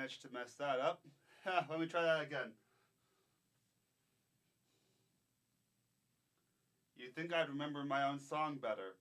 managed to mess that up. Let me try that again. You think I'd remember my own song better?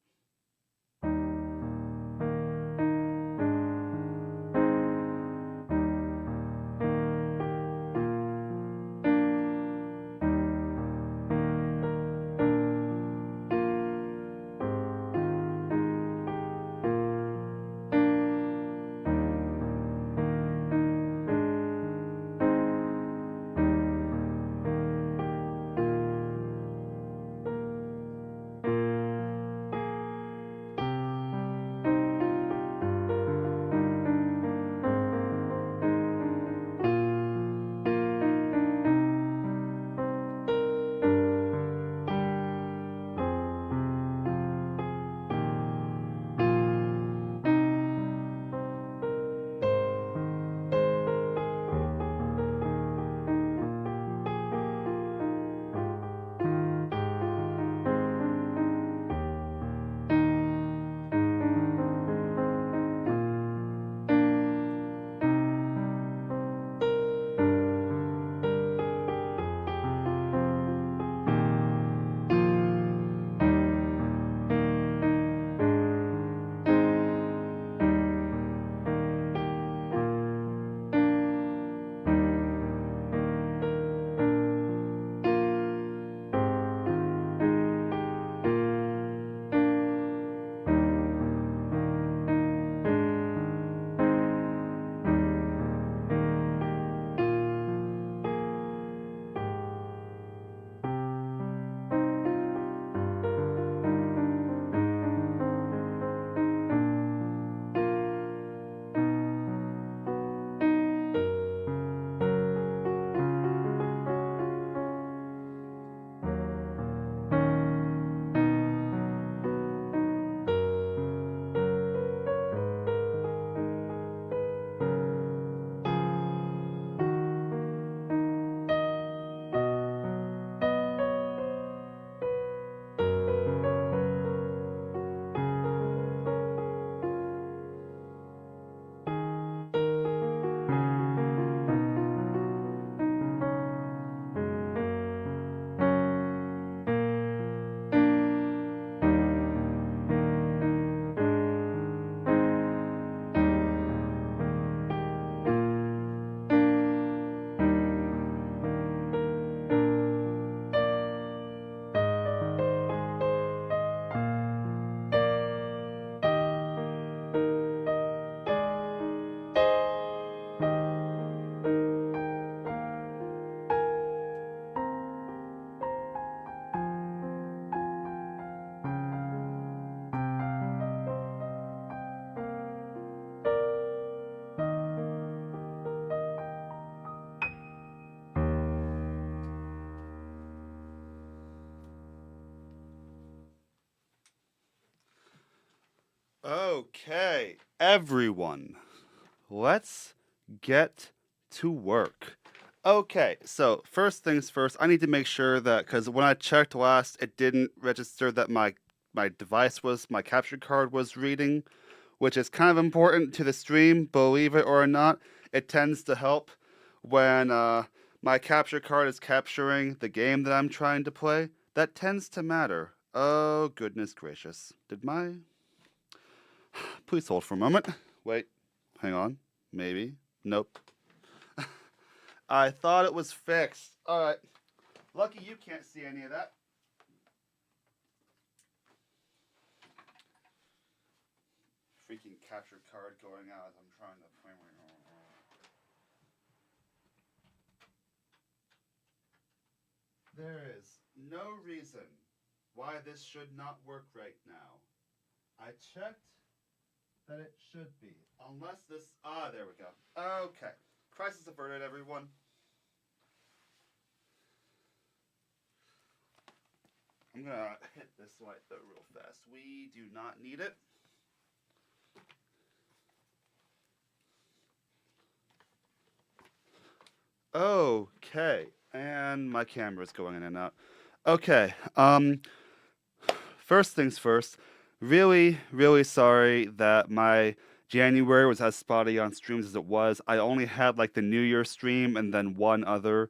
Okay, everyone, let's get to work. Okay, so first things first, I need to make sure that because when I checked last, it didn't register that my device was my capture card was reading, which is kind of important to the stream, believe it or not. It tends to help when my capture card is capturing the game that I'm trying to play. That tends to matter. Oh, goodness gracious. Did my. Please hold for a moment. Wait, hang on. Maybe. Nope. I thought it was fixed. Alright. Lucky you can't see any of that. Freaking capture card going out as I'm trying to play my own. There is no reason why this should not work right now. I checked that it should be. Unless this... Ah, there we go. Okay. Crisis averted, everyone. I'm gonna hit this light though real fast. We do not need it. Okay. And my camera's going in and out. Okay. First things first. Really, really sorry that my January was as spotty on streams as it was. I only had like the New Year stream and then one other.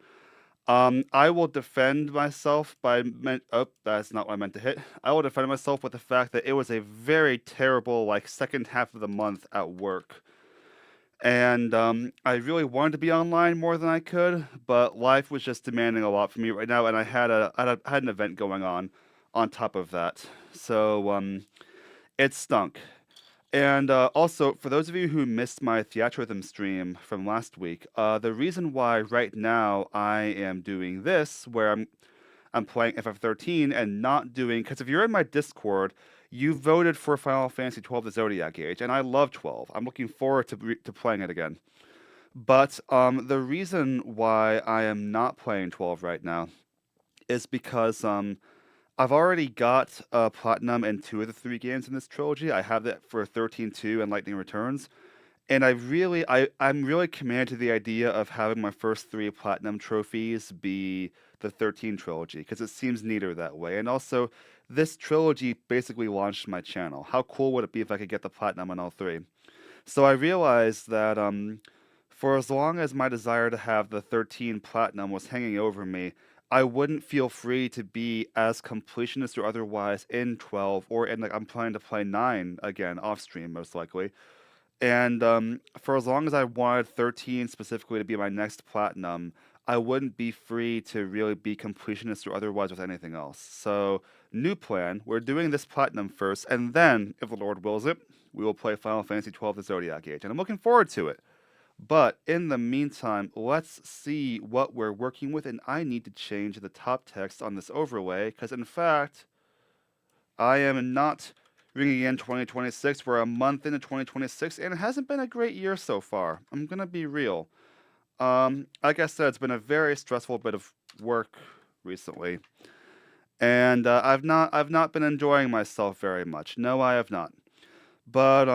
I will defend myself oh, that's not what I meant to hit. I will defend myself with the fact that it was a very terrible like second half of the month at work. And I really wanted to be online more than I could, but life was just demanding a lot from me right now, and I had an event going on top of that. So it stunk. And also, for those of you who missed my Theatrhythm stream from last week, the reason why right now I am doing this, where I'm playing FF13 and not doing, because if you're in my Discord, you voted for Final Fantasy 12: The Zodiac Age, and I love 12. I'm looking forward to playing it again. But the reason why I am not playing 12 right now is because I've already got platinum in two of the three games in this trilogy. I have that for 13-2 and Lightning Returns. And I'm really committed to the idea of having my first three platinum trophies be the 13 trilogy because it seems neater that way. And also, this trilogy basically launched my channel. How cool would it be if I could get the platinum on all three? So I realized that for as long as my desire to have the 13 platinum was hanging over me, I wouldn't feel free to be as completionist or otherwise in 12 or in like I'm planning to play 9 again off stream most likely. And for as long as I wanted 13 specifically to be my next platinum, I wouldn't be free to really be completionist or otherwise with anything else. So, new plan, we're doing this platinum first, and then, if the Lord wills it, we will play Final Fantasy XII: The Zodiac Age. And I'm looking forward to it. But in the meantime, let's see what we're working with, and I need to change the top text on this overlay, because in fact, I am not ringing in 2026. We're a month into 2026, and it hasn't been a great year so far. I'm gonna be real. Like I said, it's been a very stressful bit of work recently, and I've not been enjoying myself very much. No, I have not. But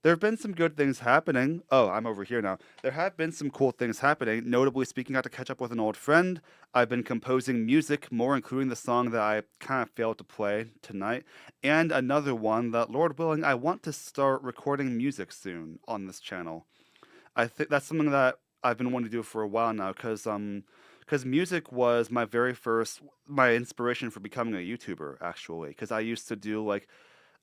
there have been some good things happening. Oh, I'm over here now. There have been some cool things happening. Notably speaking, I got to catch up with an old friend. I've been composing music more, including the song that I kind of failed to play tonight, and another one that, Lord willing, I want to start recording music soon on this channel. I think that's something that I've been wanting to do for a while now, because music was my very first my inspiration for becoming a YouTuber actually. Because I used to do like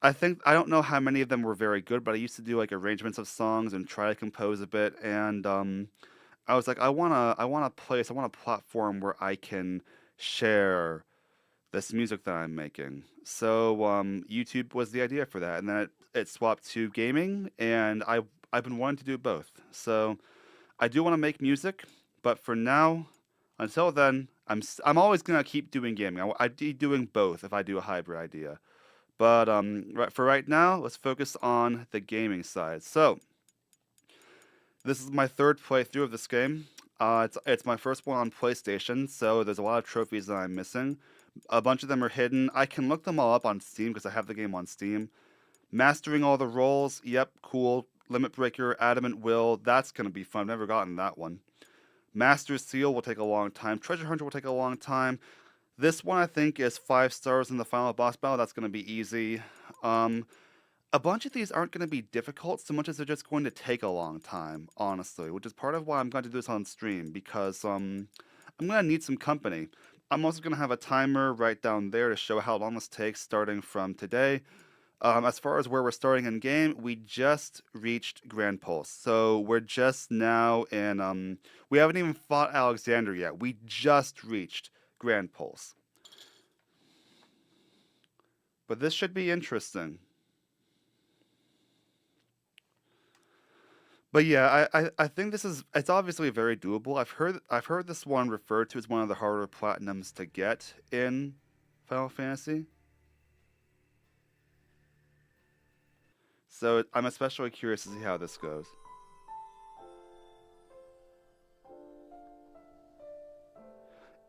I don't know how many of them were very good, but I used to do like arrangements of songs and try to compose a bit. And I was like, I want a place, I want a platform where I can share this music that I'm making. So YouTube was the idea for that, and then it swapped to gaming, and I've been wanting to do both. So I do want to make music, but for now, until then, I'm always gonna keep doing gaming. I'd be doing both if I do a hybrid idea. But for right now, let's focus on the gaming side. So this is my third playthrough of this game. It's my first one on PlayStation, so there's a lot of trophies that I'm missing. A bunch of them are hidden. I can look them all up on Steam because I have the game on Steam. Mastering all the roles, yep, cool. Limit Breaker, Adamant Will, that's gonna be fun. I've never gotten that one. Master Seal will take a long time. Treasure Hunter will take a long time. This one I think is 5 stars in the final boss battle. That's gonna be easy. Um, a bunch of these aren't going to be difficult so much as they're just going to take a long time, honestly, which is part of why I'm going to do this on stream because I'm going to need some company. I'm also going to have a timer right down there to show how long this takes starting from today. As far as where we're starting in game, we just reached Grand Pulse. So we're just now in, we haven't even fought Alexander yet. We just reached Grand Pulse. But this should be interesting. But yeah, I think it's obviously very doable. I've heard this one referred to as one of the harder platinums to get in Final Fantasy. So I'm especially curious to see how this goes.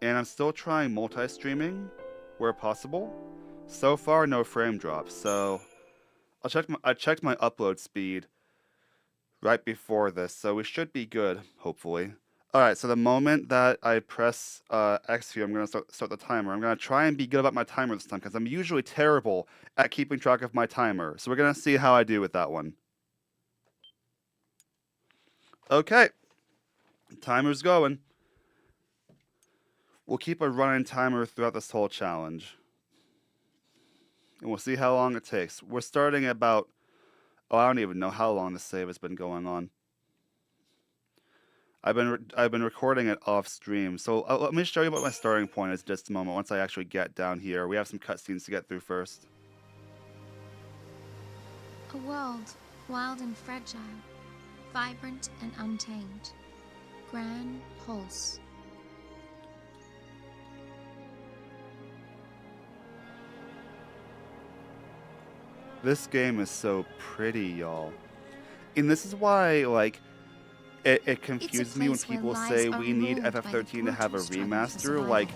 And I'm still trying multi-streaming where possible. So far, no frame drops. So I checked my upload speed right before this, so we should be good, hopefully. All right, so the moment that I press X here, I'm going to start the timer. I'm going to try and be good about my timer this time because I'm usually terrible at keeping track of my timer. So we're going to see how I do with that one. Okay. Timer's going. We'll keep a running timer throughout this whole challenge. And we'll see how long it takes. We're starting at about... Oh, I don't even know how long the save has been going on. I've been recording it off stream. So let me show you what my starting point is just a moment once I actually get down here. We have some cutscenes to get through first. A world wild and fragile, vibrant and untamed. Gran Pulse. This game is so pretty, y'all. And this is why, like, it confuses me when people say we need FF13 to have a remaster. Like,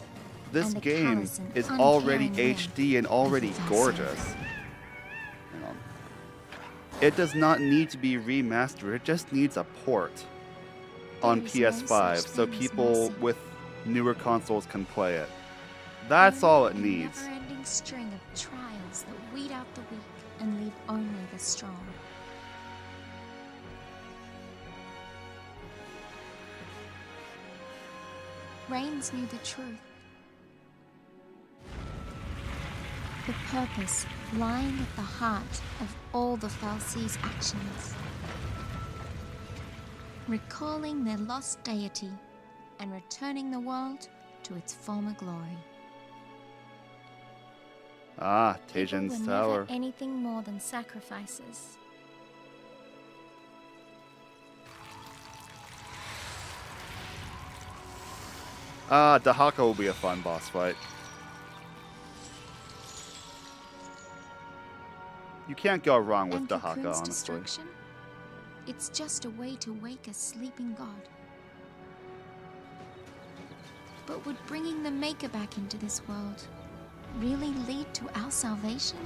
this game is already HD and already gorgeous. Hang on. It does not need to be remastered, it just needs a port on PS5 so people with newer consoles can play it. That's all it needs. A never-ending string of trials that weed out the weak and leave only the strong. Reigns knew the truth. The purpose lying at the heart of all the FFXIII's actions. Recalling their lost deity and returning the world to its former glory. Ah, People Tajin's were Tower. never anything more than sacrifices. Ah, Dahaka will be a fun boss fight. You can't go wrong with And Dahaka, Cocoon's honestly. destruction? It's just a way to wake a sleeping god. But would bringing the Maker back into this world really lead to our salvation?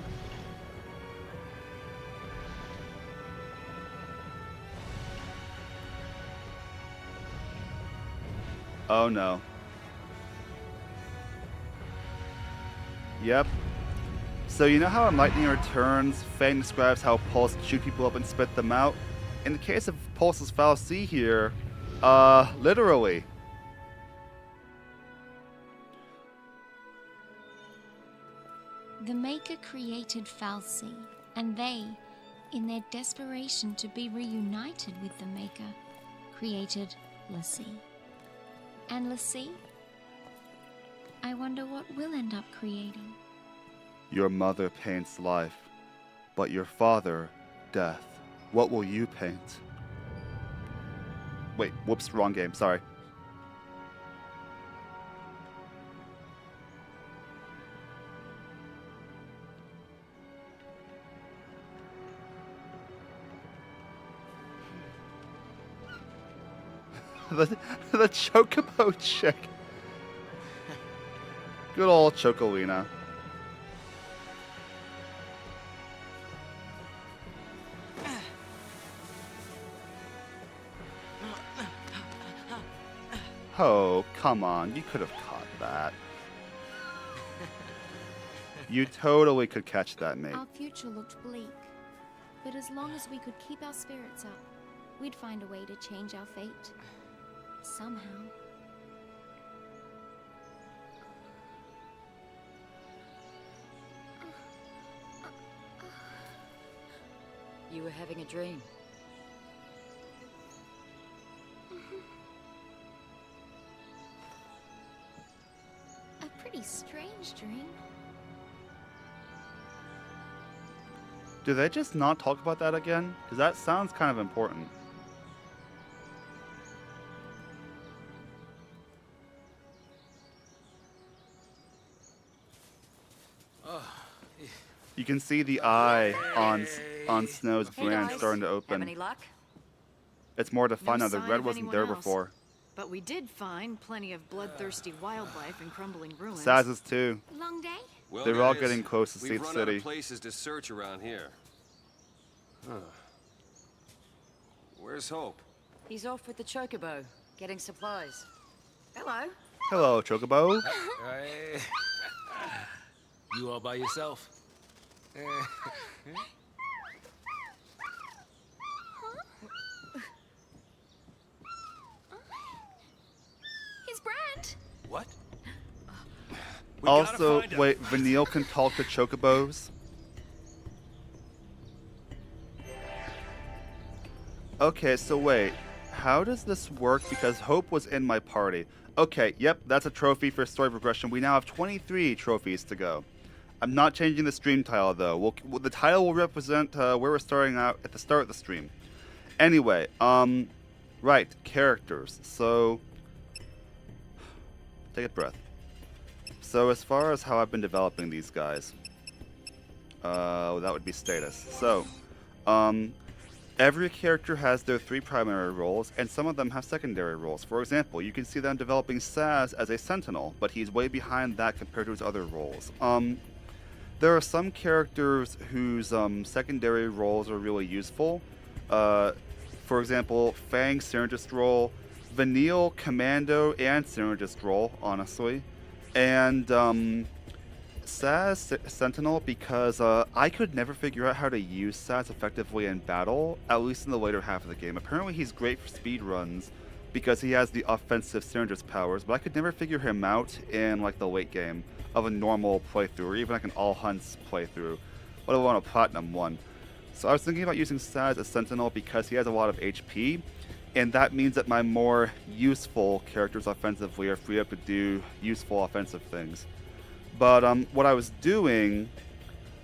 Oh no. Yep. So you know how in Lightning Returns, Fang describes how Pulse can shoot people up and spit them out? In the case of Pulse's FFXIII here, literally. The Maker created FFXIII, and they, in their desperation to be reunited with the Maker, created l'Cie. And l'Cie? I wonder what we'll end up creating. Your mother paints life, but your father, death. What will you paint? Wait, whoops, wrong game, sorry. the Chocobo chick. Good old Chocolina. Oh, come on. You could have caught that. You totally could catch that, mate. Our future looked bleak, but as long as we could keep our spirits up, we'd find a way to change our fate. Somehow. You were having a dream. A pretty strange dream. Do they just not talk about that again? Because that sounds kind of important. You can see the eye on Snow's brand starting to Have open. any luck? It's more defined now. The sign red of wasn't anyone there else. before. But we did find plenty of bloodthirsty wildlife and crumbling ruins. Saz's too. Long day? Well, They're all guys, getting close to we've Seed run out City. of places to search around here. Huh. Where's Hope? He's off with the Chocobo, getting supplies. Hello. Hello, Chocobo. Hey. You all by yourself? Also, find 'em. wait, Vanille can talk to chocobos. Okay, so wait, how does this work? Because Hope was in my party. Okay, yep, that's a trophy for story progression. We now have 23 trophies to go. I'm not changing the stream title though. The title will represent where we're starting out at the start of the stream. Anyway, right, characters. So, take a breath. So as far as how I've been developing these guys, that would be status. So, every character has their 3 primary roles, and some of them have secondary roles. For example, you can see them developing Saz as a sentinel, but he's way behind that compared to his other roles. There are some characters whose secondary roles are really useful. For example, Fang Synergist role, Vanille Commando and Synergist role, honestly, and Saz Sentinel because I could never figure out how to use Saz effectively in battle, at least in the later half of the game. Apparently he's great for speed runs because he has the offensive Synergist powers, but I could never figure him out in like the late game of a normal playthrough, or even like an all hunts playthrough, let alone a platinum one. So I was thinking about using Saz as Sentinel because he has a lot of HP, and that means that my more useful characters offensively are free up to do useful offensive things. But what I was doing,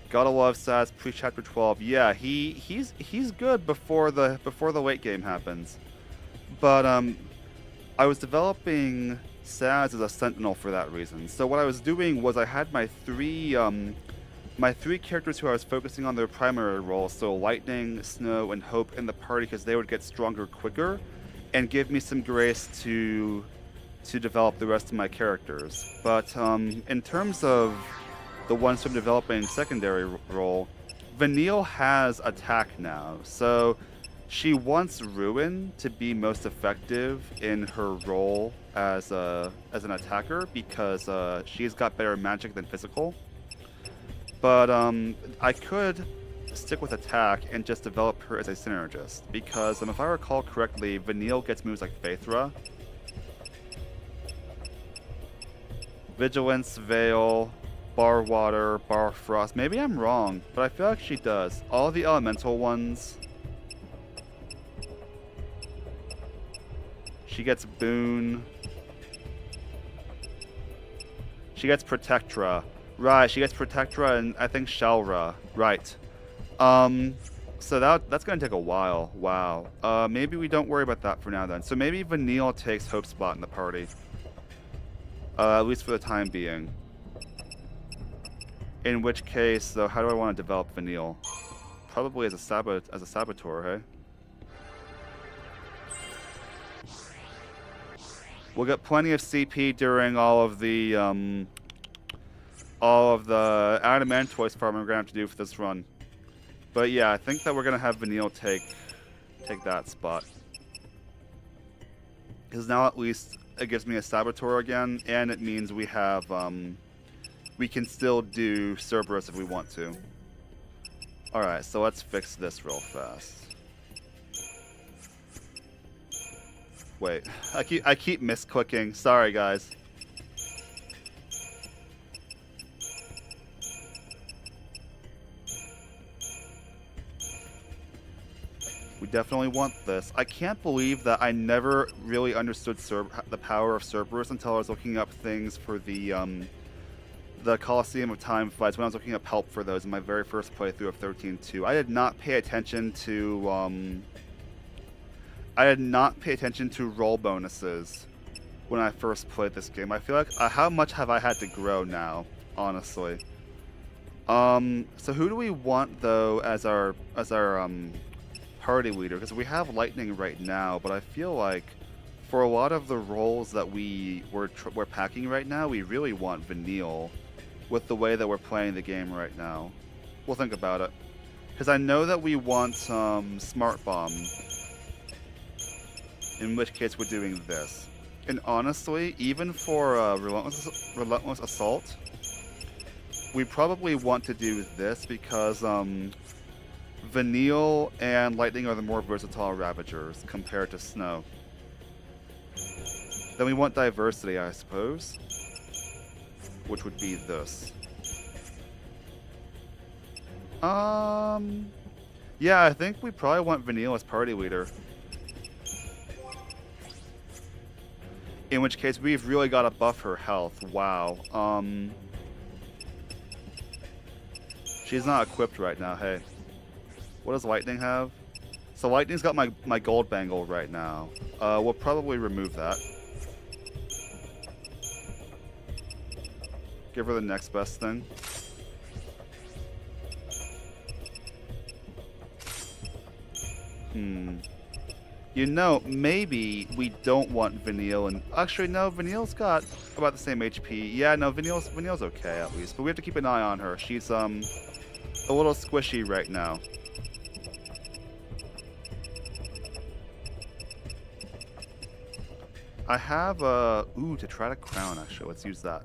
gotta love Saz pre-chapter 12. Yeah, he's good before the late game happens. But I was developing Saz as a sentinel for that reason. So what I was doing was I had my three characters who I was focusing on their primary roles, so Lightning, Snow, and Hope in the party because they would get stronger quicker and give me some grace to develop the rest of my characters. But in terms of the ones who I'm developing secondary role, Vanille has attack now, so she wants Ruin to be most effective in her role as an attacker because she's got better magic than physical. But I could stick with attack and just develop her as a synergist because if I recall correctly, Vanille gets moves like Phaethra, Vigilance, Veil, Bar Water, Bar Frost. Maybe I'm wrong, but I feel like she does. All the elemental ones. She gets Boon. She gets Protectra. Right, she gets Protectra and I think Shalra. Right. So that's gonna take a while. Wow. Maybe we don't worry about that for now then. So maybe Vanille takes Hope's spot in the party. At least for the time being. In which case, though, how do I want to develop Vanille? Probably as a saboteur, hey? We'll get plenty of CP during all of the Adamantoise farming we're gonna have to do for this run. But yeah, I think that we're gonna have Vanille take that spot. Because now at least it gives me a saboteur again, and it means we have we can still do Cerberus if we want to. Alright, so let's fix this real fast. Wait, I keep misclicking. Sorry guys. We definitely want this. I can't believe that I never really understood the power of Cerberus until I was looking up things for the Colosseum of Time fights when I was looking up help for those in my very first playthrough of 13.2. I did not pay attention to roll bonuses when I first played this game. I feel like how much have I had to grow now, honestly. So who do we want though as our party leader? Because we have Lightning right now, but I feel like for a lot of the roles that we're packing right now, we really want Vanille with the way that we're playing the game right now. We'll think about it. Because I know that we want Smart Bomb, in which case we're doing this. And honestly, even for Relentless Assault, we probably want to do this because Vanille and Lightning are the more versatile Ravagers compared to Snow. Then we want diversity, I suppose. which would be this. Yeah, I think we probably want Vanille as party leader. In which case, we've really got to buff her health. Wow. She's not equipped right now. Hey, what does Lightning have? So Lightning's got my gold bangle right now. We'll probably remove that. Give her the next best thing. You know, maybe we don't want Vanille, and actually no, Vanille's got about the same HP. Yeah, no, Vanille's okay at least, but we have to keep an eye on her. She's a little squishy right now. I have ooh, to try to crown actually. Let's use that.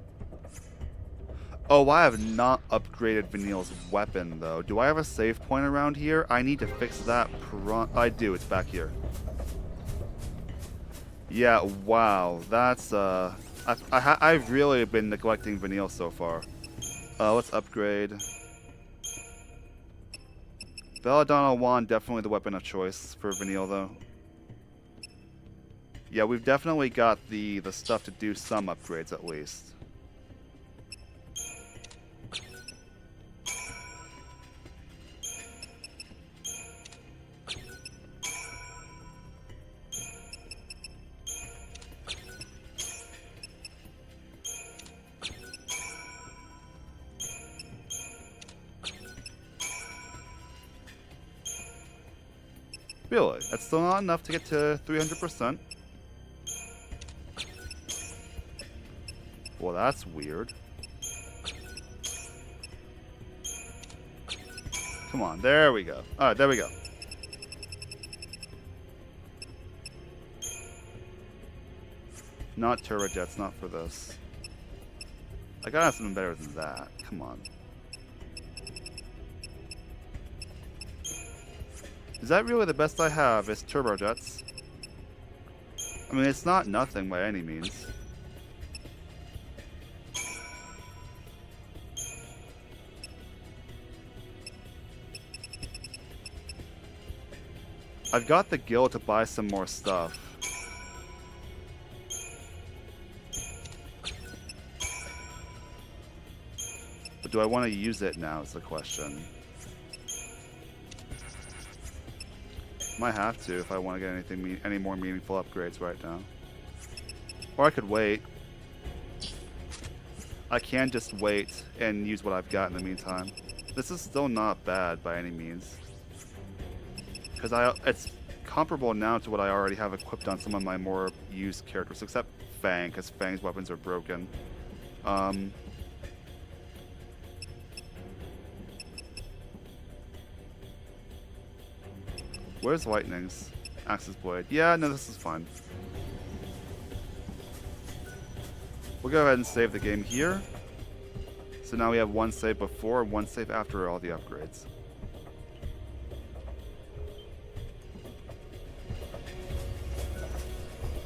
Oh, I have not upgraded Vanille's weapon, though. Do I have a save point around here? I need to fix that. I do. It's back here. Yeah, wow. That's, I've really been neglecting Vanille so far. Let's upgrade. Belladonna Wand, definitely the weapon of choice for Vanille, though. Yeah, we've definitely got the stuff to do some upgrades, at least. Really? That's still not enough to get to 300%. Well, that's weird. Come on, there we go. Alright, there we go. Not turbojets, not for this. I gotta have something better than that. Come on. Is that really the best I have, is turbojets? I mean, it's not nothing by any means. I've got the guild to buy some more stuff. But do I want to use it now is the question. Might have to if I want to get any more meaningful upgrades right now. Or I could wait. I can just wait and use what I've got in the meantime. This is still not bad by any means. Because it's comparable now to what I already have equipped on some of my more used characters, except Fang, because Fang's weapons are broken. Where's Lightning's? Axe's Blade. Yeah, no, this is fine. We'll go ahead and save the game here. So now we have one save before and one save after all the upgrades.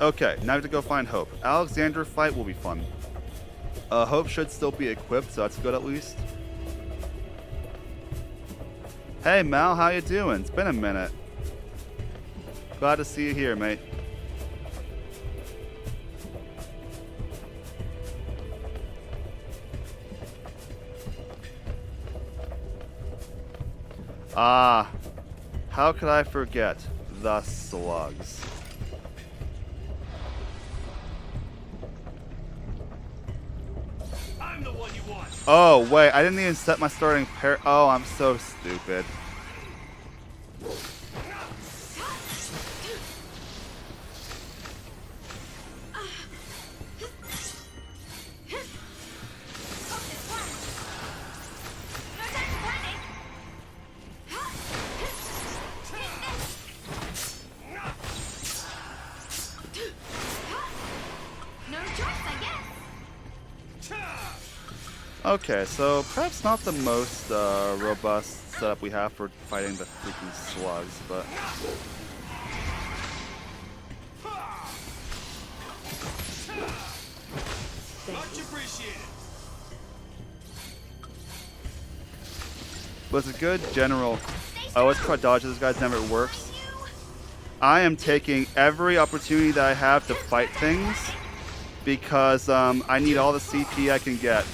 Okay, now we have to go find Hope. Alexander fight will be fun. Hope should still be equipped, so that's good at least. Hey Mal, how you doing? It's been a minute. Glad to see you here, mate. Ah, how could I forget the slugs? I'm the one you want. Oh, wait, I didn't even set my starting pair. Oh, I'm so stupid. Okay, so perhaps not the most robust setup we have for fighting the freaking slugs, but... Much appreciated. was a good general. Oh, let's try dodge this guy. Never works. I am taking every opportunity that I have to fight things because I need all the CP I can get.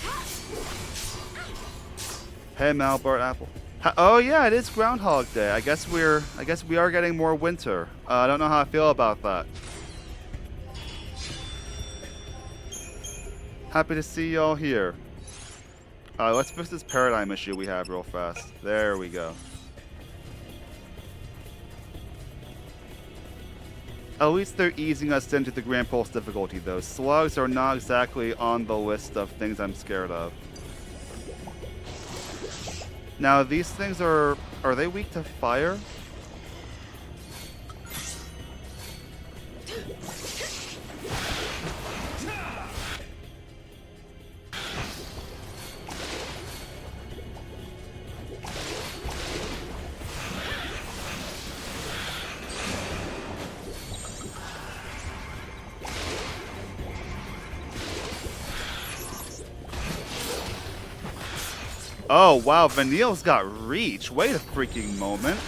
Hey, Malbart Apple. Oh yeah, it is Groundhog Day. I guess we are getting more winter. I don't know how I feel about that. Happy to see y'all here. Let's fix this paradigm issue we have real fast. There we go. At least they're easing us into the Grand Pulse difficulty, though. Slugs are not exactly on the list of things I'm scared of. Now, these things are they weak to fire? Oh, wow, Vanille's got reach. Wait a freaking moment.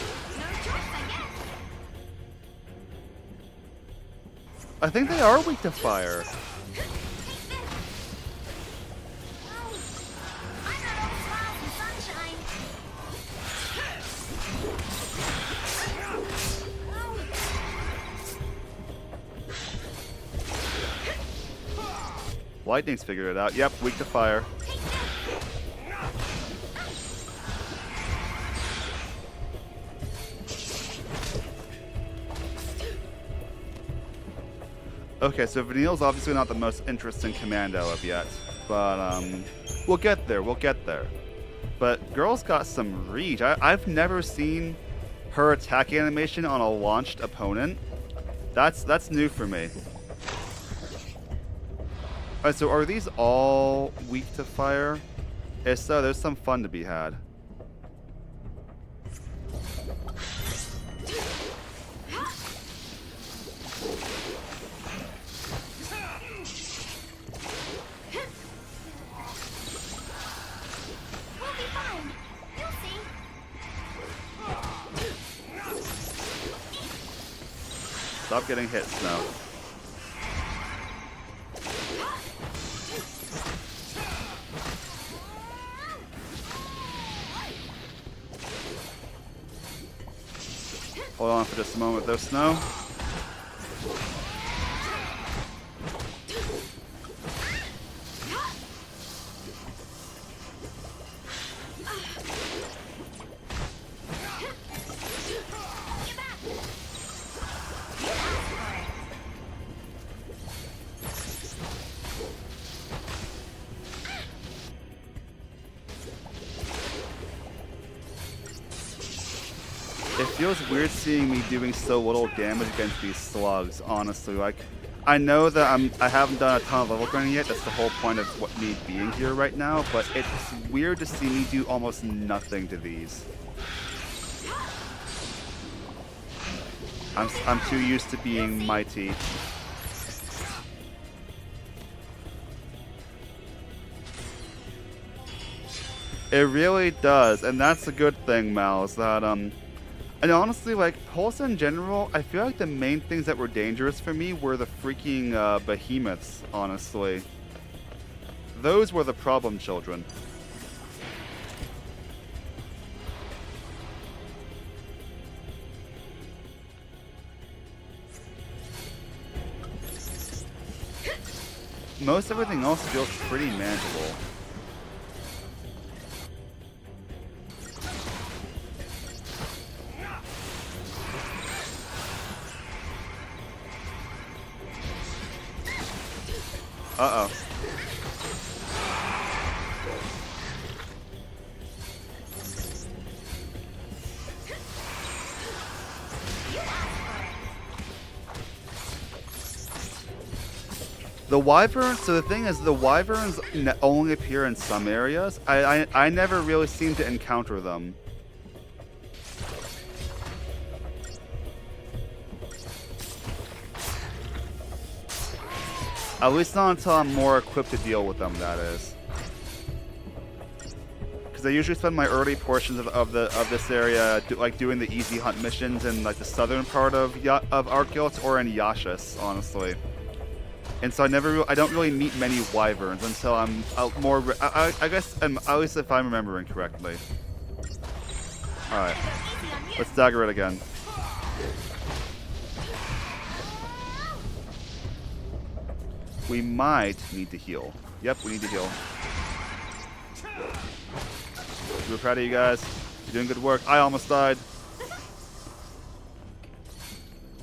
I think they are weak to fire. Lightning's figured it out. Yep, weak to fire. Okay, so Vanille's obviously not the most interesting commando of yet, but we'll get there, we'll get there. But Girl's got some reach. I've never seen her attack animation on a launched opponent. That's new for me. Alright, so are these all weak to fire? If so, there's some fun to be had. Stop getting hit, Snow. Hold on for just a moment though, Snow. It feels weird seeing me doing so little damage against these slugs, honestly. Like, I know that I haven't done a ton of level grinding yet, that's the whole point of what me being here right now, but it's weird to see me do almost nothing to these. I'm too used to being mighty. It really does, and that's a good thing, Mal, is that, and honestly, like, Pulse in general, I feel like the main things that were dangerous for me were the freaking behemoths, honestly. Those were the problem children. Most everything else feels pretty manageable. Uh-oh. The wyverns, so the thing is, the wyverns only appear in some areas. I never really seem to encounter them. At least not until I'm more equipped to deal with them, that is. because I usually spend my early portions of this area like doing the easy hunt missions in like the southern part of Arkylt or in Yashis, honestly. And so I don't really meet many wyverns until I'm more. I guess at least if I'm remembering correctly. All right, let's dagger it again. We might need to heal. Yep, we need to heal. We're proud of you guys. You're doing good work. I almost died.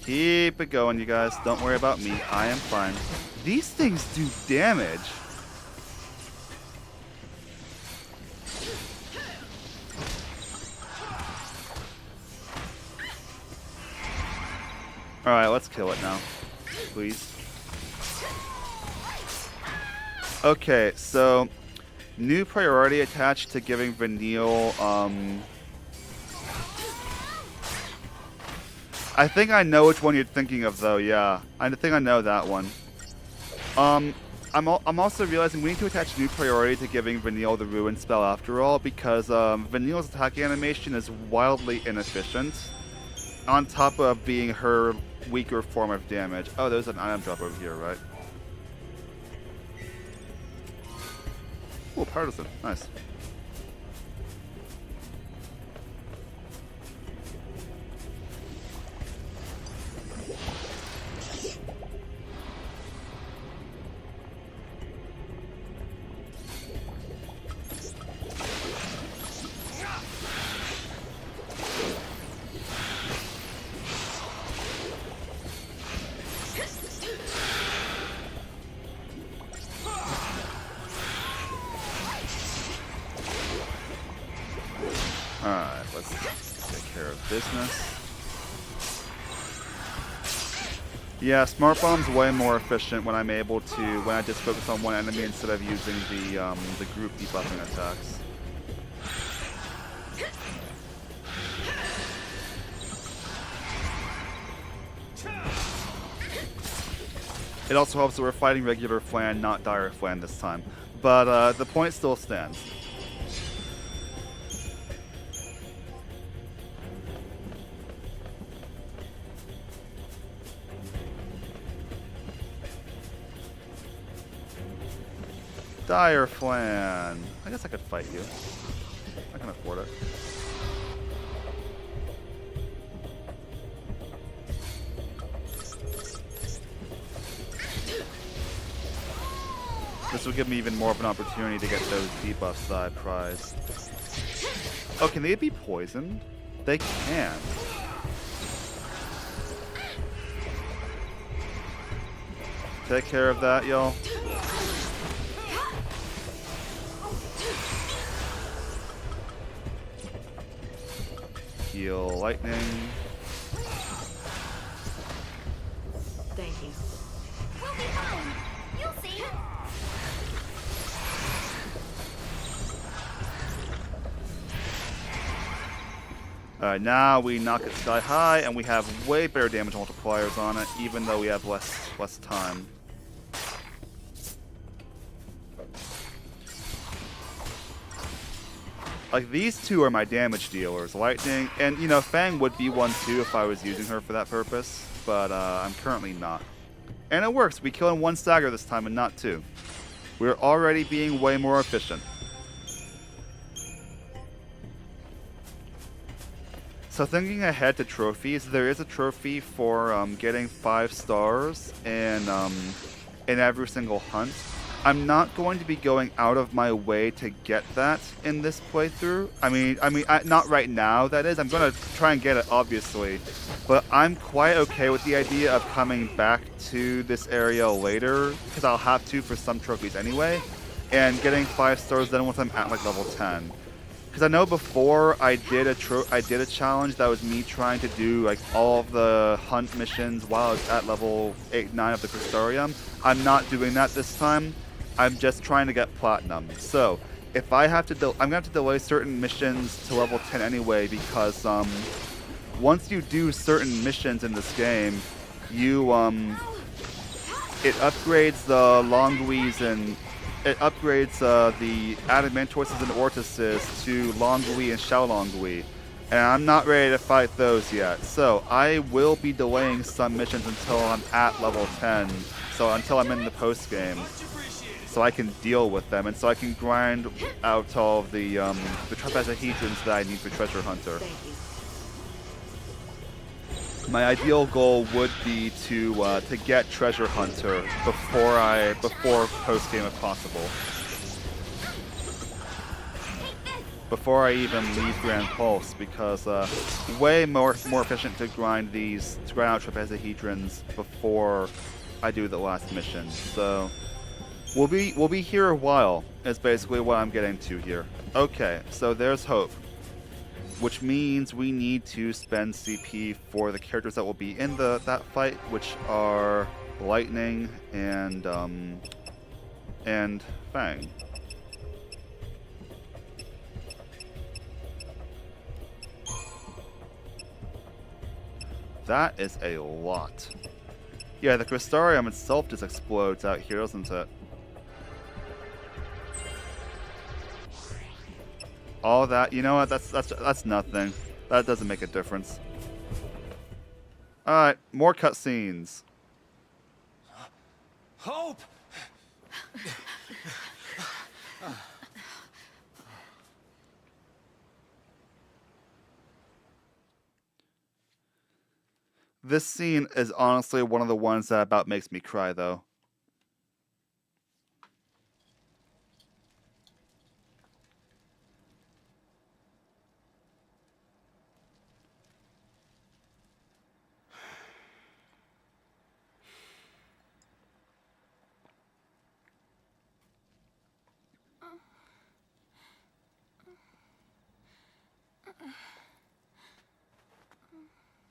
Keep it going, you guys. Don't worry about me. I am fine. These things do damage. Alright, let's kill it now. Please. Okay, so new priority attached to giving Vanille, I think I know which one you're thinking of, though. Yeah, I think I know that one. I'm also realizing we need to attach new priority to giving Vanille the Ruin spell after all, because Vanille's attack animation is wildly inefficient, on top of being her weaker form of damage. Oh, there's an item drop over here, right? Oh, partisan, nice. Alright, let's take care of business. Yeah, Smart Bomb's way more efficient when I'm able to, when I just focus on one enemy instead of using the group debuffing attacks. It also helps that we're fighting regular Flan, not Dire Flan this time. But the point still stands. Dire Flan. I guess I could fight you. I can afford it. This will give me even more of an opportunity to get those debuffs that I prize. Oh, can they be poisoned? They can. Take care of that, y'all. Heal lightning. Thank you. We'll be fine. You'll see. Alright, now we knock it sky high, and we have way better damage multipliers on it, even though we have less time. Like, these two are my damage dealers, Lightning, and, you know, Fang would be one too if I was using her for that purpose, but I'm currently not. And it works, we kill in one stagger this time and not two. We're already being way more efficient. So thinking ahead to trophies, there is a trophy for getting 5 stars in every single hunt. I'm not going to be going out of my way to get that in this playthrough. I mean, not right now, that is. I'm going to try and get it, obviously. But I'm quite okay with the idea of coming back to this area later, because I'll have to for some trophies anyway, and getting 5 stars then once I'm at like level 10. Because I know before I did a challenge that was me trying to do like all of the hunt missions while I was at level 8, 9 of the Crystarium. I'm not doing that this time. I'm just trying to get platinum. So if I have to, I'm gonna have to delay certain missions to level 10 anyway, because once you do certain missions in this game, you it upgrades the Longguis and it upgrades the Adamantoises and Ortises to Longui and Xiaolongui. And I'm not ready to fight those yet. So I will be delaying some missions until I'm at level 10. So until I'm in the post game. So I can deal with them, and so I can grind out all of the trapezahedrons that I need for Treasure Hunter. My ideal goal would be to get Treasure Hunter before post game if possible. Before I even leave Grand Pulse, because way more efficient to grind out trapezahedrons before I do the last mission. So we'll be here a while. Is basically what I'm getting to here. Okay, so there's hope, which means we need to spend CP for the characters that will be in that fight, which are Lightning and Fang. That is a lot. Yeah, the Crystarium itself just explodes out here, doesn't it? All that, you know what? That's nothing. That doesn't make a difference. All right, more cutscenes. Hope! This scene is honestly one of the ones that about makes me cry, though.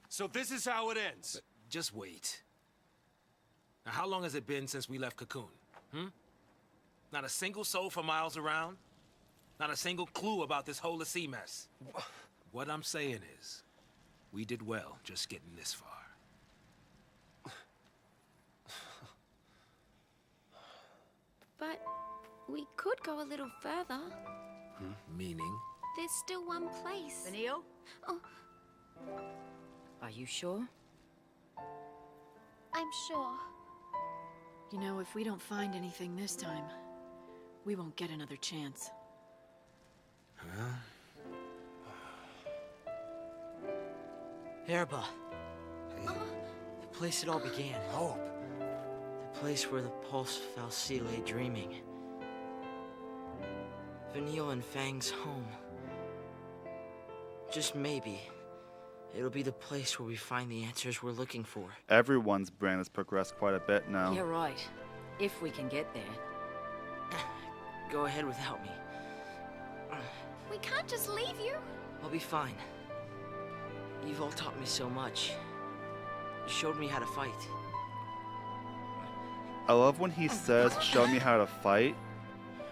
So this is how it ends. Just wait. Now, how long has it been since we left Cocoon? Not a single soul for miles around? Not a single clue about this whole sea mess? What I'm saying is, we did well just getting this far. But we could go a little further. Meaning? There's still one place. Vanille? Oh, Are you sure? I'm sure. You know, if we don't find anything this time, we won't get another chance. Erba. The place it all began. Hope. The place where the Pulse FFXIII lay dreaming. Vanille and Fang's home. Just maybe, it'll be the place where we find the answers we're looking for. Everyone's brain has progressed quite a bit now. You're right. If we can get there. Go ahead without me. We can't just leave you. I'll be fine. You've all taught me so much. You showed me how to fight. I love when he says, "Show me how to fight."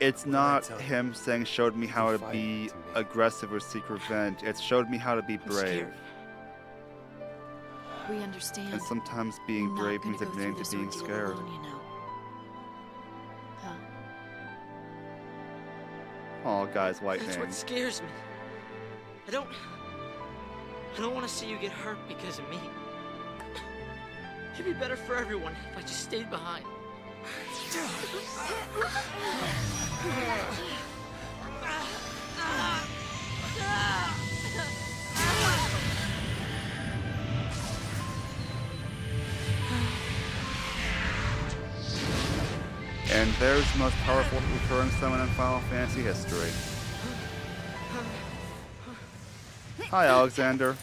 It's not him saying, "Showed me how to be aggressive or seek revenge." It's showed me how to be I'm brave. scared. We understand. And sometimes being You're not brave gonna means go admitting through to this being ordeal scared. alone, you know. Huh? Oh, guys, That's Lightning. what scares me. I don't want to see you get hurt because of me. It'd be better for everyone if I just stayed behind. And there's the most powerful recurring summon in Final Fantasy history. Hi, Alexander.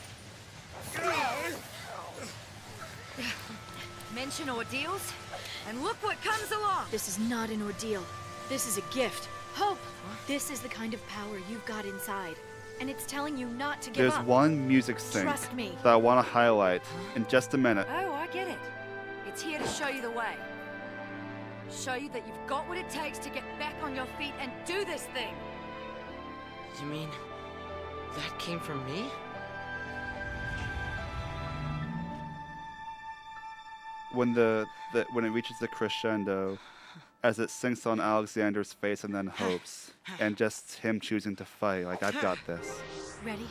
Mention ordeals, and look what comes along. This is not an ordeal. This is a gift. Hope! This is the kind of power you've got inside. And it's telling you not to give There's up. one music sync Trust me. that I want to highlight in just a minute. Oh, I get it. It's here to show you the way. Show you that you've got what it takes to get back on your feet and do this thing. You mean that came from me? When when it reaches the crescendo, as it sinks on Alexander's face and then Hope's. And just him choosing to fight. Like, I've got this. Ready?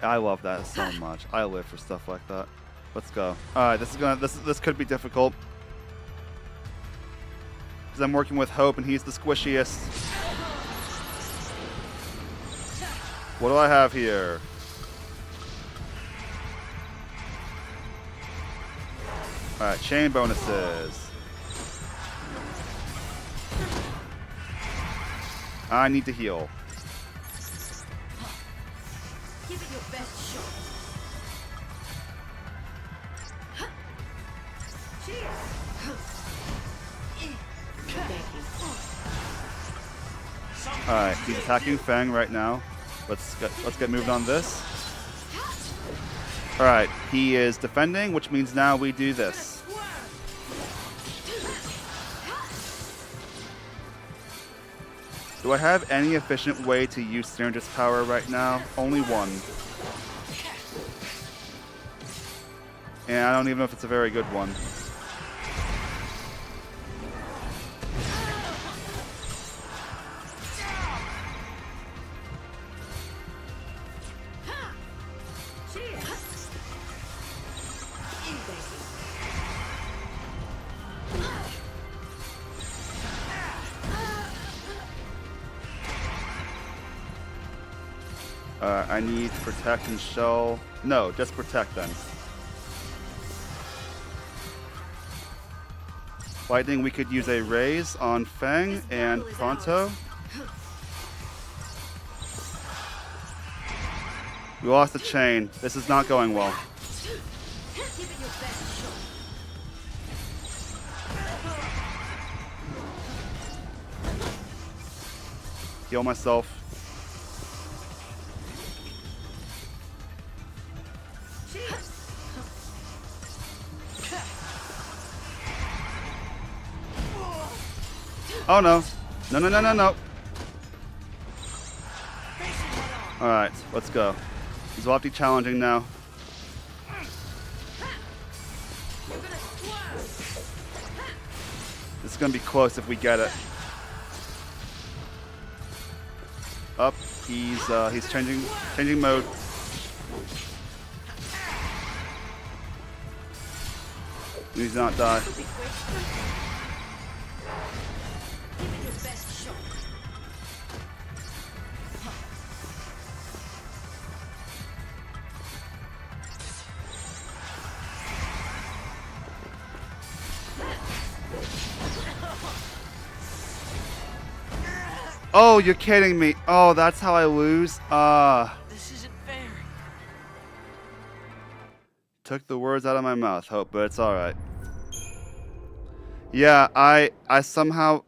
I love that so much. I live for stuff like that. Let's go. Alright, this could be difficult. Because I'm working with Hope and he's the squishiest. What do I have here? Alright, chain bonuses. I need to heal. Give it your best shot. Alright, he's attacking Fang right now. Let's get moving on this. Alright, he is defending, which means now we do this. Do I have any efficient way to use Synergist power right now? Only one. And I don't even know if it's a very good one. I need protect and shell. No, just protect then. Lightning, we could use a raise on Fang and Pronto. We lost the chain. This is not going well. Heal myself. Oh no. No, no, no, no, no. Alright, let's go. He's lofty challenging now. This is gonna be close if we get it. Up, he's changing mode. He needs to not die. Oh, you're kidding me. Oh, that's how I lose? This isn't fair. Took the words out of my mouth, Hope, but it's alright. Yeah, I somehow,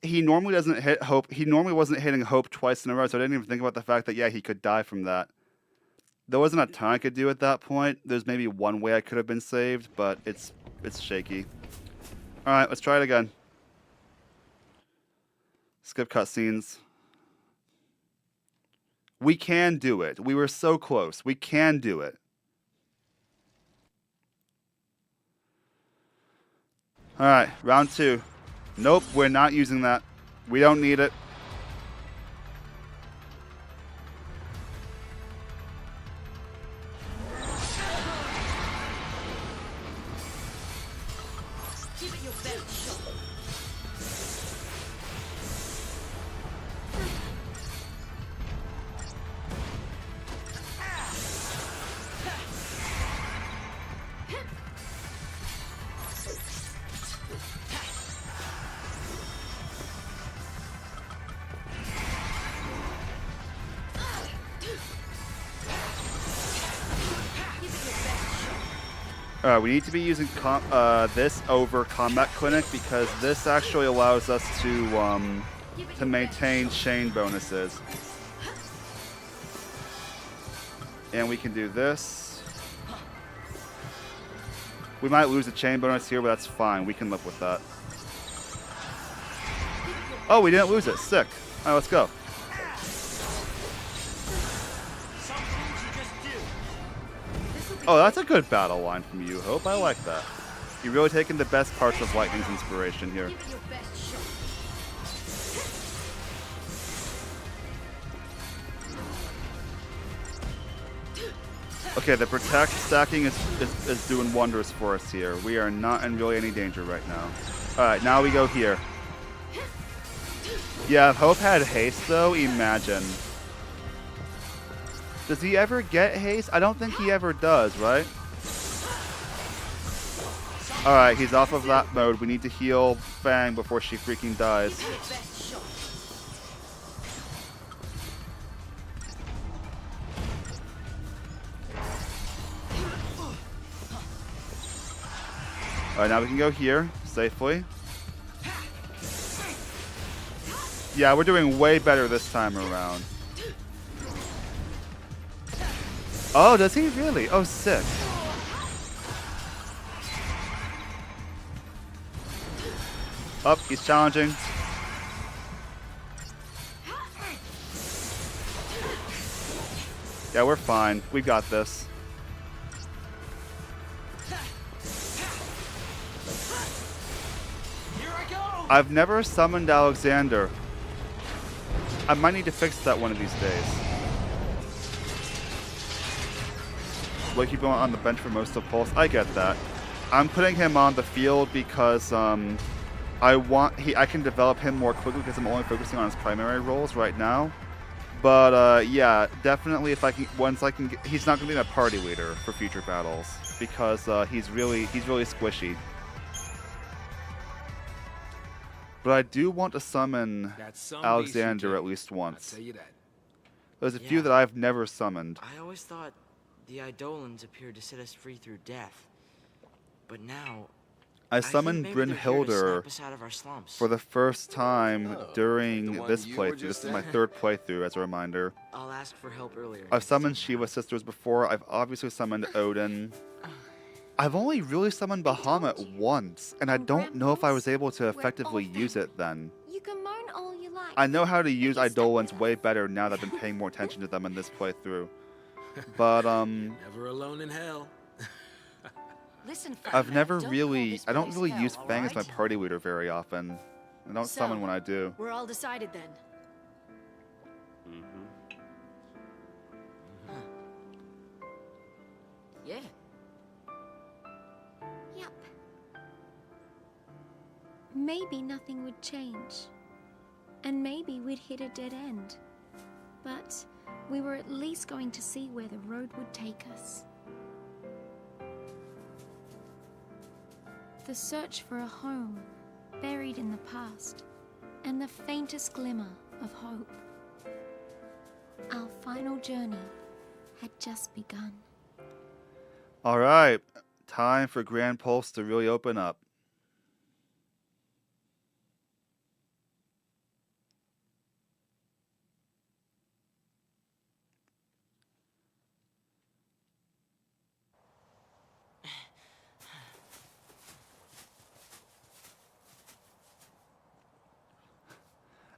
he normally doesn't hit Hope. He normally wasn't hitting Hope twice in a row, so I didn't even think about the fact that, yeah, he could die from that. There wasn't a ton I could do at that point. There's maybe one way I could have been saved, but it's shaky. Alright, let's try it again. Skip cutscenes. We can do it. We were so close. We can do it. Alright, round 2. Nope, we're not using that. We don't need it. Give it your best shot. We need to be using this over Combat Clinic because this actually allows us to maintain chain bonuses. And we can do this. We might lose a chain bonus here, but that's fine. We can live with that. Oh, we didn't lose it. Sick. All right, let's go. Oh, that's a good battle line from you, Hope. I like that. You're really taking the best parts of Lightning's inspiration here. Give it your best shot. Okay, the protect stacking is doing wonders for us here. We are not in really any danger right now. Alright, now we go here. Yeah, if Hope had haste though, imagine. Does he ever get haste? I don't think he ever does, right? Alright, he's off of that mode. We need to heal Fang before she freaking dies. Give it your best shot. Alright, now we can go here safely. Yeah, we're doing way better this time around. Oh, does he really? Oh, sick. Up, he's challenging. Yeah, we're fine. We got this. I've never summoned Alexander. I might need to fix that one of these days. We'll keep him on the bench for most of Pulse. I get that. I'm putting him on the field because I can develop him more quickly because I'm only focusing on his primary roles right now. But yeah, definitely if I can, he's not going to be my party leader for future battles because he's really squishy. But I do want to summon Alexander at least once. I'll tell you that. There's a few that I've never summoned. I always thought the Eidolons appeared to set us free through death. But now, I summoned think maybe they're here to Brynhildr snap us out of our slumps. for the first time Oh, during the one this you were playthrough. This just is my in? third playthrough, as a reminder. I'll ask for help earlier. I've summoned Shiva sisters before. I've obviously summoned Odin. I've only really summoned Bahamut once, and I don't know if I was able to effectively use it then. You can moan all you like. I know how to use Eidolons way better now that I've been paying more attention to them in this playthrough. But, Never alone in hell. Listen, I've Fang, never don't really... call this I don't place really hell, use Fang as my alright? party leader very often. I don't So- summon when I do. We're all decided then. Yeah. Yep. Maybe nothing would change. And maybe we'd hit a dead end. But we were at least going to see where the road would take us. The search for a home buried in the past, and the faintest glimmer of hope. Our final journey had just begun. Alright, time for Grand Pulse to really open up.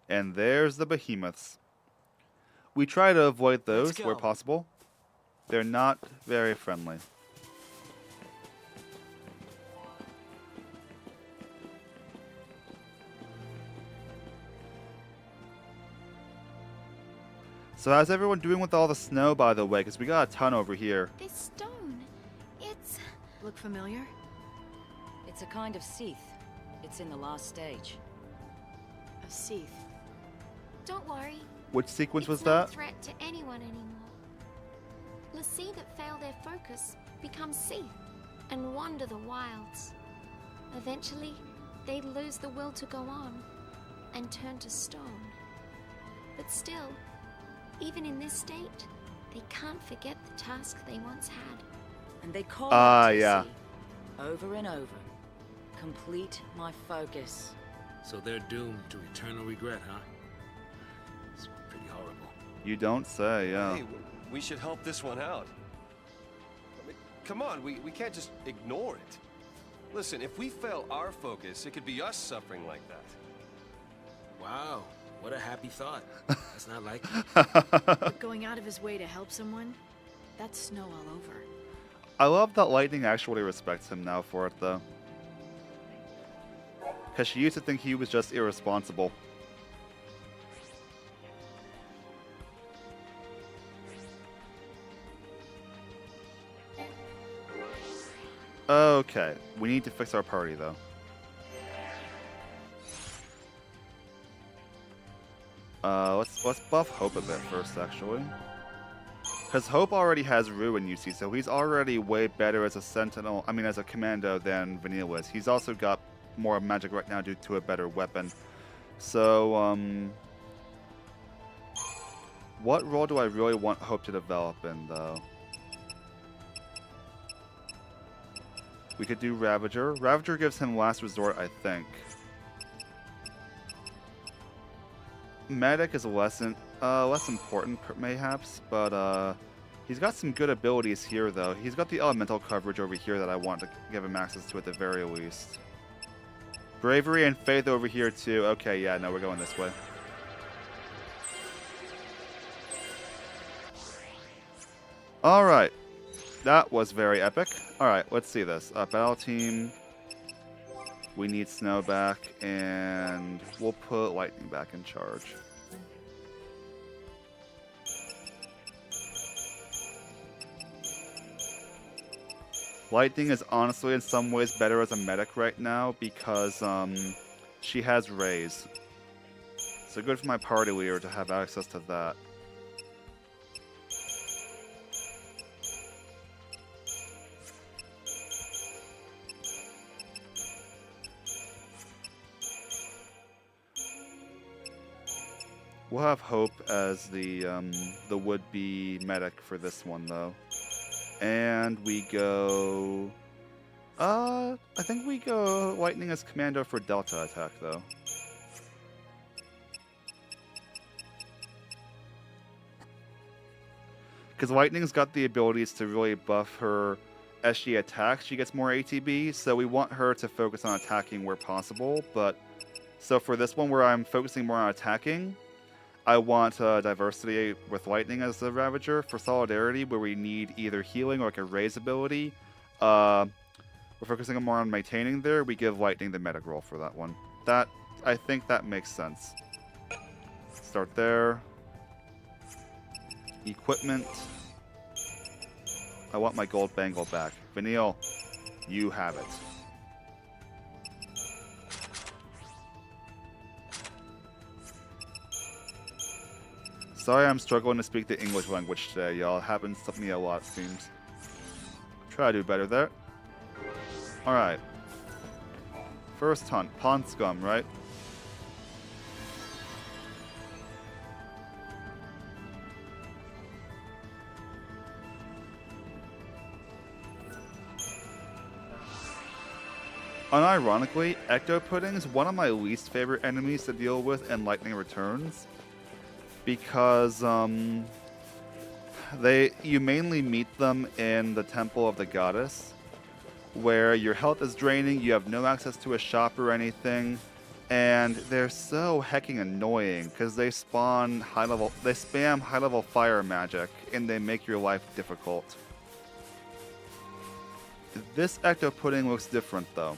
And there's the behemoths. We try to avoid those where go. possible. They're not very friendly. So how's everyone doing with all the snow, by the way? Because we got a ton over here. This stone, it's... Look familiar? It's a kind of Seath. It's in the last stage. A Seath. Don't worry. Which sequence was It's not that? a threat to anyone anymore. Lassie that fail their focus becomes Seath and wander the wilds. Eventually, they lose the will to go on and turn to stone. But still, even in this state, they can't forget the task they once had. And they call Ah, out to yeah. sea, over and over. Complete my focus. So they're doomed to eternal regret, huh? It's pretty horrible. You don't say, yeah. Hey, we should help this one out. I mean, come on, we can't just ignore it. Listen, if we fail our focus, it could be us suffering like that. Wow, what a happy thought. That's not like you. But going out of his way to help someone, that's snow all over. I love that Lightning actually respects him now for it, though. Because she used to think he was just irresponsible. Okay, we need to fix our party though. Let's buff Hope a bit first, actually. Because Hope already has Ruin, you see, so he's already way better as a Sentinel, I mean as a Commando than Vanille is. He's also got more magic right now due to a better weapon. So, what role do I really want Hope to develop in, though? We could do Ravager. Ravager gives him Last Resort, I think. Medic is less important, mayhaps, but he's got some good abilities here, though. He's got the elemental coverage over here that I want to give him access to at the very least. Bravery and Faith over here, too. Okay, yeah, no, we're going this way. Alright. That was very epic. Alright, let's see this. Battle team. We need Snow back, and we'll put Lightning back in charge. Lightning is honestly in some ways better as a medic right now because she has Raise. So good for my party leader to have access to that. We'll have Hope as the would-be medic for this one, though. And we go... I think we go Lightning as Commando for Delta attack, though. Because Lightning's got the abilities to really buff her as she attacks. She gets more ATB, so we want her to focus on attacking where possible. But so for this one where I'm focusing more on attacking, I want diversity with Lightning as the Ravager. For Solidarity, where we need either healing or like a raise ability, we're focusing more on maintaining there. We give Lightning the medic role for that one. I think that makes sense. Start there. Equipment. I want my gold bangle back. Vanille, you have it. Sorry I'm struggling to speak the English language today, y'all. It happens to me a lot, it seems. Try to do better there. Alright. First hunt. Pond Scum, right? Unironically, Ecto Pudding is one of my least favorite enemies to deal with in Lightning Returns. Because you mainly meet them in the Temple of the Goddess, where your health is draining, you have no access to a shop or anything, and they're so hecking annoying because they spam high level fire magic and they make your life difficult. This Ecto Pudding looks different though.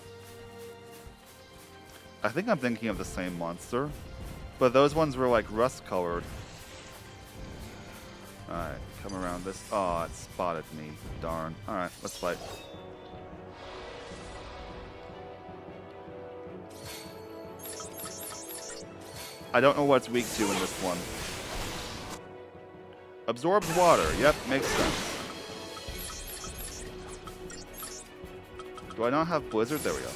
I think I'm thinking of the same monster. But those ones were like rust colored. Alright, come around this. Oh, it spotted me. Darn. Alright, let's fight. I don't know what it's weak to in this one. Absorbs water. Yep, makes sense. Do I not have Blizzard? There we go.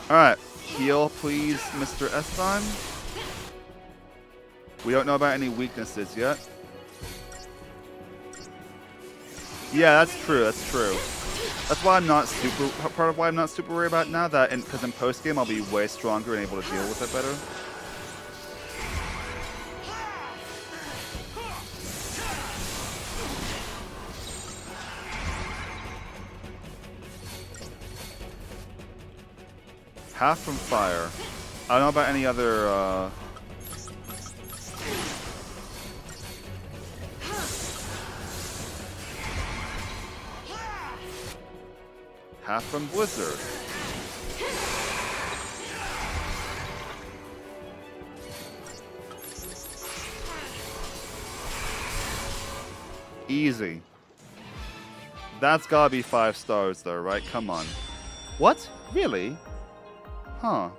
Alright, heal please, Mr. Eston. We don't know about any weaknesses yet. Yeah, that's true, that's true. That's why I'm not super, part of why I'm not super worried about it now, that because in post-game I'll be way stronger and able to deal with it better. Half from fire. I don't know about any other half from Blizzard. Easy. That's gotta be 5 stars though, right? Come on. What? Really? Huh.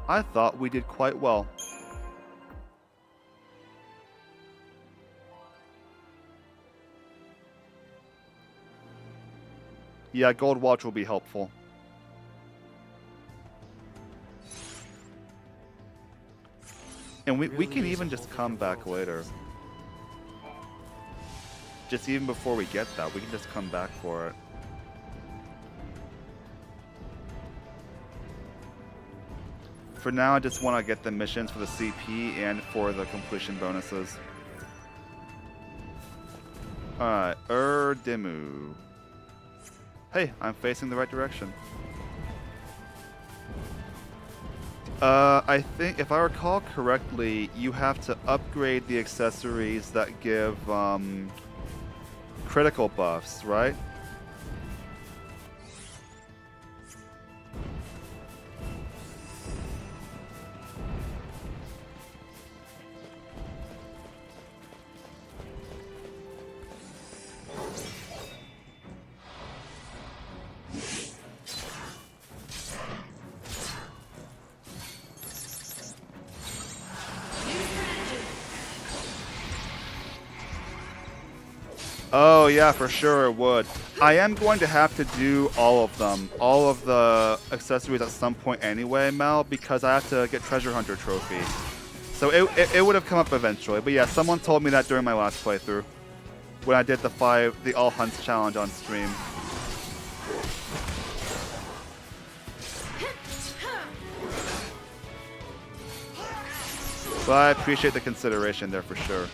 I thought we did quite well. Yeah, Gold Watch will be helpful. And we can even just come back later. Just even before we get that, we can just come back for it. For now, I just want to get the missions for the CP and for the completion bonuses. Alright, Dimu. Hey, I'm facing the right direction. I think, if I recall correctly, you have to upgrade the accessories that give critical buffs, right? Oh yeah, for sure it would. I am going to have to do all of them, all of the accessories at some point anyway, Mel, because I have to get Treasure Hunter trophy. So it would have come up eventually. But yeah, someone told me that during my last playthrough, when I did the all hunts challenge on stream. But I appreciate the consideration there for sure.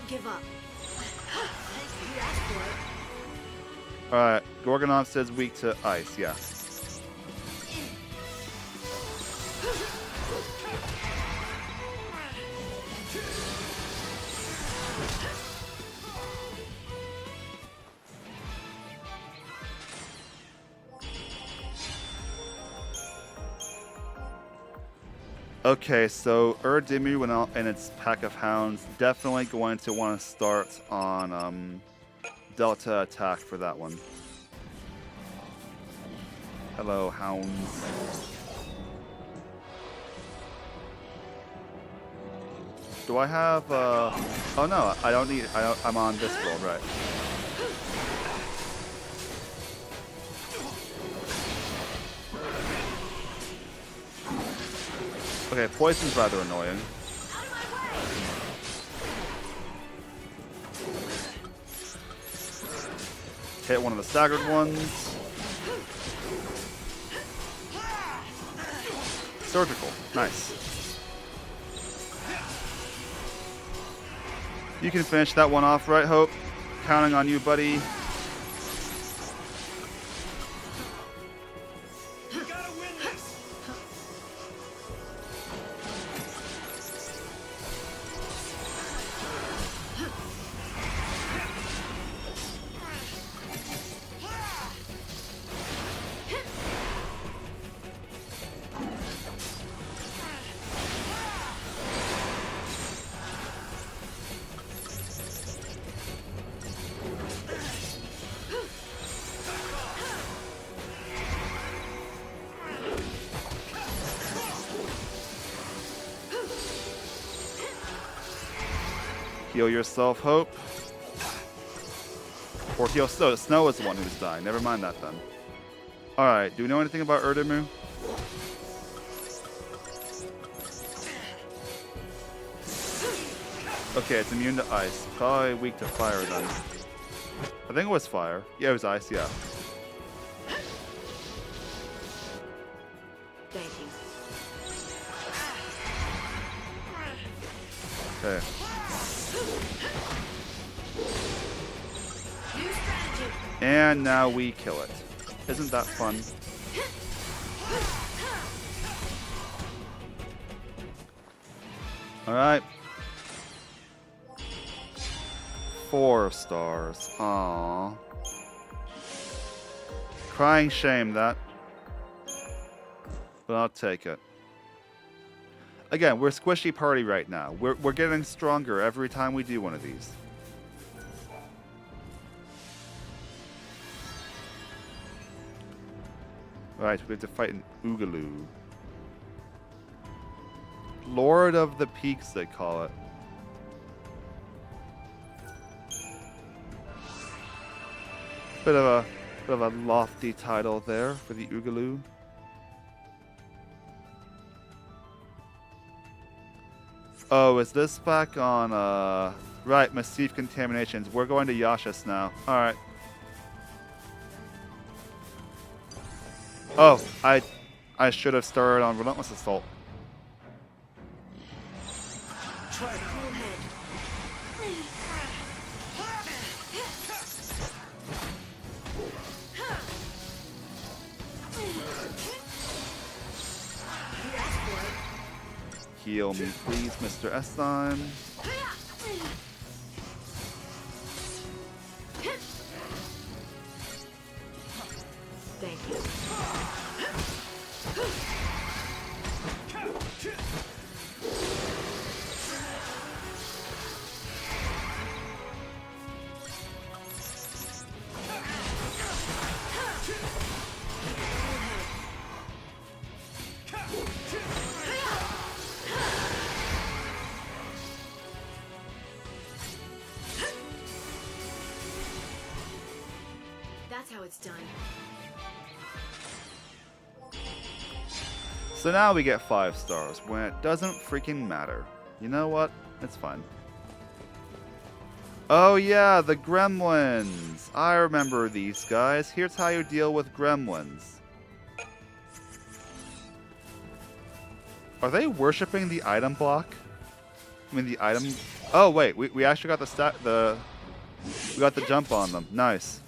Give up. You asked for it. Alright, Gorgonov says weak to ice, yeah. Okay, so Dimu and its pack of hounds definitely going to want to start on Delta attack for that one. Hello, hounds. Do I have oh no, I don't need I'm on this world, right. Okay, poison's rather annoying. Hit one of the staggered ones. Surgical, nice. You can finish that one off, right, Hope? Counting on you, buddy. Heal yourself, Hope. Or heal Snow. Snow is the one who's dying. Never mind that then. Alright, do we know anything about Dimu? Okay, it's immune to ice. Probably weak to fire then. I think it was fire. Yeah, it was ice, yeah. Thank you. Okay. And now we kill it. Isn't that fun? Alright. 4 stars. Aww. Crying shame, that. But I'll take it. Again, we're squishy party right now. We're getting stronger every time we do one of these. Right, we have to fight an Oogaloo. Lord of the Peaks, they call it. Bit of a lofty title there for the Oogaloo. Oh, is this back on, right, Massif Contaminations. We're going to Yashas now. Alright. Oh, I should have started on Relentless Assault. Try cool head. Heal me, please, Mr. Esson. Thank you. That's how it's done. So now we get 5 stars when it doesn't freaking matter. You know what? It's fine. Oh yeah, the gremlins. I remember these guys. Here's how you deal with gremlins. Are they worshipping the item block? I mean the item... Oh wait, we actually got we got the jump on them. Nice.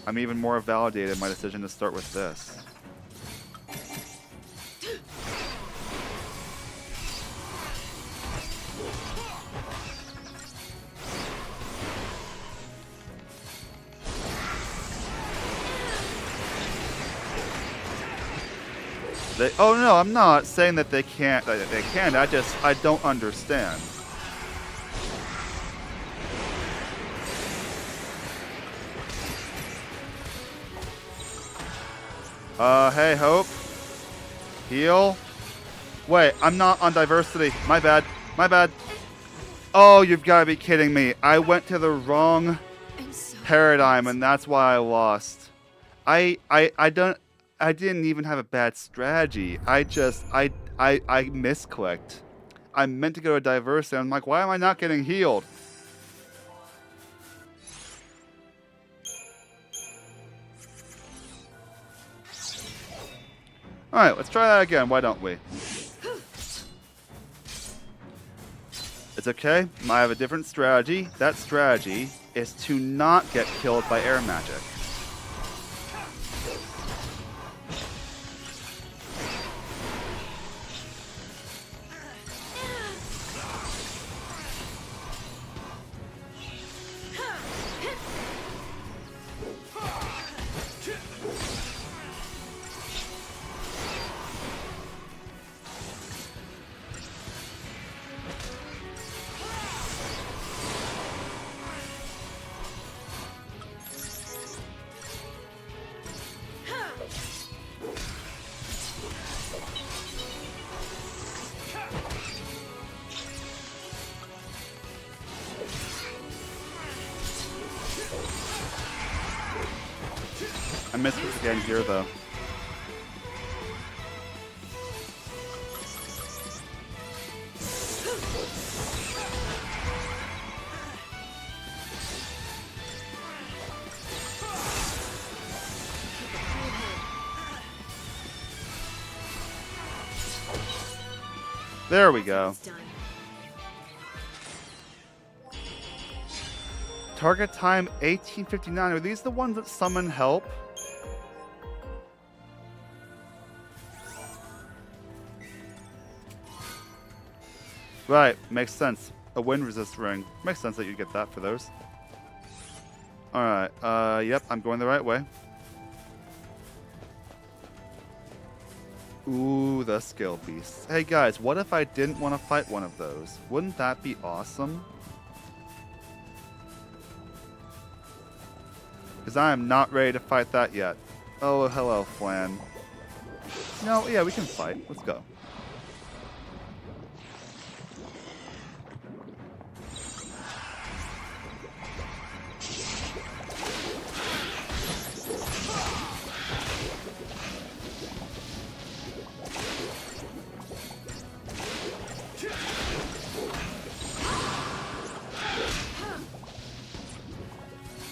I'm even more validated in my decision to start with this. Oh no, I'm not saying that they can't. They can. I don't understand. Hey, Hope. Heal. Wait, I'm not on diversity. My bad. My bad. Oh, you've got to be kidding me. I went to the wrong paradigm, and that's why I lost. I didn't even have a bad strategy. I misclicked. I meant to go to diversity. I'm like, why am I not getting healed? Alright, let's try that again. Why don't we? It's okay. I have a different strategy. That strategy is to not get killed by air magic. I missed this again here, though. There we go. Target time 1859. Are these the ones that summon help? Right, makes sense. A wind resist ring. Makes sense that you get that for those. Alright, yep, I'm going the right way. Ooh, the skill beasts. Hey guys, what if I didn't want to fight one of those? Wouldn't that be awesome? Because I am not ready to fight that yet. Oh, hello, Flan. No, yeah, we can fight. Let's go.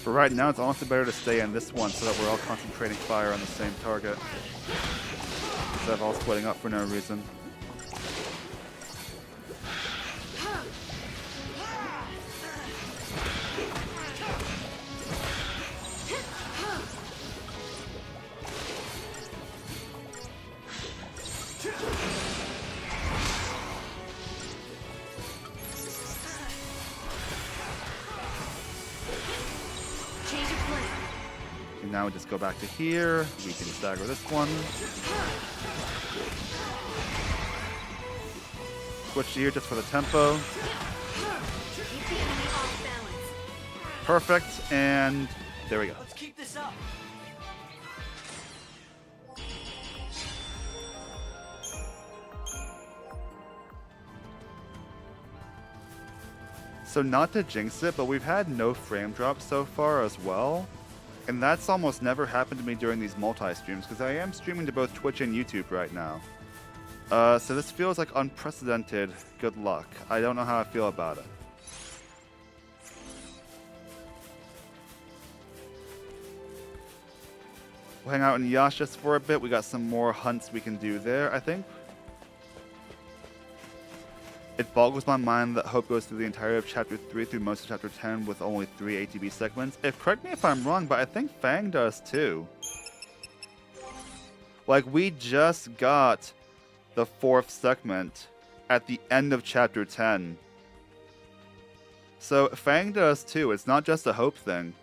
For right now, it's honestly better to stay in this one so that we're all concentrating fire on the same target. Instead of all splitting up for no reason. And now we just go back to here. We can stagger this one. Switch to here just for the tempo. Perfect, and there we go. Let's keep this up. So not to jinx it, but we've had no frame drops so far as well. And that's almost never happened to me during these multi-streams, because I am streaming to both Twitch and YouTube right now. So this feels like unprecedented good luck. I don't know how I feel about it. We'll hang out in Yasha's for a bit. We got some more hunts we can do there, I think. It boggles my mind that Hope goes through the entirety of Chapter 3 through most of Chapter 10 with only 3 ATB segments. Correct me if I'm wrong, but I think Fang does too. Like, we just got the 4th segment at the end of Chapter 10. So Fang does too. It's not just a Hope thing.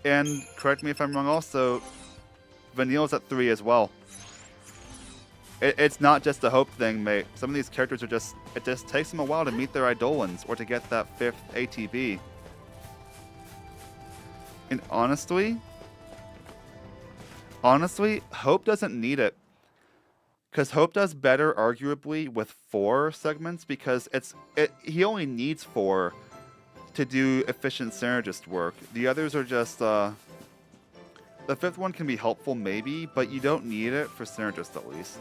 And correct me if I'm wrong also, Vanille's at 3 as well. It's not just a Hope thing, mate. Some of these characters are just... It just takes them a while to meet their Eidolons or to get that 5th ATB. And honestly, Hope doesn't need it. Because Hope does better, arguably, with 4 segments because he only needs 4 to do efficient synergist work. The others are just... The 5th one can be helpful, maybe, but you don't need it for synergist at least.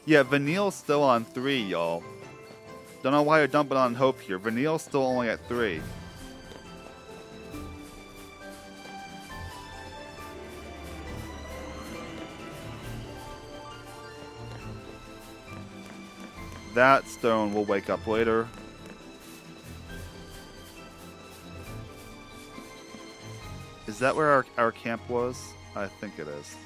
Yeah, Vanille's still on 3, y'all. Don't know why you're dumping on Hope here. Vanille's still only at 3. That stone will wake up later. Is that where our camp was? I think it is.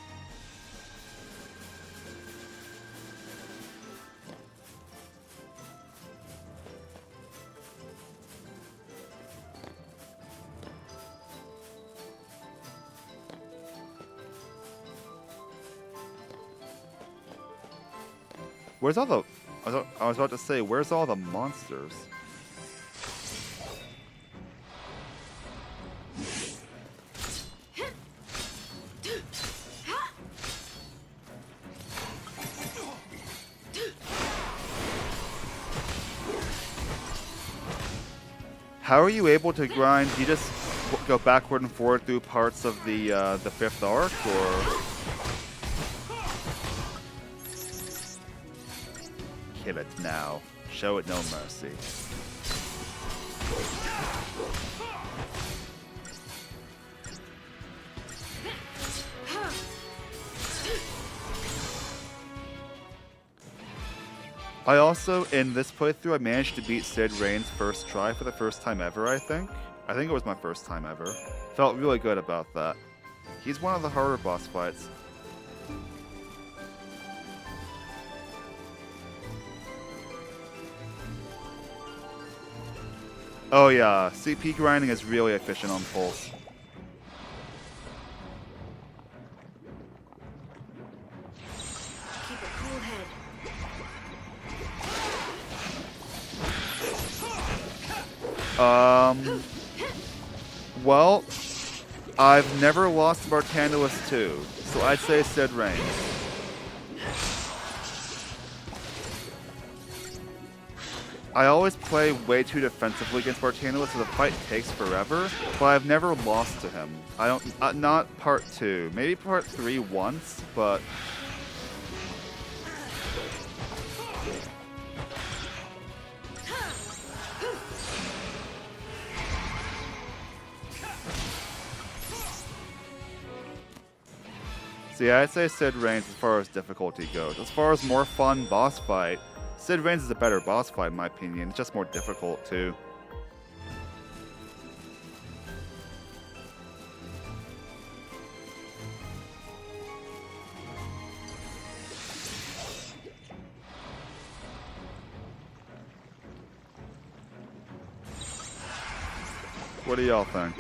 Where's all the... I was about to say, where's all the monsters? How are you able to grind? Do you just go backward and forward through parts of the 5th arc, or...? Kill it now. Show it no mercy. I also, in this playthrough, I managed to beat Sid Rain's first try for the first time ever, I think. I think it was my first time ever. Felt really good about that. He's one of the harder boss fights. Oh yeah, CP grinding is really efficient on Pulse. Keep a cool head. Well, I've never lost Bartandalus 2, so I'd say Sid Reigns. I always play way too defensively against Bartandalus, so the fight takes forever, but I've never lost to him. I don't, not part 2, maybe part 3 once, but... So yeah, I'd say Sid Reigns as far as difficulty goes. As far as more fun boss fight, Sid Reigns is a better boss fight in my opinion. It's just more difficult too. What do y'all think?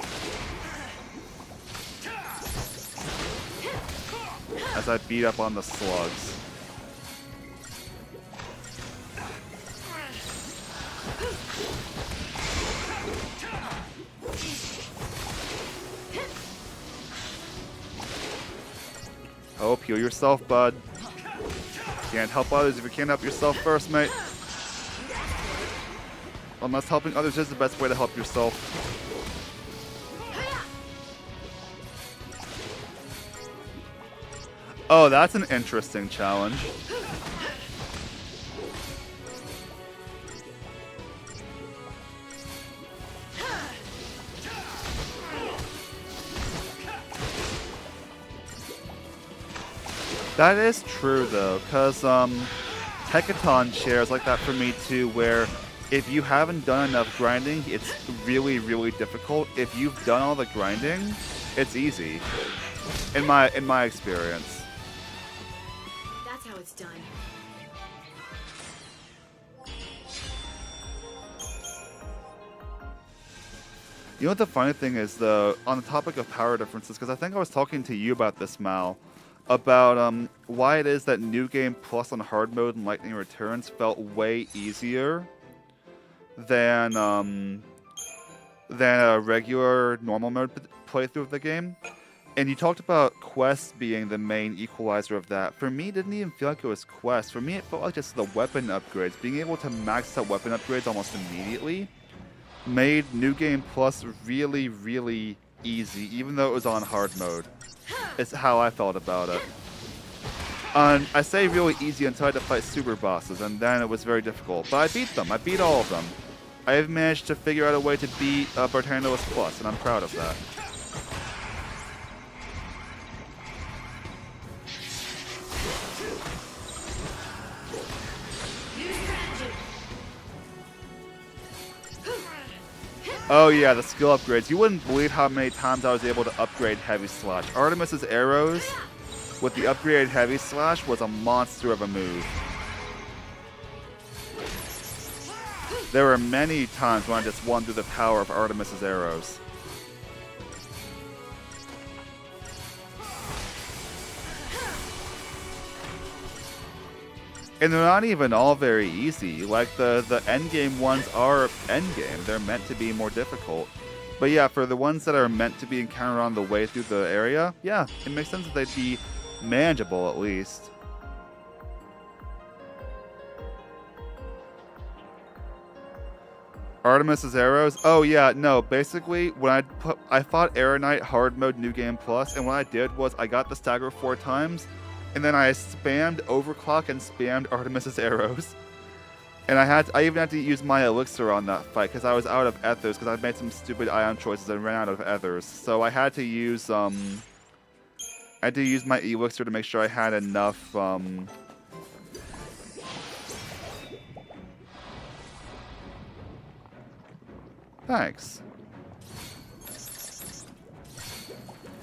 As I beat up on the slugs. Hope, heal yourself, bud. Can't help others if you can't help yourself first, mate. Unless helping others is the best way to help yourself. Oh, that's an interesting challenge. That is true though, because Hecaton shares like that for me too, where if you haven't done enough grinding, it's really, really difficult. If you've done all the grinding, it's easy. In my experience. That's how it's done. You know what the funny thing is though, on the topic of power differences, because I think I was talking to you about this, Mal, about why it is that New Game Plus on hard mode and Lightning Returns felt way easier than a regular normal mode playthrough of the game. And you talked about quests being the main equalizer of that. For me, it didn't even feel like it was quests. For me, it felt like just the weapon upgrades. Being able to max out weapon upgrades almost immediately made New Game Plus really, really easy, even though it was on hard mode. It's how I felt about it. I say really easy until I had to fight super bosses, and then it was very difficult. But I beat them. I beat all of them. I have managed to figure out a way to beat Bartandalus Plus, and I'm proud of that. Oh yeah, the skill upgrades. You wouldn't believe how many times I was able to upgrade Heavy Slash. Artemis's arrows with the upgraded Heavy Slash was a monster of a move. There were many times when I just won through the power of Artemis's arrows. And they're not even all very easy. Like the endgame ones are endgame. They're meant to be more difficult. But yeah, for the ones that are meant to be encountered on the way through the area, yeah, it makes sense that they'd be manageable at least. Artemis's arrows? Oh yeah, no, basically when I fought Air Knight hard mode New Game Plus, and what I did was I got the stagger 4 times, and then I spammed overclock and spammed Artemis's arrows. And I even had to use my elixir on that fight because I was out of ethers because I made some stupid ion choices and ran out of ethers. So I had to use my elixir to make sure I had enough Thanks.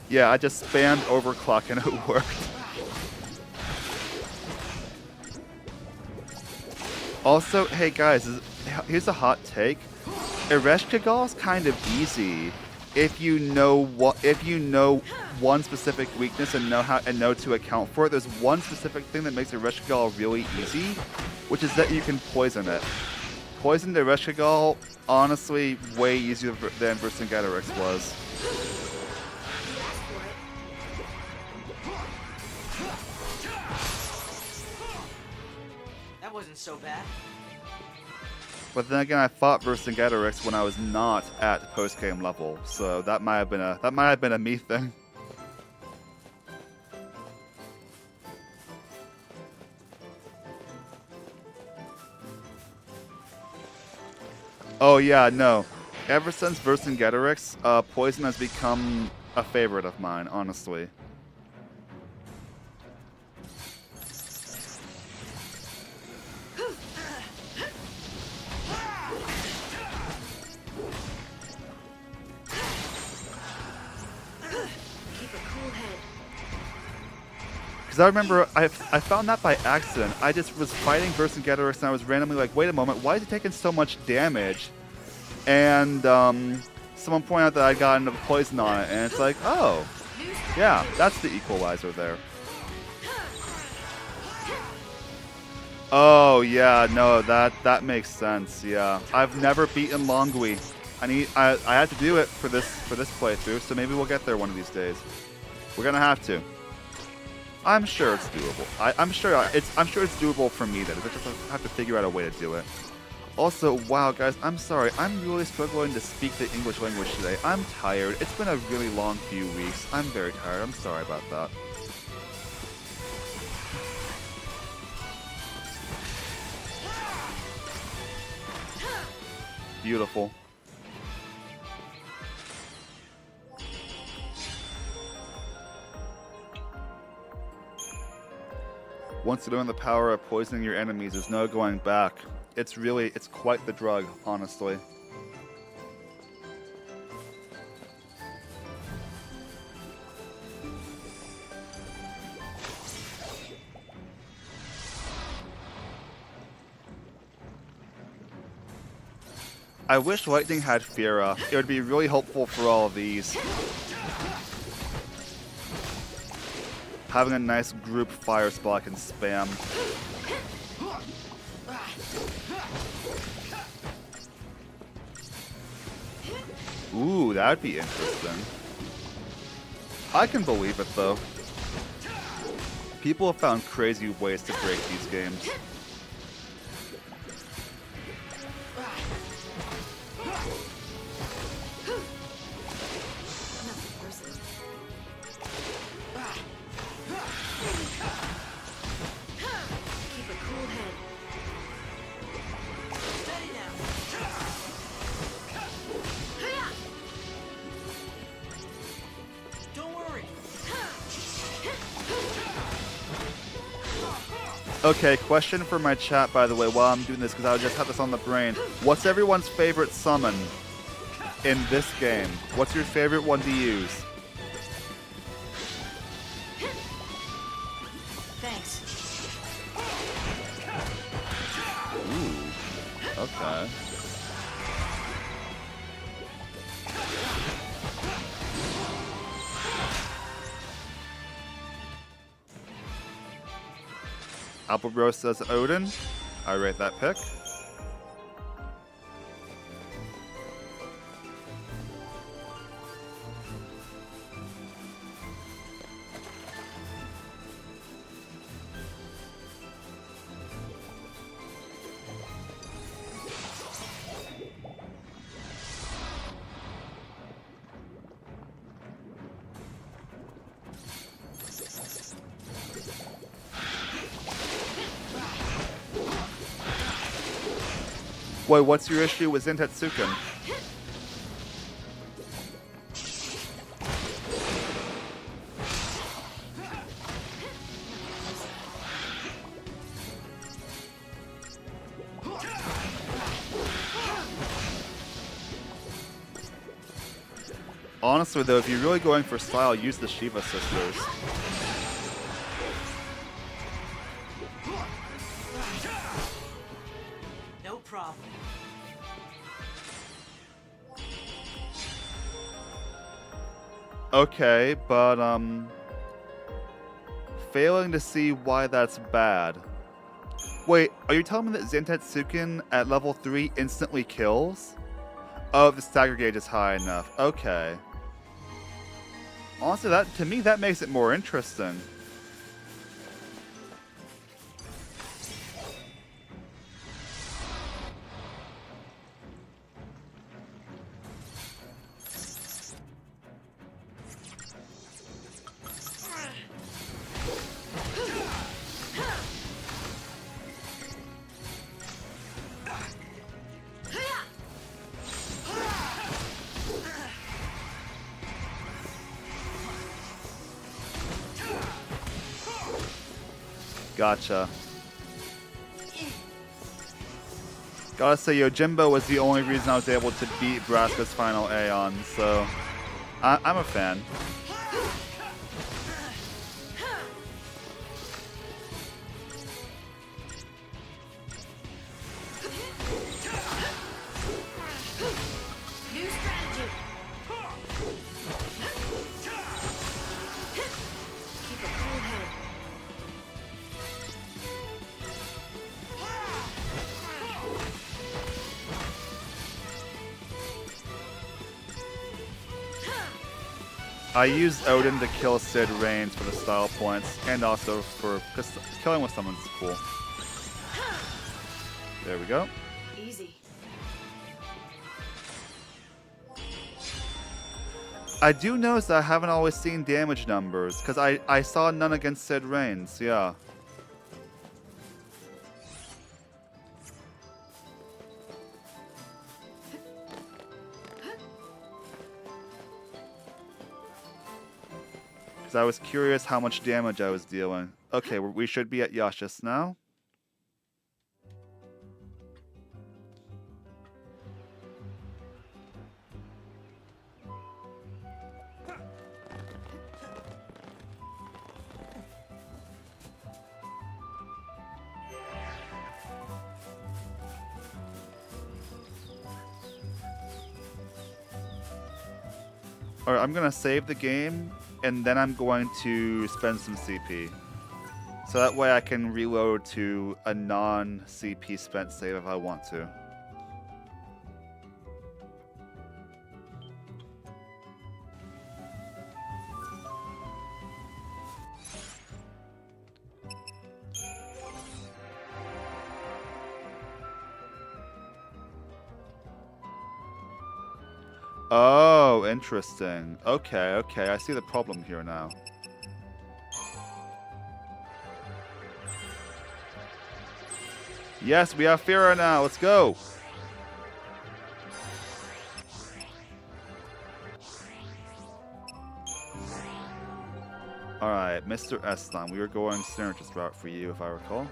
Yeah, I just spammed overclock and it worked. Also, hey guys, here's a hot take. Ereshkigal is kind of easy if you know one specific weakness and know to account for it. There's one specific thing that makes Ereshkigal really easy, which is that you can poison it. Poison Ereshkigal, honestly, way easier than Vercingetorix was. That wasn't so bad. But then again, I fought Vercingetorix when I was not at post-game level, so that might have been a me thing. Oh yeah, no. Ever since Vercingetorix, poison has become a favorite of mine, honestly. Because I remember I found that by accident. I just was fighting Vercingetorix and I was randomly like, wait a moment, why is he taking so much damage? And someone pointed out that I got into poison on it, and it's like, oh, yeah, that's the equalizer there. Oh yeah, no, that makes sense. Yeah, I've never beaten Longui. I had to do it for this playthrough, so maybe we'll get there one of these days. We're gonna have to. I'm sure it's doable. I'm sure it's doable for me. Then I just have to figure out a way to do it. Also, wow, guys, I'm sorry. I'm really struggling to speak the English language today. I'm tired. It's been a really long few weeks. I'm very tired. I'm sorry about that. Beautiful. Once you learn the power of poisoning your enemies, there's no going back. It's quite the drug, honestly. I wish Lightning had Fira. It would be really helpful for all of these. Having a nice group fire spell I can spam. Ooh, that'd be interesting. I can believe it, though. People have found crazy ways to break these games. Okay, question for my chat, by the way, while I'm doing this, because I just have this on the brain. What's everyone's favorite summon in this game? What's your favorite one to use? Thanks. Ooh, okay. Applebro says Odin. I rate that pick. Wait, what's your issue with Zentetsuken? Honestly, though, if you're really going for style, use the Shiva Sisters. No problem. Okay, but failing to see why that's bad. Wait, are you telling me that Zantetsuken at level 3 instantly kills? Oh, if the stagger gauge is high enough. Okay. Honestly, that to me that makes it more interesting. Gotcha. Gotta say, Yojimbo was the only reason I was able to beat Braska's final Aeon, so I'm a fan. New strategy. Keep a cool head. I used Odin to kill Sid Reigns for the style points, and also for because killing with someone's cool. There we go. Easy. I do notice that I haven't always seen damage numbers, because I saw none against Sid Reigns, yeah. Because I was curious how much damage I was dealing. Okay, we should be at Yashis now. Alright, I'm gonna save the game, and then I'm going to spend some CP. So that way I can reload to a non-CP spent save if I want to. Oh, interesting. Okay, okay, I see the problem here now. Yes, we have Fira now. Let's go. Alright, Mr. Eston. We were going synergist route for you, if I recall.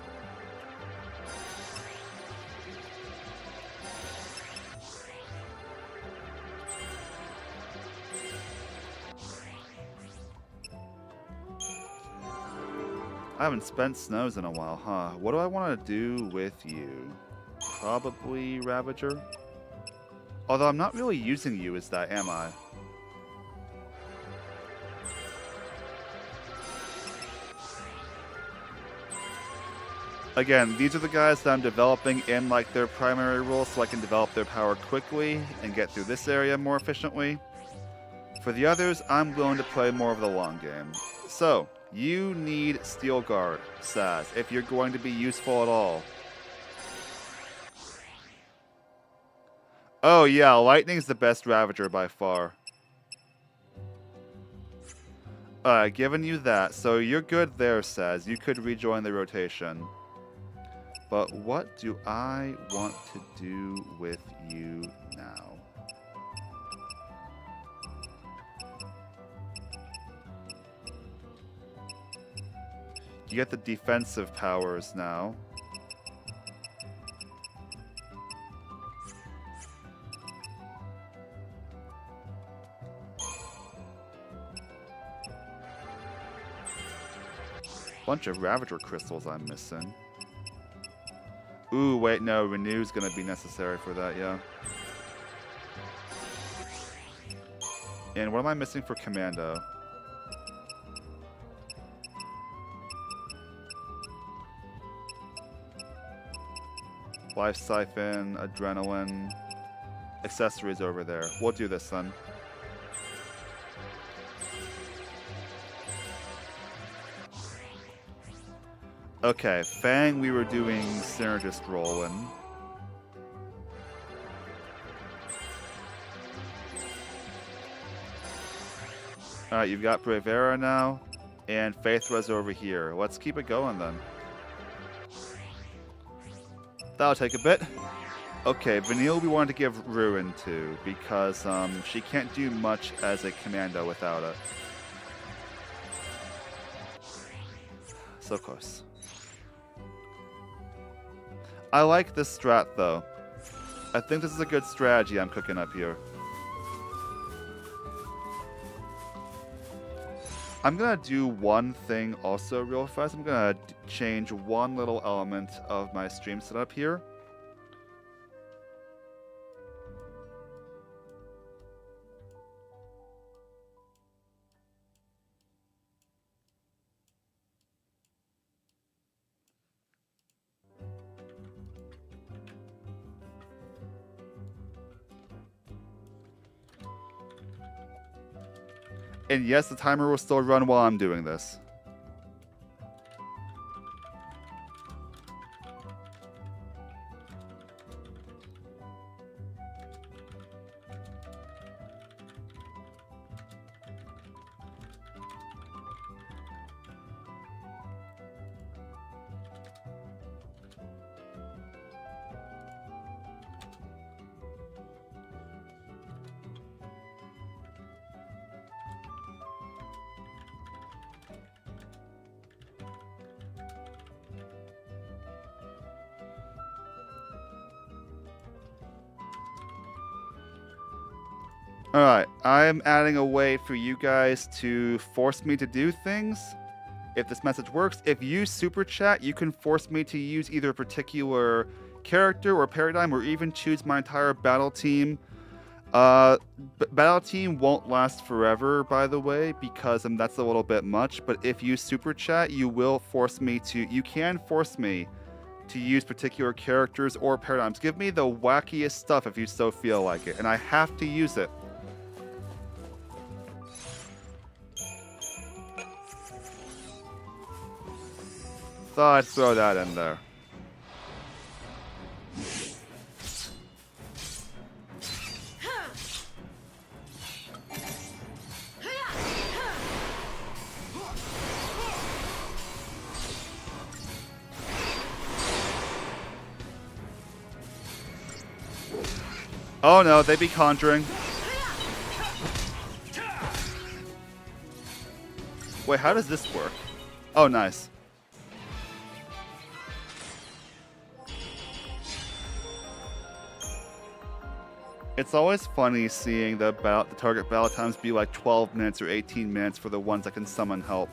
I haven't spent snows in a while, huh? What do I want to do with you? Probably Ravager? Although I'm not really using you as that, am I? Again, these are the guys that I'm developing in like their primary role so I can develop their power quickly and get through this area more efficiently. For the others, I'm willing to play more of the long game. So, you need Steel Guard, Saz, if you're going to be useful at all. Oh yeah, Lightning's the best Ravager by far. Alright, giving you that. So you're good there, Saz. You could rejoin the rotation. But what do I want to do with you now? You get the defensive powers now. Bunch of Ravager crystals I'm missing. Ooh, wait, no, Renew's gonna be necessary for that, yeah. And what am I missing for Commando? Life Siphon, Adrenaline, accessories over there. We'll do this then. Okay, Fang, we were doing Synergist rolling. Alright, you've got Bravera now, and Faithra's over here. Let's keep it going then. That'll take a bit. Okay, Vanille we wanted to give Ruin to, because she can't do much as a commando without it. So close. I like this strat though. I think this is a good strategy I'm cooking up here. I'm gonna do one thing also real fast. I'm gonna change one little element of my stream setup here. And yes, the timer will still run while I'm doing this. Alright, I'm adding a way for you guys to force me to do things. If this message works, if you super chat, you can force me to use either a particular character or paradigm, or even choose my entire battle team. Battle team won't last forever, by the way, because that's a little bit much. But if you super chat, you will force me to. You can force me to use particular characters or paradigms. Give me the wackiest stuff if you so feel like it, and I have to use it. Thought I'd throw that in there. Oh no, they be conjuring. Wait, how does this work? Oh, nice. It's always funny seeing the target battle times be like 12 minutes or 18 minutes for the ones that can summon help.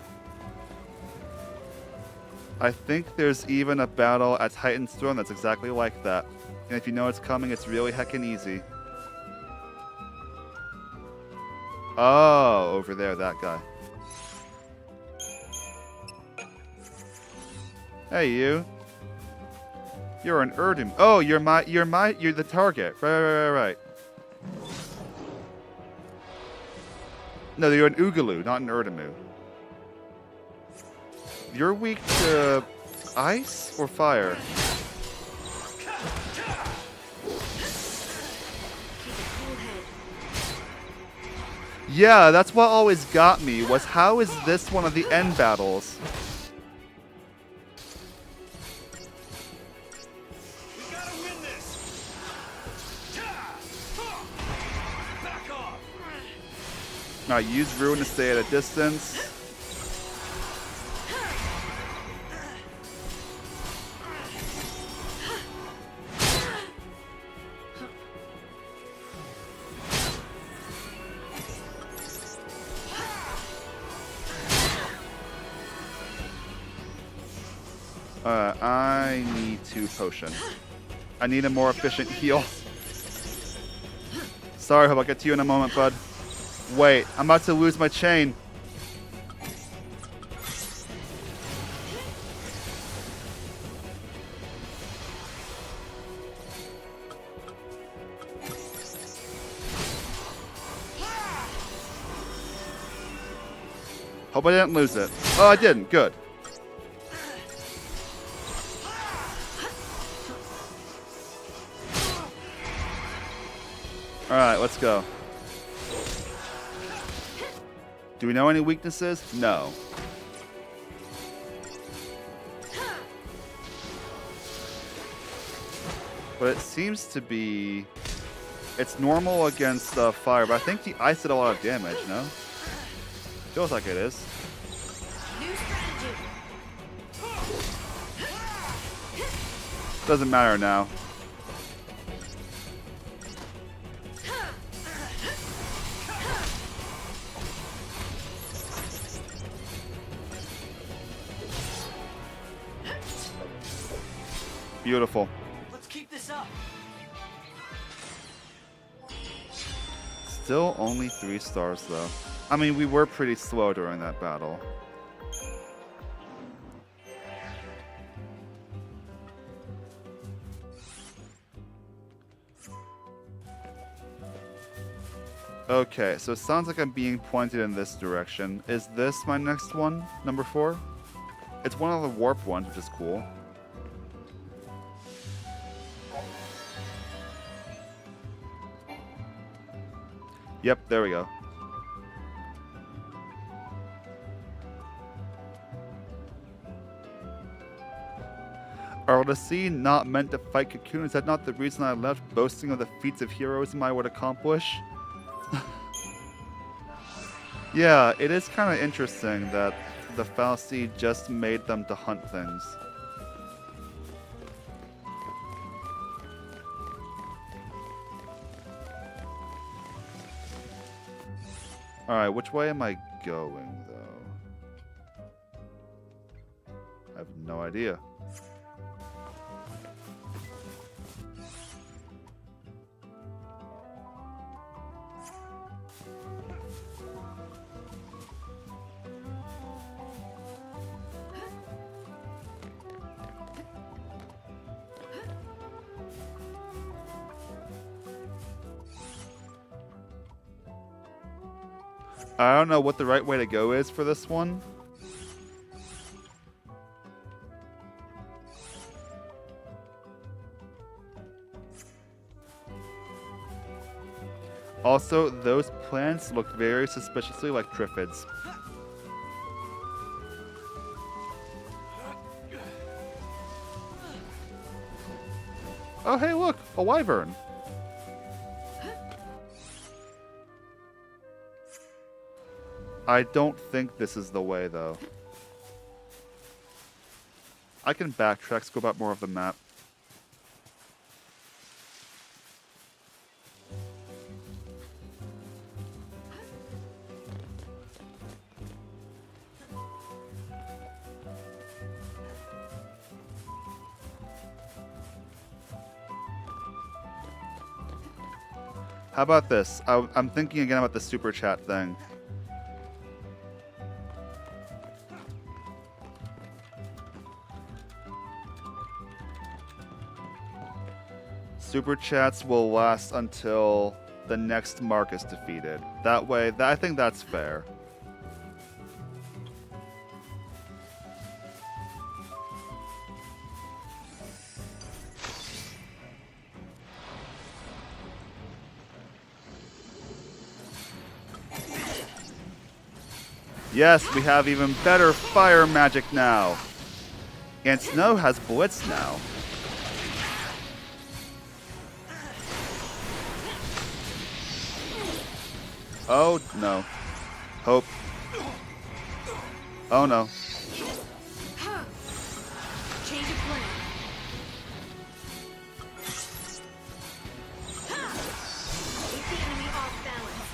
I think there's even a battle at Titan's Throne that's exactly like that. And if you know it's coming, it's really heckin' easy. Oh, over there, that guy. Hey, you. You're an Erdum. Oh, you're the target. Right. No, you're an Oogaloo, not an Erdamu. You're weak to ice or fire? Yeah, that's what always got me, was how is this one of the end battles? Now use Ruin to stay at a distance. I need 2 potion. I need a more efficient heal. Sorry, hope I'll get to you in a moment, bud. Wait, I'm about to lose my chain. Hope I didn't lose it. Oh, I didn't. Good. Alright, let's go. Do we know any weaknesses? No. But it seems to be... It's normal against fire, but I think the ice did a lot of damage, no? Feels like it is. New strategy. Doesn't matter now. Beautiful. Let's keep this up. Still only 3 stars, though. I mean, we were pretty slow during that battle. Okay, so it sounds like I'm being pointed in this direction. Is this my next one? Number 4? It's one of the warp ones, which is cool. Yep, there we go. Are the sea not meant to fight Cocoon? Is that not the reason I left, boasting of the feats of heroism I would accomplish? Yeah, it is kind of interesting that the fallacy just made them to hunt things. Alright, which way am I going, though? I have no idea. I don't know what the right way to go is for this one. Also, those plants look very suspiciously like Triffids. Oh, hey, look! A wyvern! I don't think this is the way, though. I can backtrack, scope out more of the map. How about this? I'm thinking again about the super chat thing. Super chats will last until the next mark is defeated. That way, I think that's fair. Yes, we have even better fire magic now. And Snow has Blitz now. Oh, no. Hope. Oh, no. Change of plan. Keep the enemy off balance.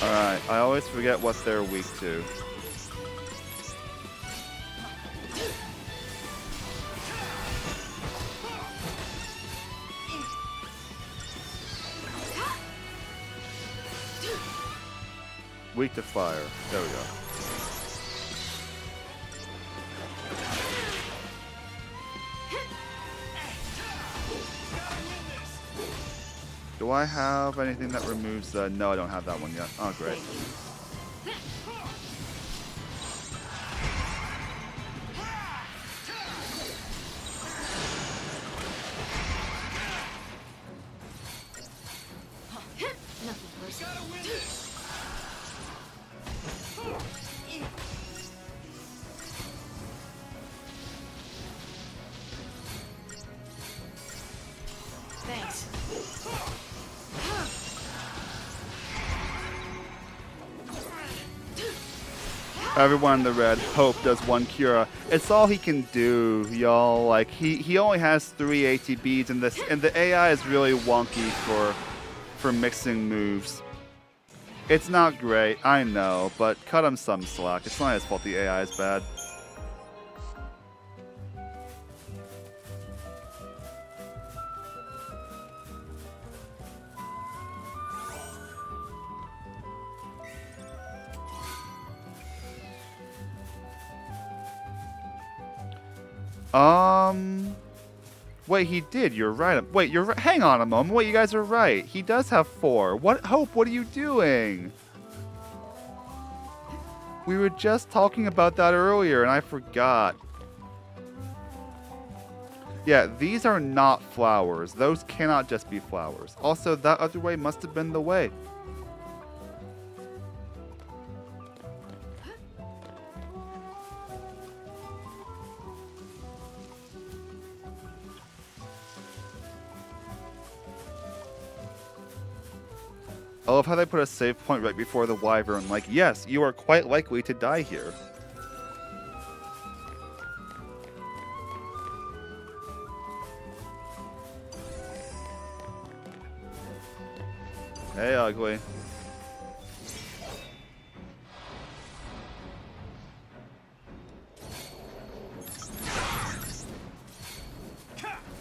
Alright, I always forget what they're weak to. Weak to fire. There we go. Do I have anything that removes the... No, I don't have that one yet. Oh, great. Nothing personal. Thanks. Everyone in the red, Hope does one Cura. It's all he can do, y'all. Like he only has 3 ATBs, and the AI is really wonky for mixing moves. It's not great, I know, but cut him some slack. It's not his fault the AI is bad. Wait, he did. You're right. Wait, you're right. Hang on a moment. Wait, you guys are right. He does have 4. What? Hope, what are you doing? We were just talking about that earlier, and I forgot. Yeah, these are not flowers. Those cannot just be flowers. Also, that other way must have been the way. I love how they put a save point right before the wyvern, like, yes, you are quite likely to die here. Hey, ugly.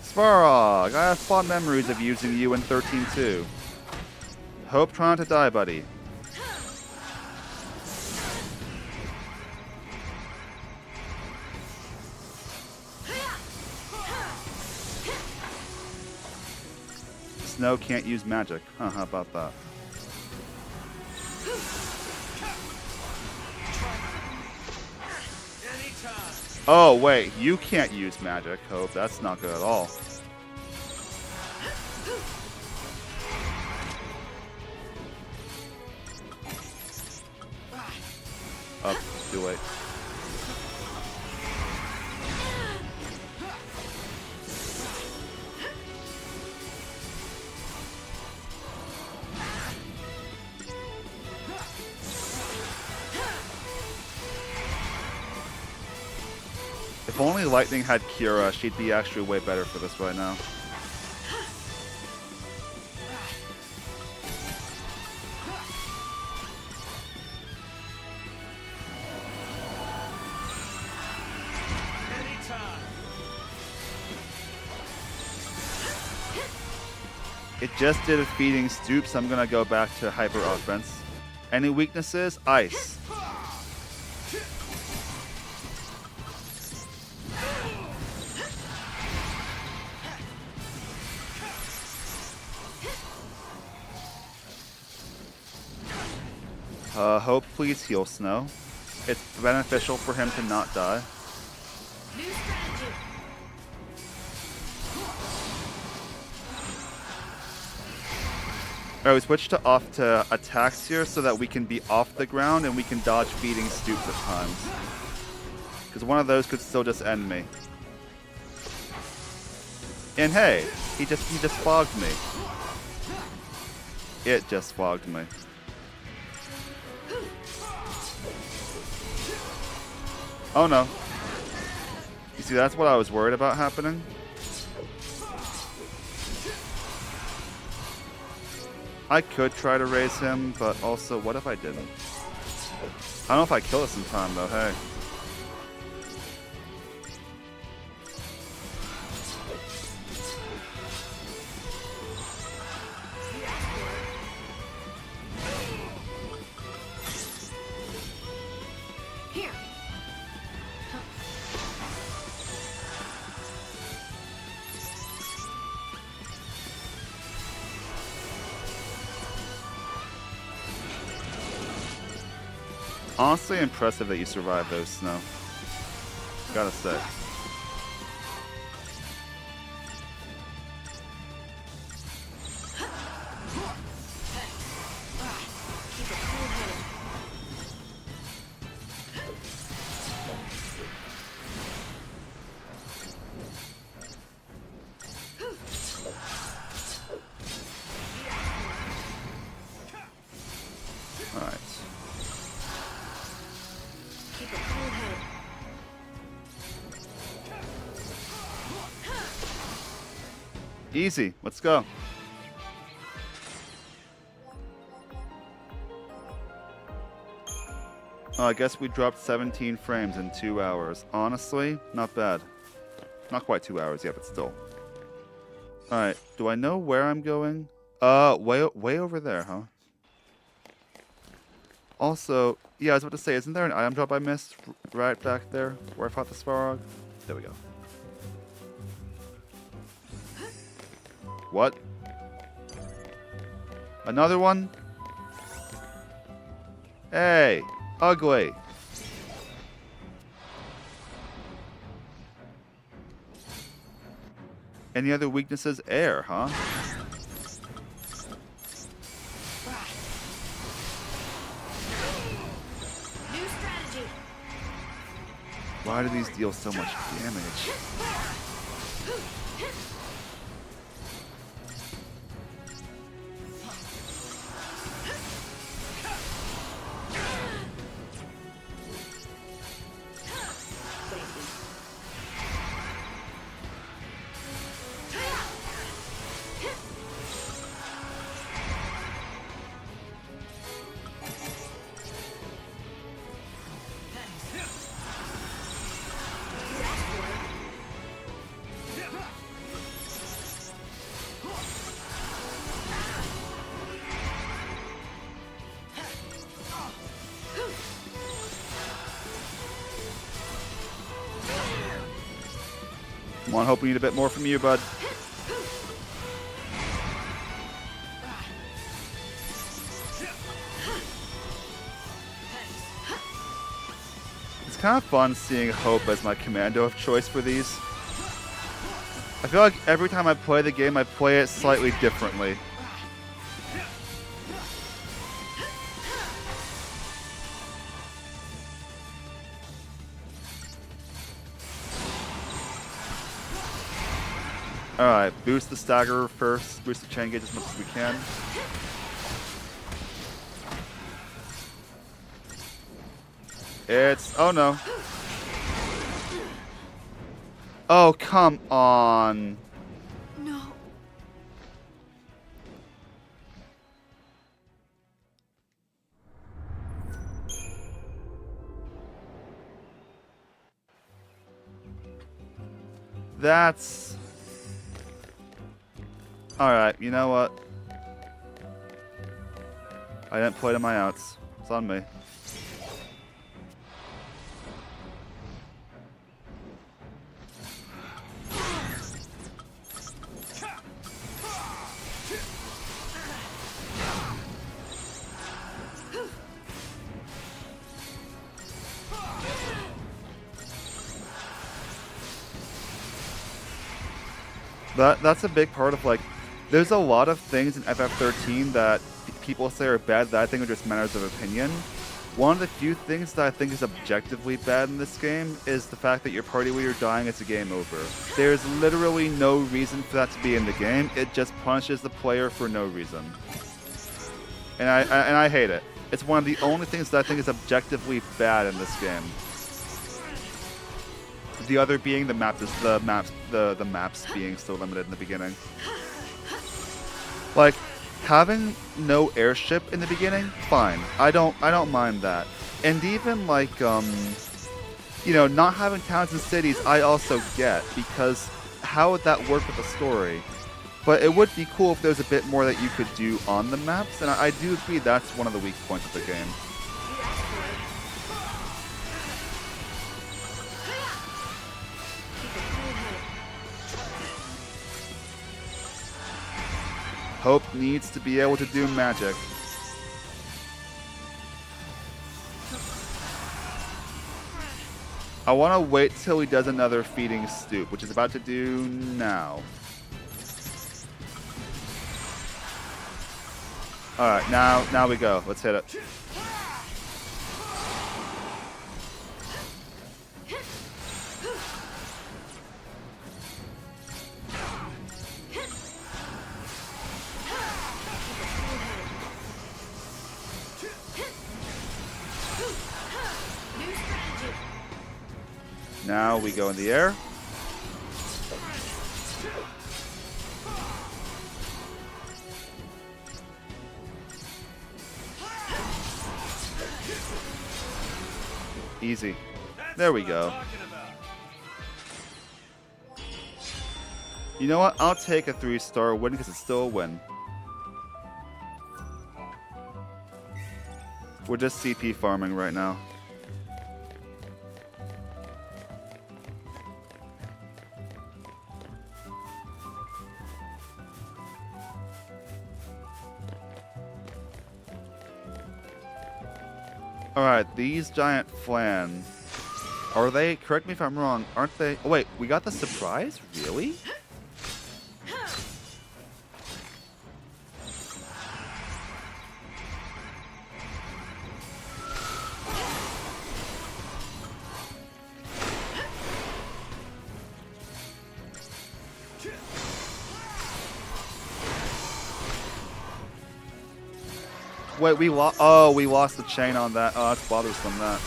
Svarog, I have fond memories of using you in 13-2. Hope try not to die, buddy. Snow can't use magic. Huh, how about that? Oh, wait. You can't use magic, Hope. That's not good at all. Up, too late. If only Lightning had Cura, she'd be actually way better for this right now. It just did a feeding stoop, so I'm gonna go back to hyper offense. Any weaknesses? Ice. Hope, please heal Snow. It's beneficial for him to not die. New strategy. Alright, we switched to off to attacks here so that we can be off the ground and we can dodge feeding stoops at times. Because one of those could still just end me. And hey, he just fogged me. It just fogged me. Oh no. You see, that's what I was worried about happening. I could try to raise him, but also, what if I didn't? I don't know if I kill this in time, though, hey. Here. Honestly impressive that you survived those, Snow. Gotta say. Keep a cool head. Alright. Keep a cool head. Easy. Let's go. Oh, I guess we dropped 17 frames in 2 hours. Honestly, not bad. Not quite 2 hours yet, but still. Alright, do I know where I'm going? Way over there, huh? Also, yeah, I was about to say, isn't there an item drop I missed right back there where I fought the Svarog? There we go. What? Another one? Hey, ugly. Any other weaknesses? Air, huh? New strategy. Why do these deal so much damage? Come on, hope we need a bit more from you, bud. It's kind of fun seeing Hope as my commando of choice for these. I feel like every time I play the game, I play it slightly differently. Alright, boost the stagger first, boost the chain gauge as much as we can. It's... oh no. Oh, come on. No. That's... alright, you know what? I didn't play to my outs. It's on me. That's a big part of, like, there's a lot of things in FF13 that people say are bad that I think are just matters of opinion. One of the few things that I think is objectively bad in this game is the fact that your party leader dying is a game over. There's literally no reason for that to be in the game. It just punishes the player for no reason. And I hate it. It's one of the only things that I think is objectively bad in this game. The other being the maps being so limited in the beginning. Like, having no airship in the beginning, fine. I don't mind that. And even like you know, not having towns and cities, I also get, because how would that work with the story? But it would be cool if there was a bit more that you could do on the maps, and I do agree that's one of the weak points of the game. Hope needs to be able to do magic. I want to wait till he does another feeding stoop, which is about to do now. Alright, now we go. Let's hit it. Now we go in the air. Easy. There we go. You know what? I'll take a 3-star win because it's still a win. We're just CP farming right now. Alright, these giant flans. Are they, correct me if I'm wrong, aren't they? Oh wait, we got the surprise? Really? Wait, we lost the chain on that. Oh, that's bothersome, that.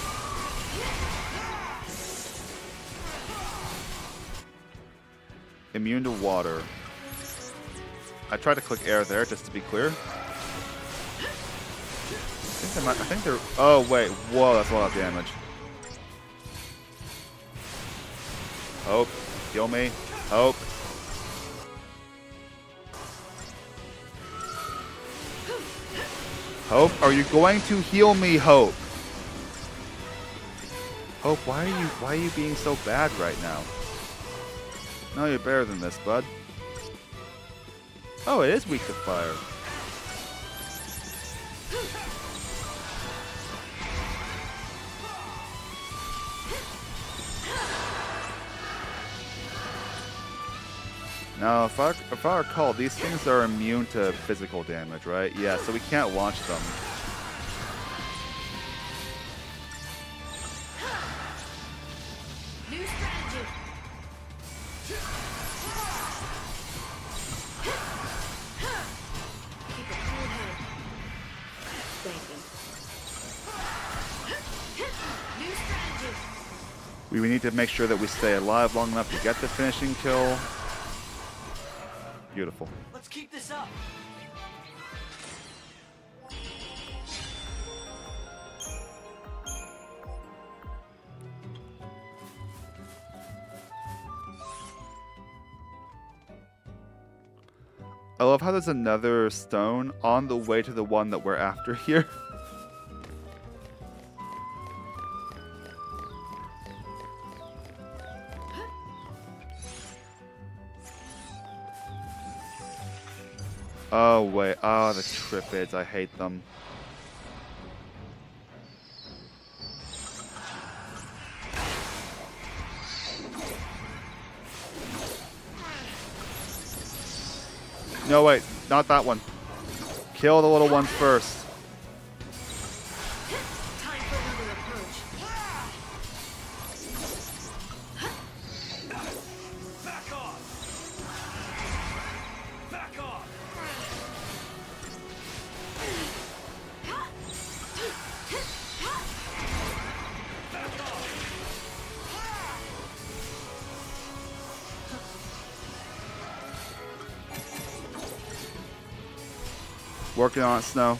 Immune to water. I tried to click air there, just to be clear. I think they're... Oh, wait. Whoa, that's a lot of damage. Hope. Heal me. Hope. Hope, are you going to heal me, Hope? Hope, why are you being so bad right now? No, you're better than this, bud. Oh, it is weak to fire. Now, if I recall, these things are immune to physical damage, right? Yeah, so we can't launch them. New strategy. Keep a cool head. Thank you. New strategy. We need to make sure that we stay alive long enough to get the finishing kill. Beautiful. Let's keep this up. I love how there's another stone on the way to the one that we're after here. Oh, wait. Oh, the Tripids. I hate them. No, wait. Not that one. Kill the little ones first. Time for another approach. Back off! Back off! Working on it, Snow.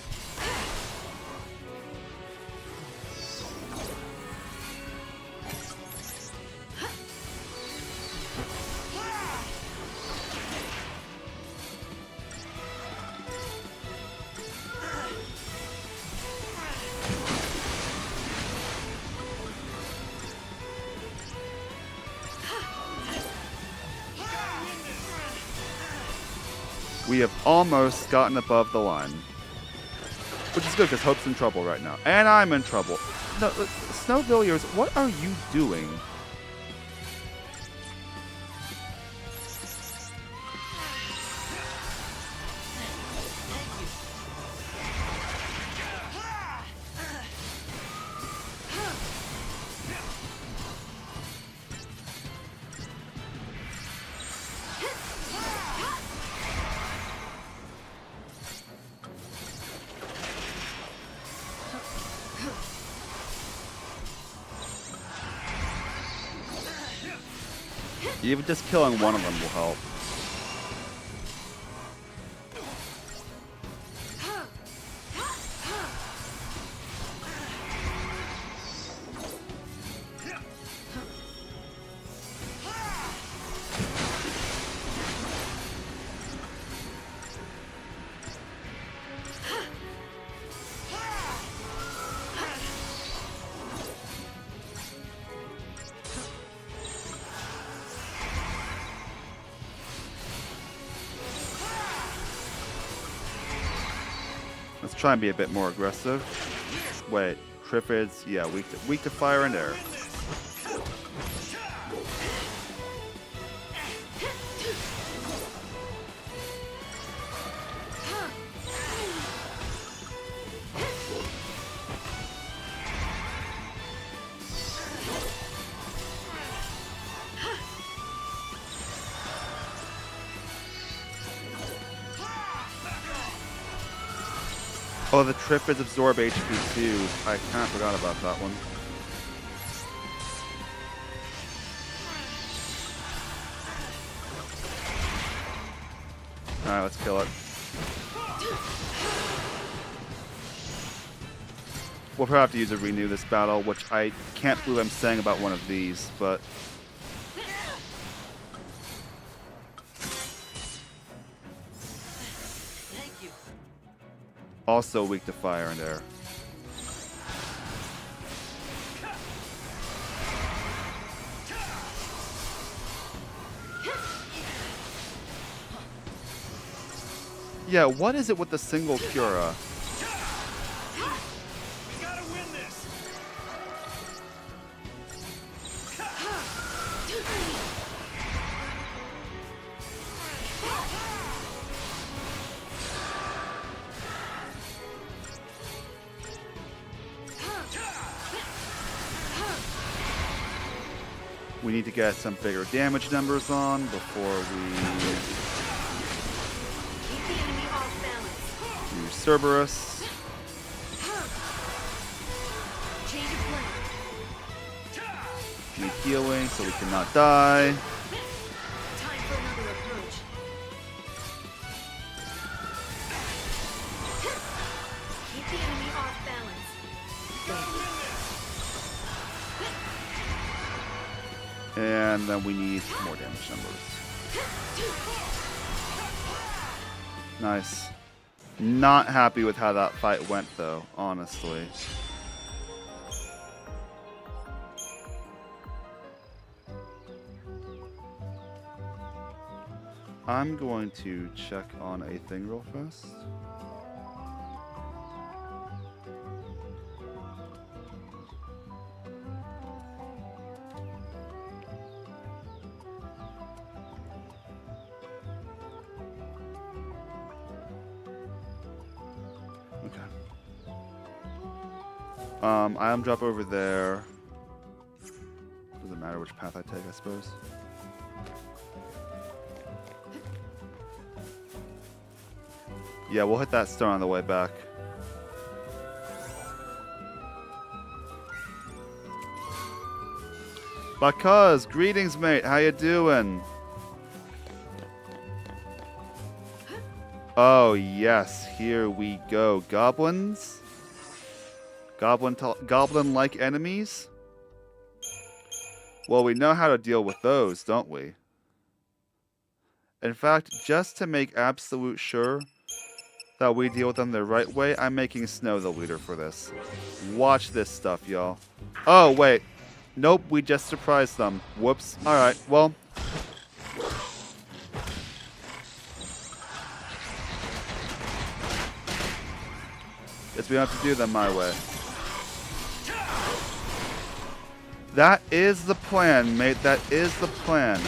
We have almost gotten above the line. Which is good, because Hope's in trouble right now. And I'm in trouble. No, Snowvilliers, what are you doing? Even just killing one of them will help. Let's try and be a bit more aggressive. Wait, Triffids, yeah, weak to fire and air. Oh, the Triffids absorb HP too. I kind of forgot about that one. Alright, let's kill it. We'll probably have to use a renew this battle, which I can't believe I'm saying about one of these, but... Also weak to fire and air. Yeah, what is it with the single Cura? We need to get some bigger damage numbers on before we use Cerberus. Need healing so we cannot die. Time for another approach. Keep the enemy off balance. And then we need more damage numbers. Nice. Not happy with how that fight went though, honestly. I'm going to check on a thing real fast. Item drop over there. Doesn't matter which path I take, I suppose. Yeah, we'll hit that stone on the way back. Because, greetings, mate. How you doing? Oh, yes. Here we go. Goblins? Goblin-like enemies? Well, we know how to deal with those, don't we? In fact, just to make absolute sure that we deal with them the right way, I'm making Snow the leader for this. Watch this stuff, y'all. Oh, wait. Nope, we just surprised them. Whoops. Alright, well. Guess we have to do them my way. That is the plan, mate. That is the plan.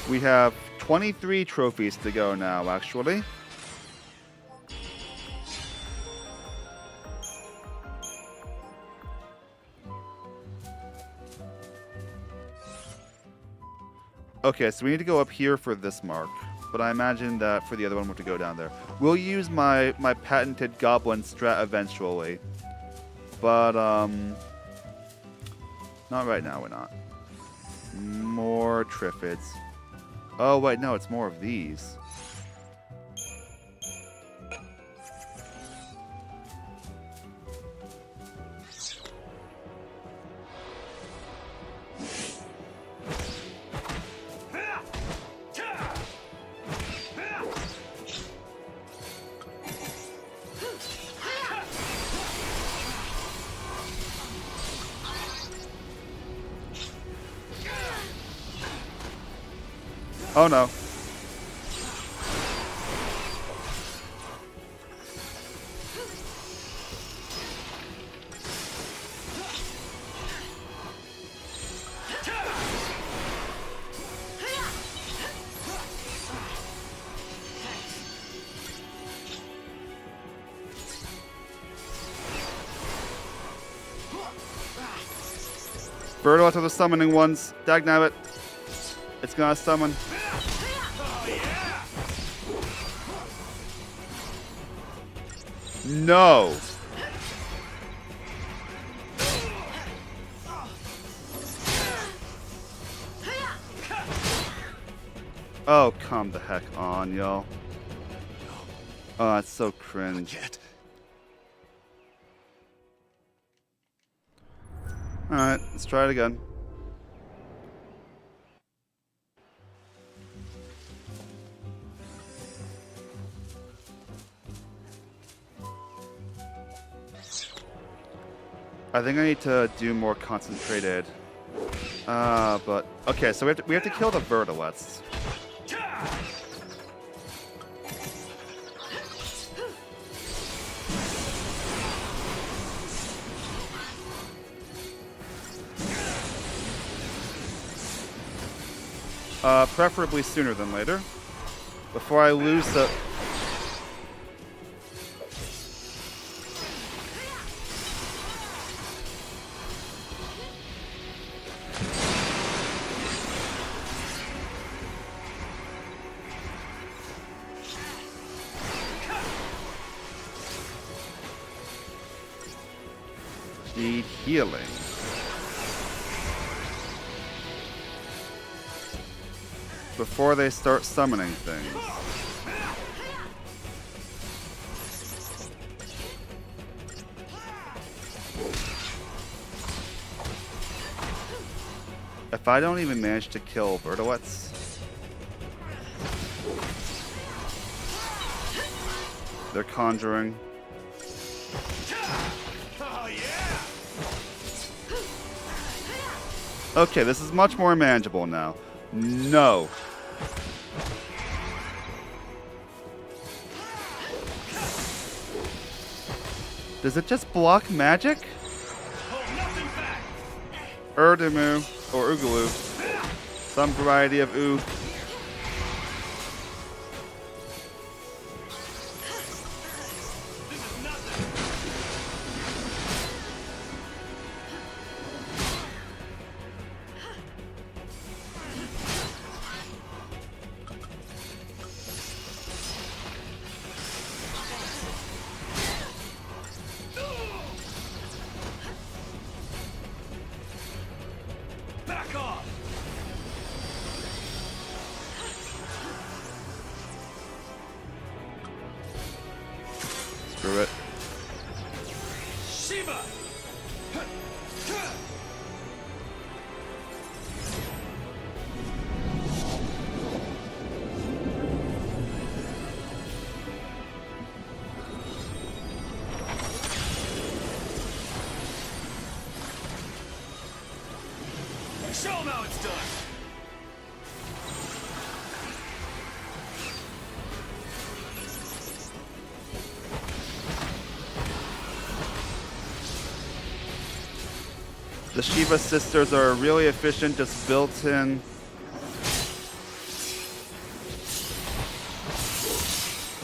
We have 23 trophies to go now, actually. Okay, so we need to go up here for this mark. But I imagine that for the other one, we'll have to go down there. We'll use my patented goblin strat eventually. But, not right now, we're not. More Triffids. Oh, wait, no, it's more of these. Oh no. Birdo to the summoning ones. Dagnabbit. It's gonna summon. No. Oh, come the heck on, y'all. Oh, that's so cringe. Alright, let's try it again. I think I need to do more concentrated. But okay, so we have to kill the Verdolets. Preferably sooner than later. Before I lose the... Need healing. Before they start summoning things. If I don't even manage to kill Verdolets, they're conjuring. Okay, this is much more manageable now. No. Does it just block magic? Urdimu, or Oogaloo. Some variety of Oog. Screw it. Shiva! Show 'em how it's done! The Shiva sisters are really efficient, just built in.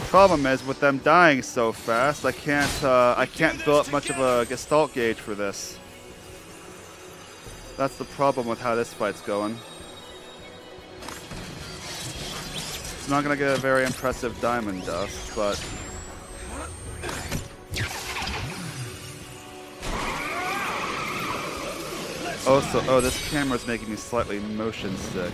Problem is, with them dying so fast, I can't build up much of a gestalt gauge for this. That's the problem with how this fight's going. It's not gonna get a very impressive diamond dust, but also, oh, this camera's making me slightly motion sick.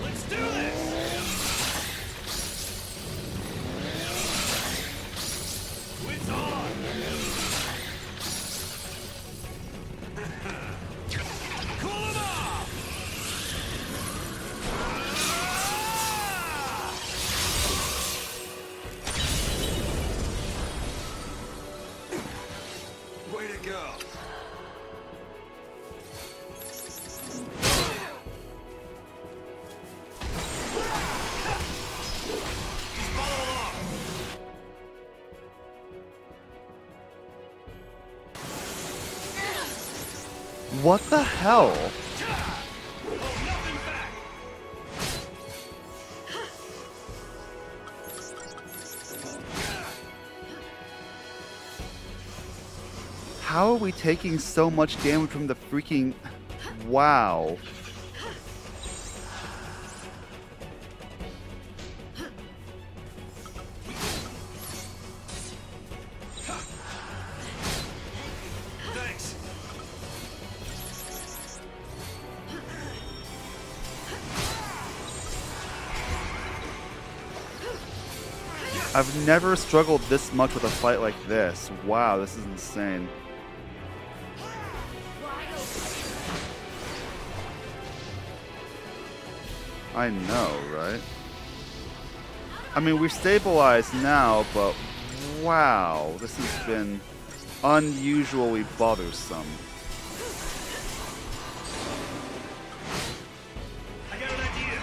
Let's do this! It's on! Cool 'em off! Way to go. Follow along! What the hell? Oh, nothing back! How are we taking so much damage from the freaking... Wow. Thanks. I've never struggled this much with a fight like this. Wow, this is insane. I know, right? I mean, we've stabilized now, but wow, this has been unusually bothersome. I got an idea!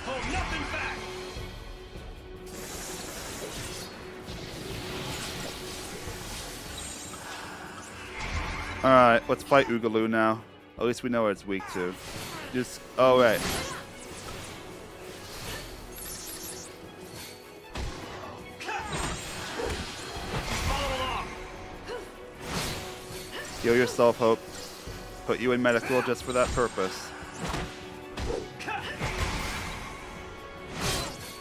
Hold nothing back! Alright, let's fight Oogaloo now. At least we know what it's weak to. Just, oh right. Follow along! Heal yourself, Hope. Put you in medical just for that purpose.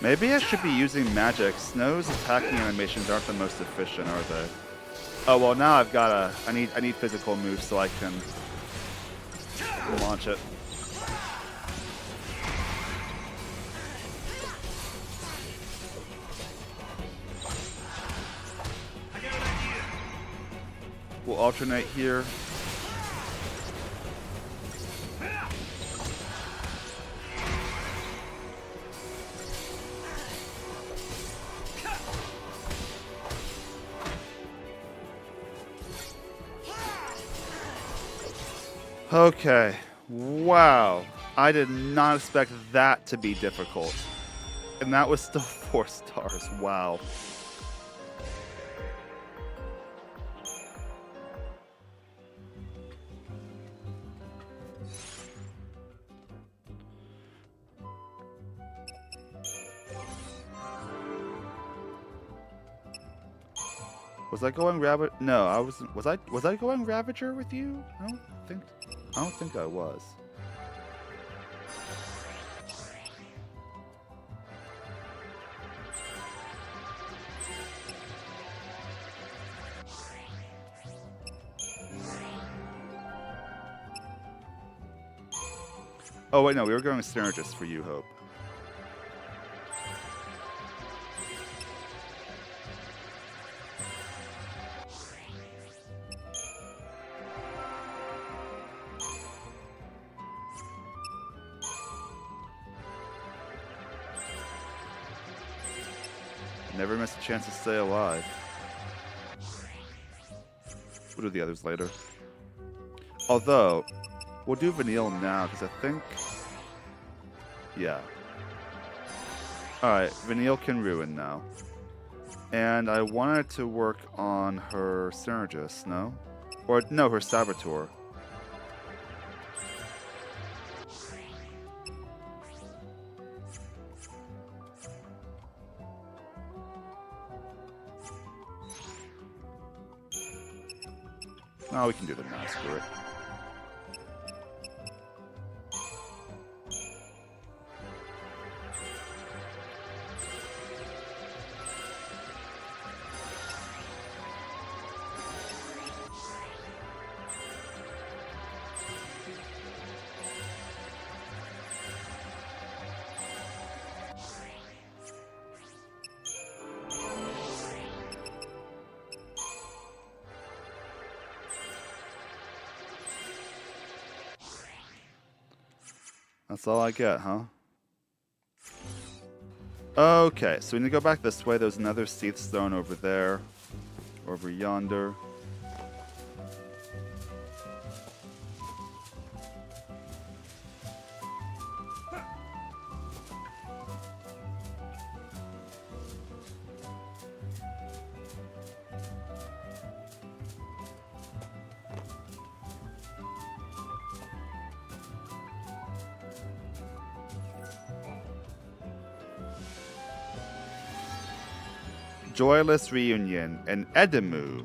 Maybe I should be using magic. Snow's attacking animations aren't the most efficient, are they? Oh well, now I've got I need physical moves so I can launch it. I got an idea! We'll alternate here. Okay. Wow. I did not expect that to be difficult. And that was still 4 stars. Wow. Was I going Rabbit? No, I wasn't. Was I going Ravager with you? I don't think I was. Oh, wait, no, we were going Synergist for you, Hope. Never miss a chance to stay alive. We'll do the others later. Although, we'll do Vanille now, because I think... Yeah. Alright, Vanille can ruin now. And I wanted to work on her Synergist, no? Or, no, her Saboteur. Oh, we can do the now, screw it. That's all I get, huh? Okay, so we need to go back this way. There's another Seath Stone over there. Over yonder. Joyless Reunion, and Edemu.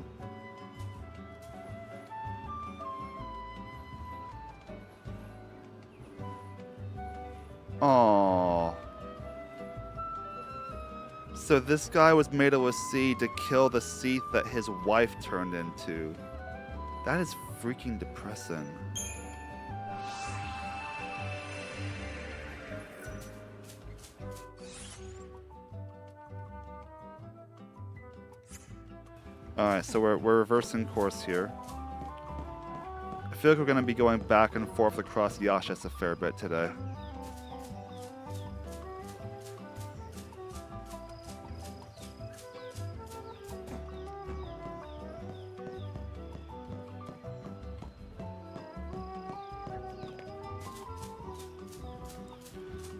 Aww. So this guy was made of a seed to kill the Seath that his wife turned into. That is freaking depressing. Alright, so we're reversing course here. I feel like we're going to be going back and forth across Yashas a fair bit today.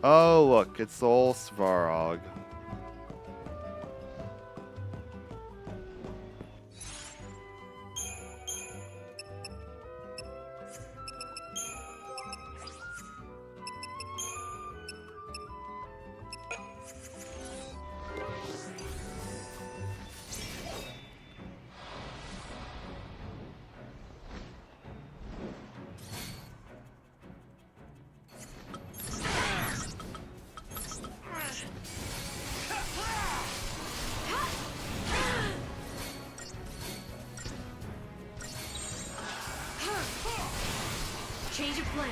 Oh, look, it's old Svarog. Change of plan.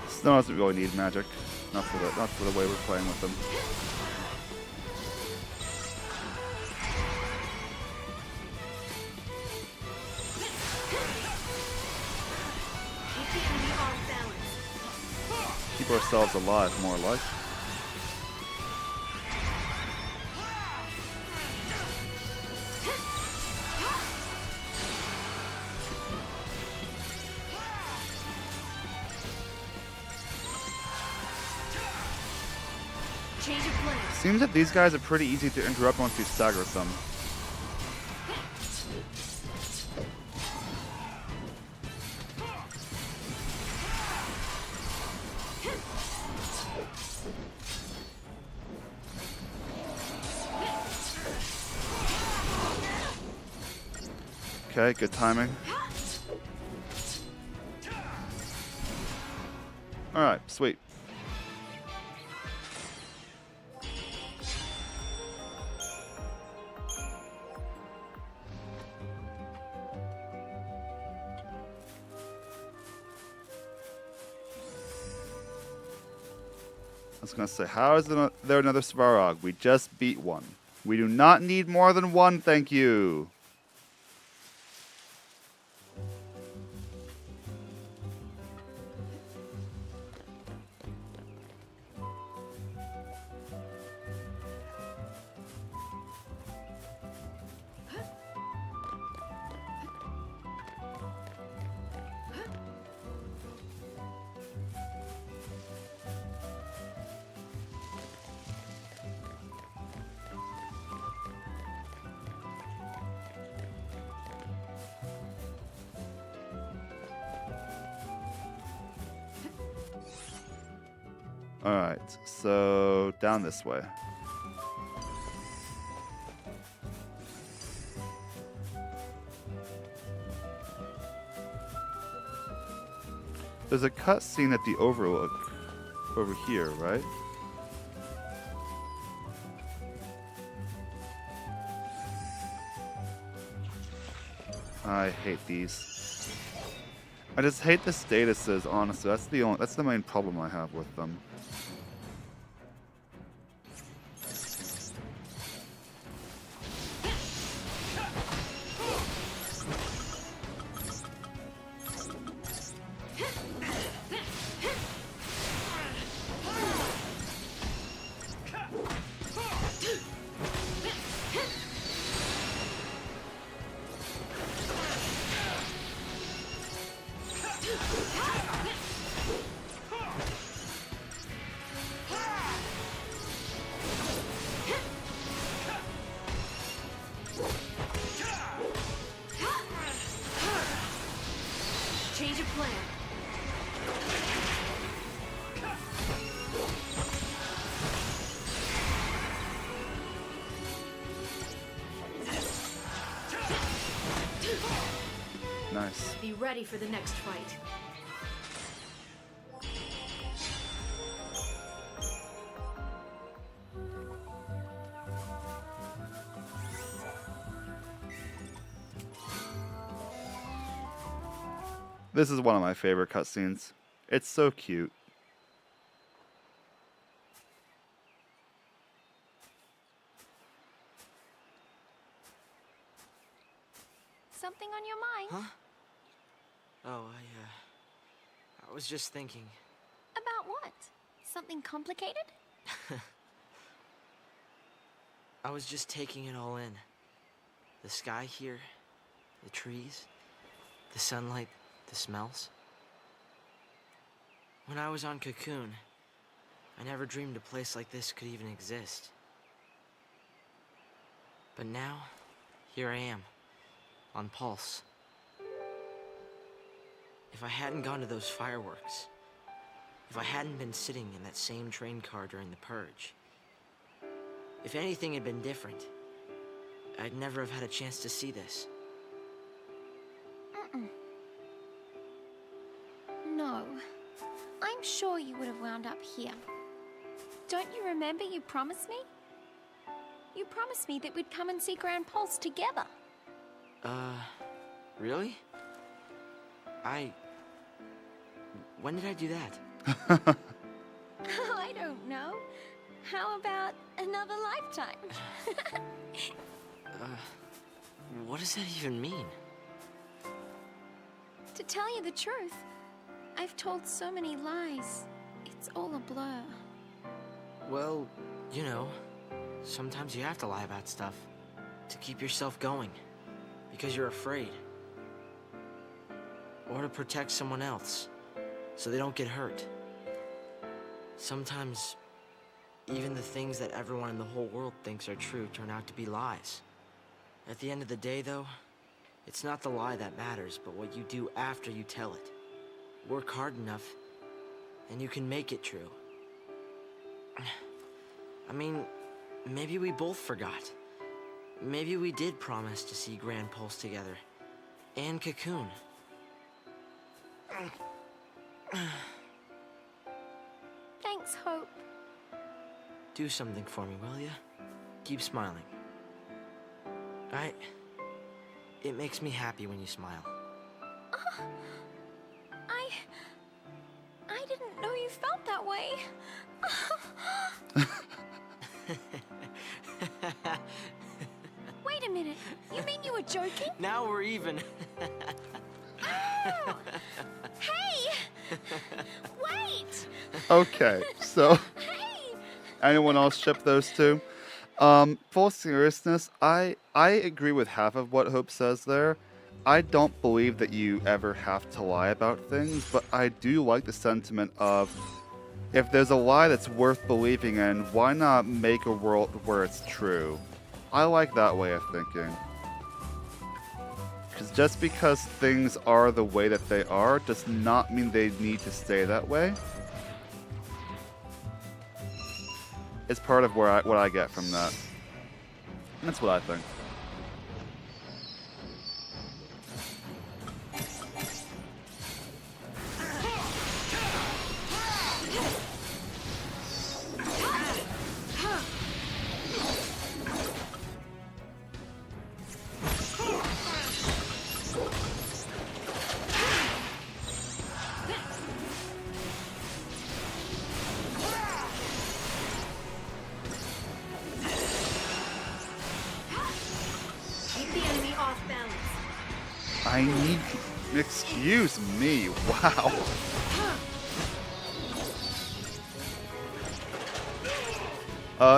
Snow doesn't really need magic. Not for the way we're playing with them. Keep ourselves alive, more like. Seems that these guys are pretty easy to interrupt once you stagger them. Okay, good timing. Alright, sweet. I was gonna say, how is there another Svarog? We just beat one. We do not need more than one, thank you. Alright, so down this way. There's a cutscene at the Overlook over here, right? I hate these. I just hate the statuses, honestly. That's the main problem I have with them. Change of plan. Nice. Be ready for the next fight. This is one of my favorite cutscenes. It's so cute. Something on your mind? Huh? Oh, I was just thinking. About what? Something complicated? I was just taking it all in. The sky here, the trees, the sunlight, the smells. When I was on Cocoon, I never dreamed a place like this could even exist. But now, here I am, on Pulse. If I hadn't gone to those fireworks, if I hadn't been sitting in that same train car during the Purge, if anything had been different, I'd never have had a chance to see this. No. I'm sure you would have wound up here. Don't you remember you promised me? You promised me that we'd come and see Grand Pulse together. Really? When did I do that? I don't know. How about another lifetime? What does that even mean? To tell you the truth, I've told so many lies. It's all a blur. Well, you know, sometimes you have to lie about stuff to keep yourself going because you're afraid. Or to protect someone else so they don't get hurt. Sometimes even the things that everyone in the whole world thinks are true turn out to be lies. At the end of the day, though, it's not the lie that matters, but what you do after you tell it. Work hard enough, and you can make it true. I mean, maybe we both forgot. Maybe we did promise to see Grand Pulse together. And Cocoon. Thanks, Hope. Do something for me, will ya? Keep smiling. It makes me happy when you smile. I didn't know you felt that way. Wait a minute. You mean you were joking? Now we're even. Oh! Hey! Wait! Okay, so Hey! anyone else ship those two? Full seriousness, I agree with half of what Hope says there. I don't believe that you ever have to lie about things, but I do like the sentiment of, if there's a lie that's worth believing in, why not make a world where it's true? I like that way of thinking. Because just because things are the way that they are does not mean they need to stay that way. It's part of what I get from that. That's what I think. I need... Excuse me, wow.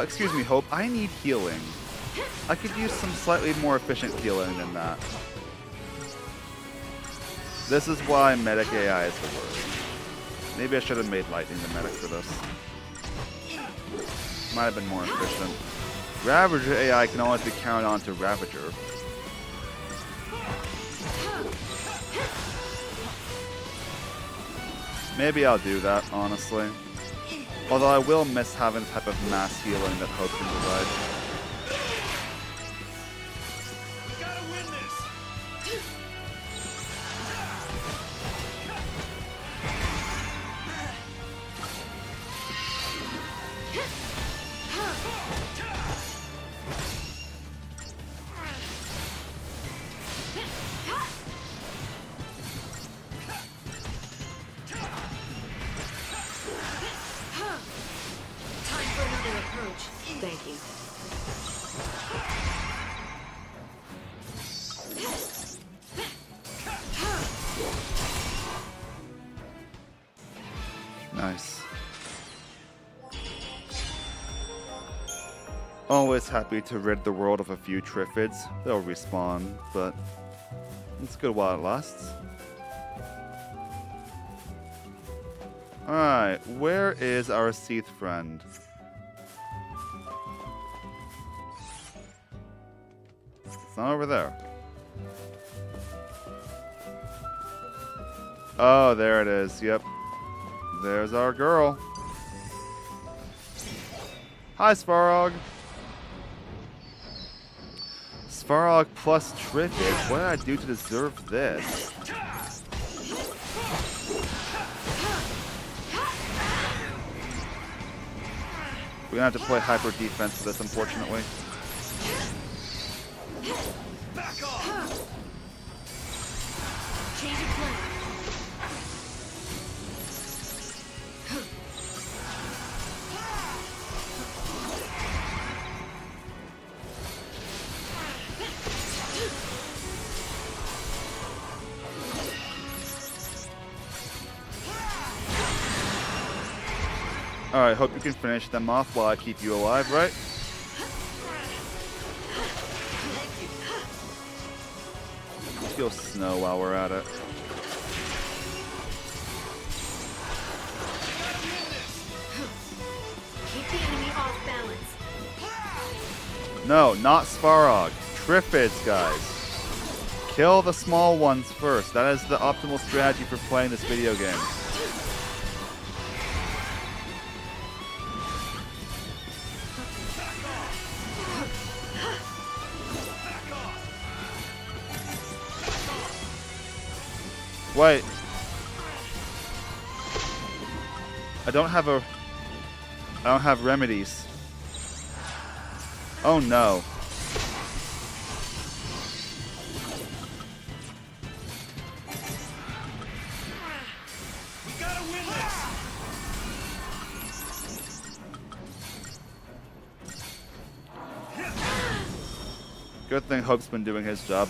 Excuse me, Hope, I need healing. I could use some slightly more efficient healing than that. This is why medic AI is the worst. Maybe I should have made Lightning the medic for this. Might have been more efficient. Ravager AI can always be counted on to Ravager. Maybe I'll do that, honestly. Although I will miss having the type of mass healing that Hope can provide. We gotta win this! Thank you. Nice. Always happy to rid the world of a few Triffids. They'll respawn, but it's good while it lasts. Alright, where is our Seath friend? It's not over there. Oh, there it is. Yep. There's our girl. Hi, Svarog. Svarog plus Triffids. What did I do to deserve this? We're gonna have to play hyper defense for this, unfortunately. Back off! Change of plan. Alright, hope you can finish them off while I keep you alive, right? Feel snow while we're at it. Keep the enemy off balance. No, not Svarog. Triffids, guys. Kill the small ones first. That is the optimal strategy for playing this video game. Wait. I don't have remedies. Oh no. We gotta win this. Good thing Hope's been doing his job.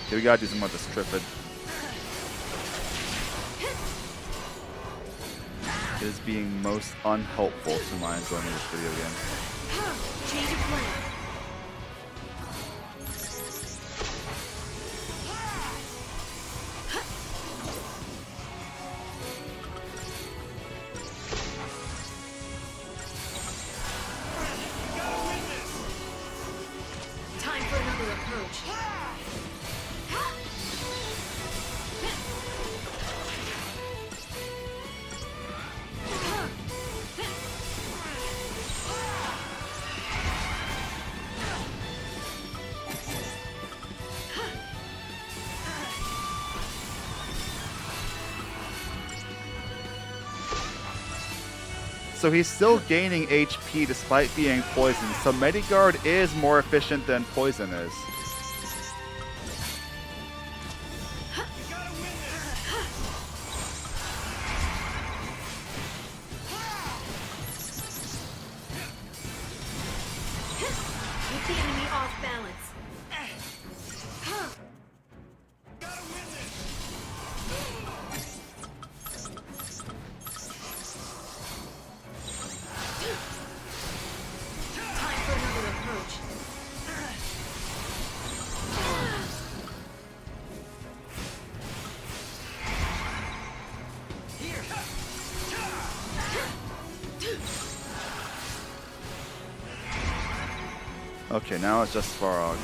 Okay, we gotta do something with this Trifid. It is being most unhelpful to my enjoyment of this video game. Change of plan. Time for another approach. So he's still gaining HP despite being poisoned. So Mediguard is more efficient than poison is. Keep the enemy off balance. Time for another approach. Okay, now it's just Svarog.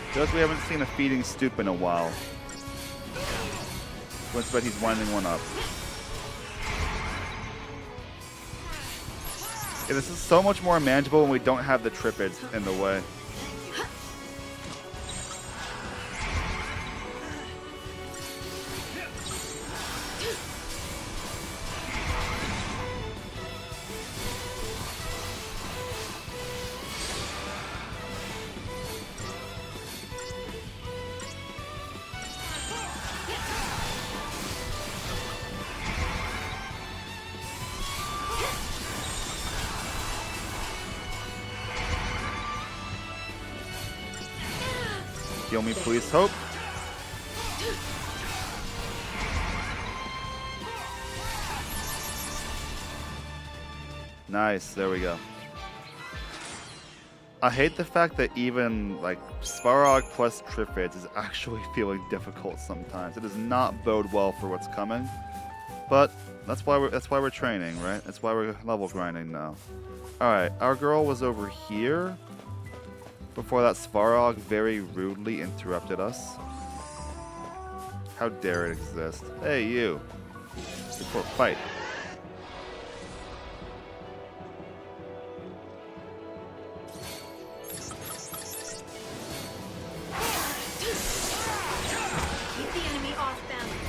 Because we haven't seen a feeding stoop in a while. Let's bet he's winding one up. Yeah, this is so much more manageable when we don't have the Tripids in the way. Heal me, please, Hope. Nice, there we go. I hate the fact that even like Svarog plus Triffids is actually feeling difficult sometimes. It does not bode well for what's coming, but that's why we're training, right? That's why we're level grinding now. All right, our girl was over here before that Svarog very rudely interrupted us. How dare it exist? Hey, you! Before fight. Keep the enemy off balance.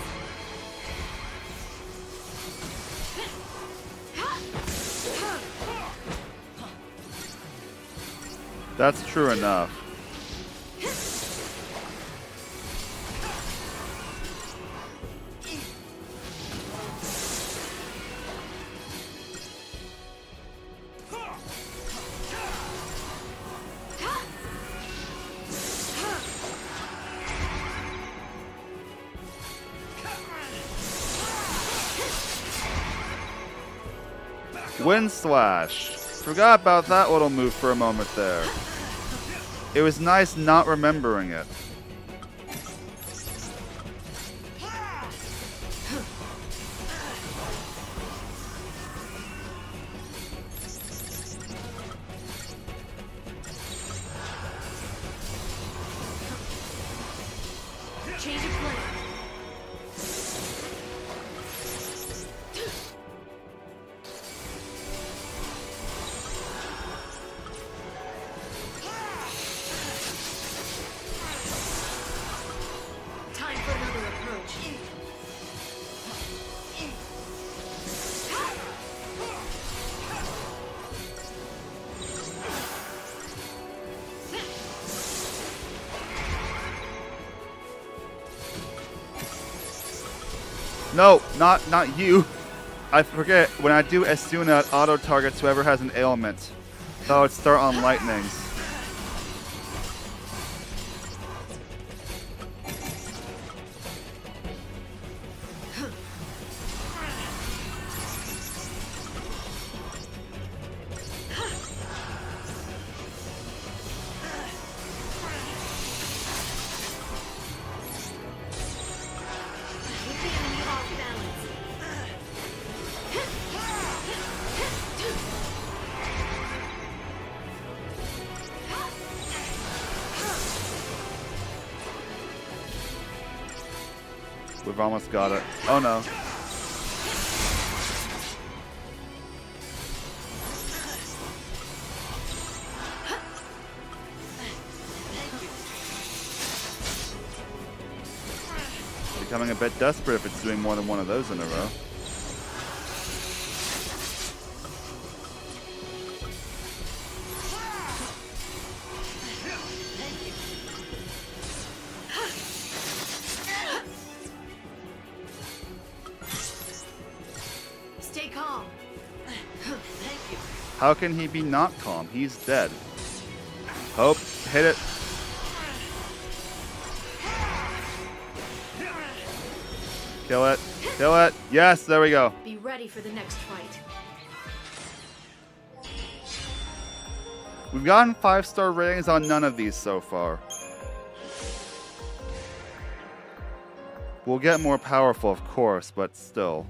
That's true enough. Wind Slash. Forgot about that little move for a moment there. It was nice not remembering it. Change of plan. Time for another approach. No, not you. I forget, when I do Asuna, it auto targets whoever has an ailment. So it'd start on lightnings. Keep the enemy off balance. We've almost got it. Oh no. Becoming a bit desperate if it's doing more than one of those in a row. Stay calm. How can he be not calm? He's dead. Hope, hit it. Kill it. Kill it. Yes, there we go. Be ready for the next fight. We've gotten 5-star ratings on none of these so far. We'll get more powerful, of course, but still.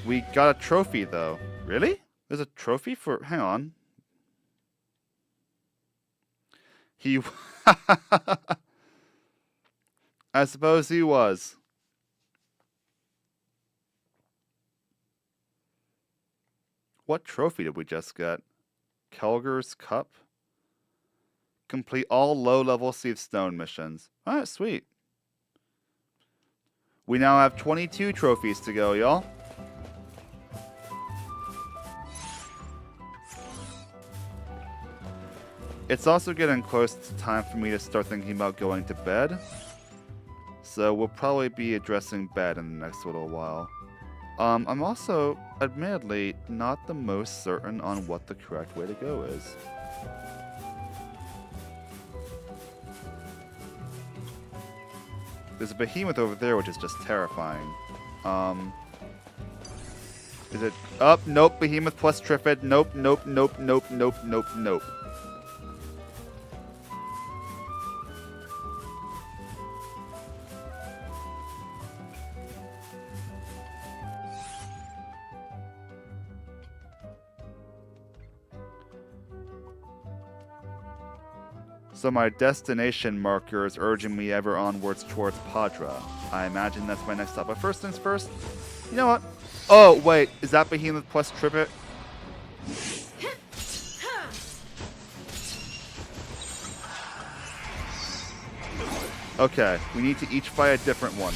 We got a trophy, though. Really? There's a trophy for... Hang on. He... I suppose he was. What trophy did we just get? Kelger's Cup? Complete all low-level Seed Stone missions. Alright, sweet. We now have 22 trophies to go, y'all. It's also getting close to time for me to start thinking about going to bed. So we'll probably be addressing bed in the next little while. I'm also, admittedly, not the most certain on what the correct way to go is. There's a behemoth over there, which is just terrifying. Is it up? Nope. Behemoth plus Trifid. Nope. Nope. Nope. Nope. Nope. Nope. Nope. So my destination marker is urging me ever onwards towards Padra. I imagine that's my next stop. But first things first, you know what? Oh, wait. Is that Behemoth plus Tripit? Okay, we need to each fight a different one.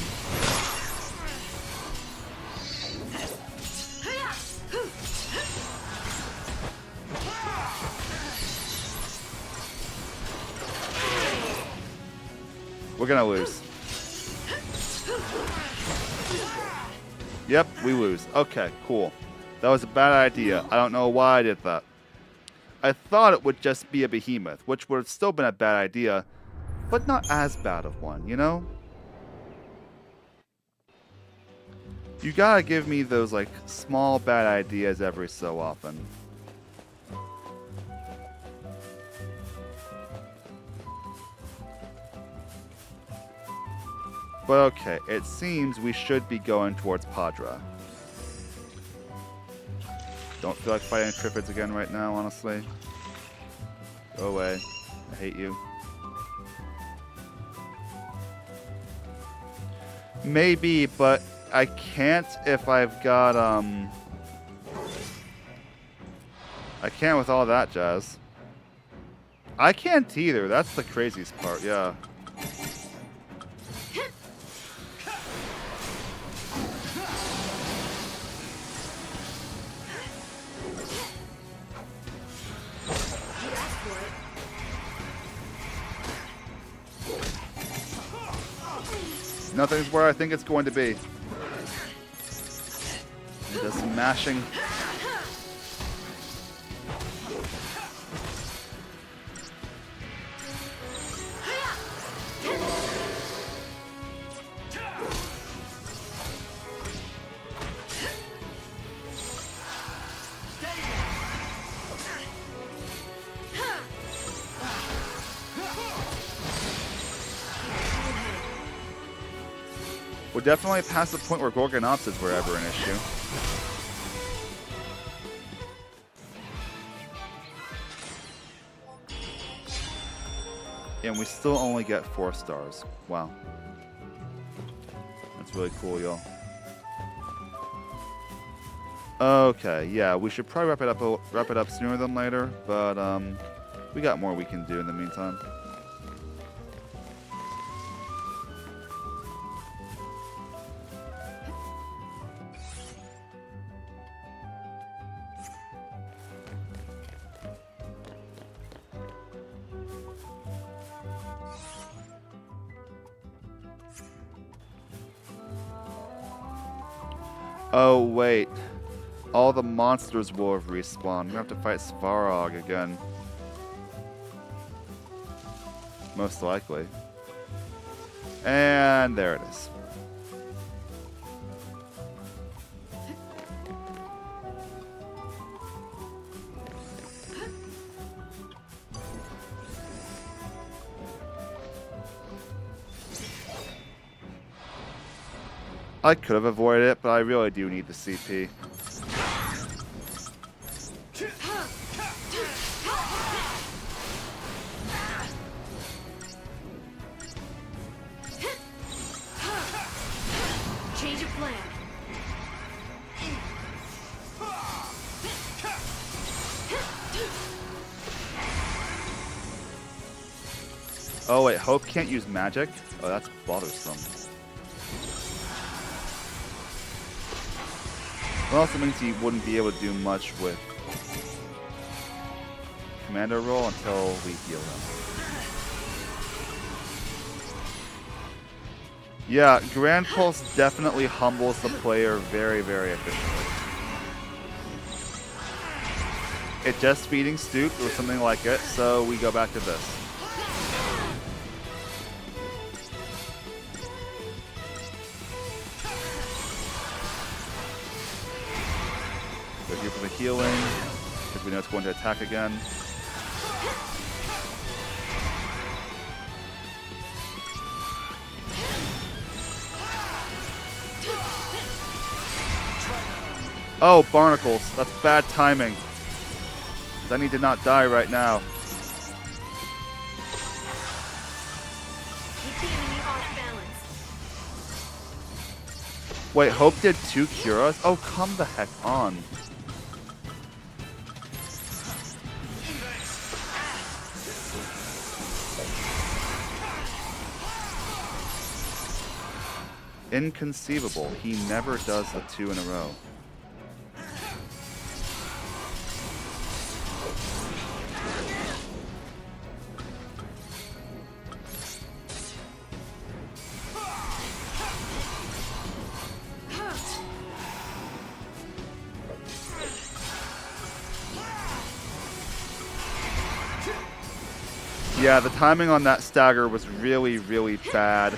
We're gonna lose. Yep, we lose. Okay, cool. That was a bad idea. I don't know why I did that. I thought it would just be a behemoth, which would have still been a bad idea, but not as bad of one, you know? You gotta give me those, like, small bad ideas every so often. But okay, it seems we should be going towards Padra. Don't feel like fighting Triffids again right now, honestly. Go away. I hate you. Maybe, but I can't if I've got, I can't with all that jazz. I can't either. That's the craziest part, yeah. Nothing's where I think it's going to be. It does some mashing. We're definitely past the point where Gorgonopsids were ever an issue. And we still only get 4 stars. Wow. That's really cool, y'all. Okay, yeah, we should probably wrap it up sooner than later, but we got more we can do in the meantime. Oh, wait. All the monsters will have respawned. We're gonna have to fight Svarog again. Most likely. And there it is. I could have avoided it, but I really do need the CP. Change of plan. Oh wait, Hope can't use magic? Oh, that's bothersome. It also means he wouldn't be able to do much with Commander roll until we heal him. Yeah, Grand Pulse definitely humbles the player very, very efficiently. It just feeding Stoop or something like it, so we go back to this. Go here for the healing, because we know it's going to attack again. Oh, barnacles. That's bad timing. I need to not die right now. Keep the enemy off balance. Wait, Hope did 2 Curas? Oh, come the heck on. Inconceivable. He never does the 2 in a row. Yeah, the timing on that stagger was really, really bad.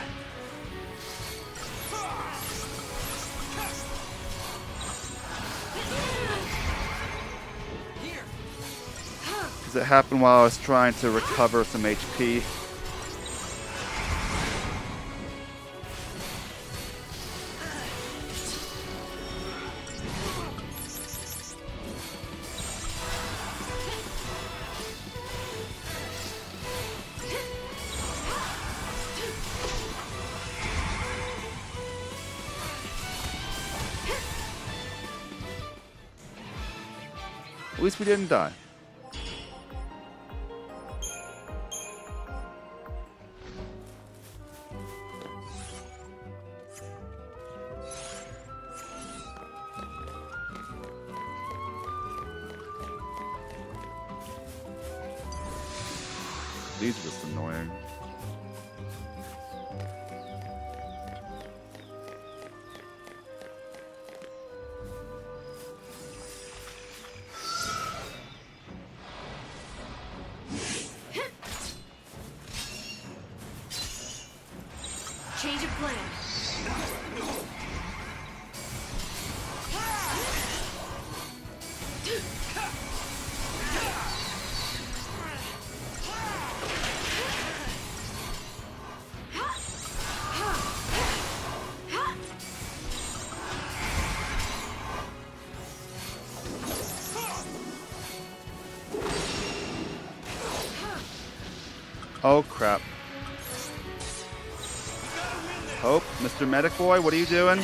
Because it happened while I was trying to recover some HP. At least we didn't die. These are just annoying. Change of plan. Oh crap. Hope, Mr. Medic Boy, what are you doing?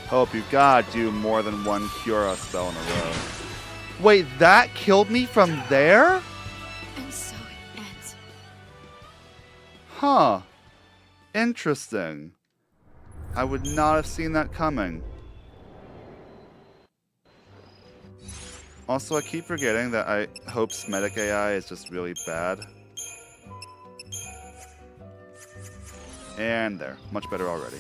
Hope, you gotta do more than one Cura spell in a row. Wait, that killed me from there? And so it ends. Huh. Interesting. I would not have seen that coming. Also, I keep forgetting that Hope's medic AI is just really bad. And there. Much better already.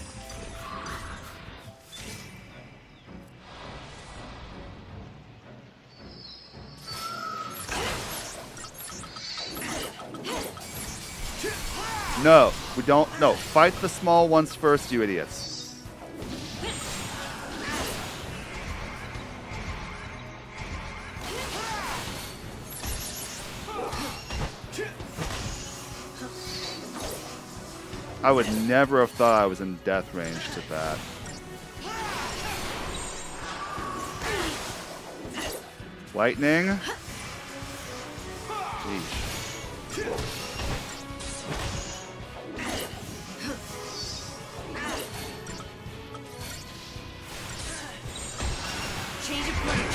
No, we don't. No, fight the small ones first, you idiots. I would never have thought I was in death range to that. Lightning. Jeez. Change of plan.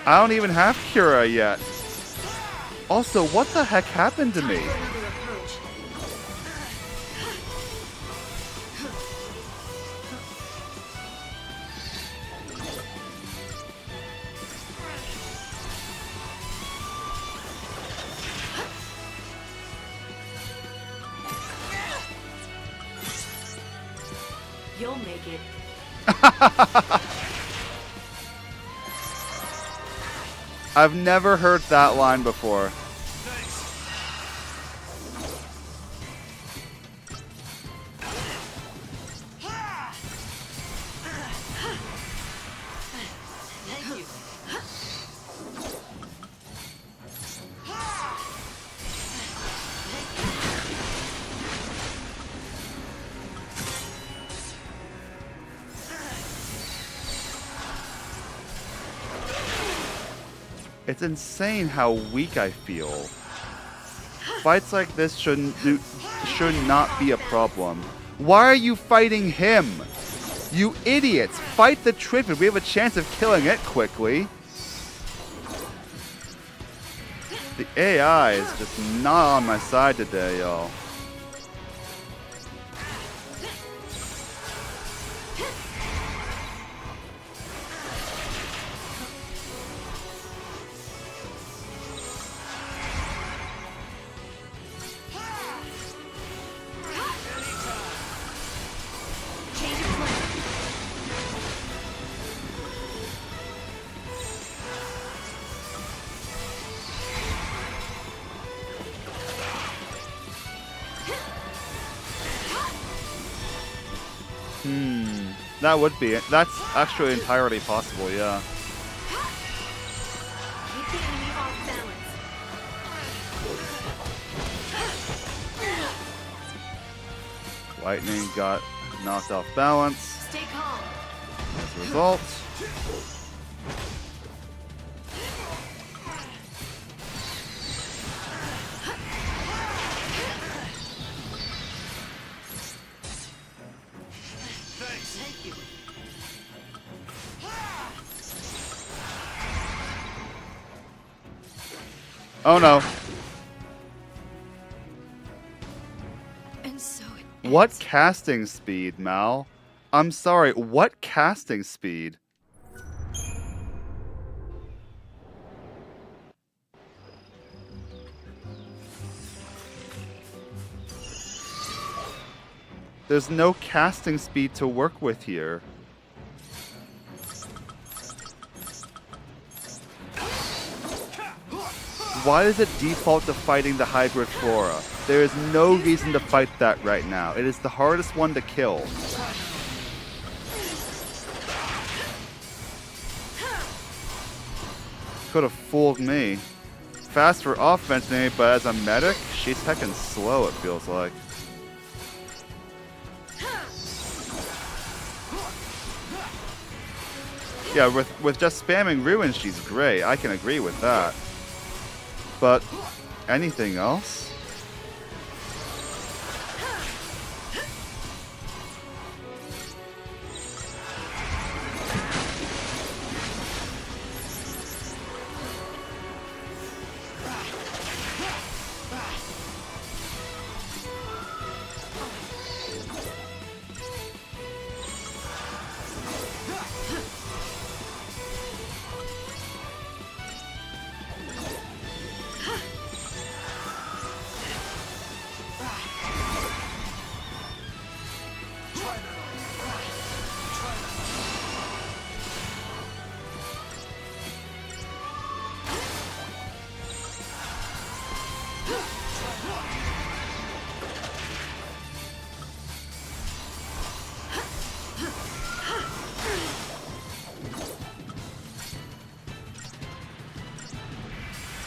I don't even have Cura yet. Also, what the heck happened to me? Time for another approach. You'll make it. I've never heard that line before. Thank you. It's insane how weak I feel. Fights like this should not be a problem. Why are you fighting him? You idiots! Fight the Trinfid. We have a chance of killing it quickly. The AI is just not on my side today, y'all. Change of plan. That would be it. That's actually entirely possible, yeah. Keep the enemy off balance. Lightning got knocked off balance Stay calm. as a result. Thank you. Oh no. And so it What ends. casting speed, Mal? I'm sorry, what casting speed? There's no casting speed to work with here. Why does it default to fighting the hybrid flora? There is no reason to fight that right now. It is the hardest one to kill. Could have fooled me. Fast for offense maybe, but as a medic, she's heckin' slow it feels like. Yeah, with just spamming ruins, she's great. I can agree with that. But anything else?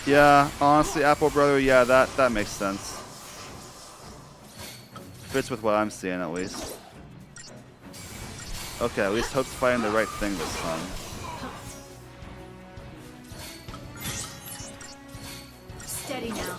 Yeah, honestly, Apple Brother, yeah, that makes sense. Fits with what I'm seeing, at least. Okay, at least Hope's fighting the right thing this time. Steady now.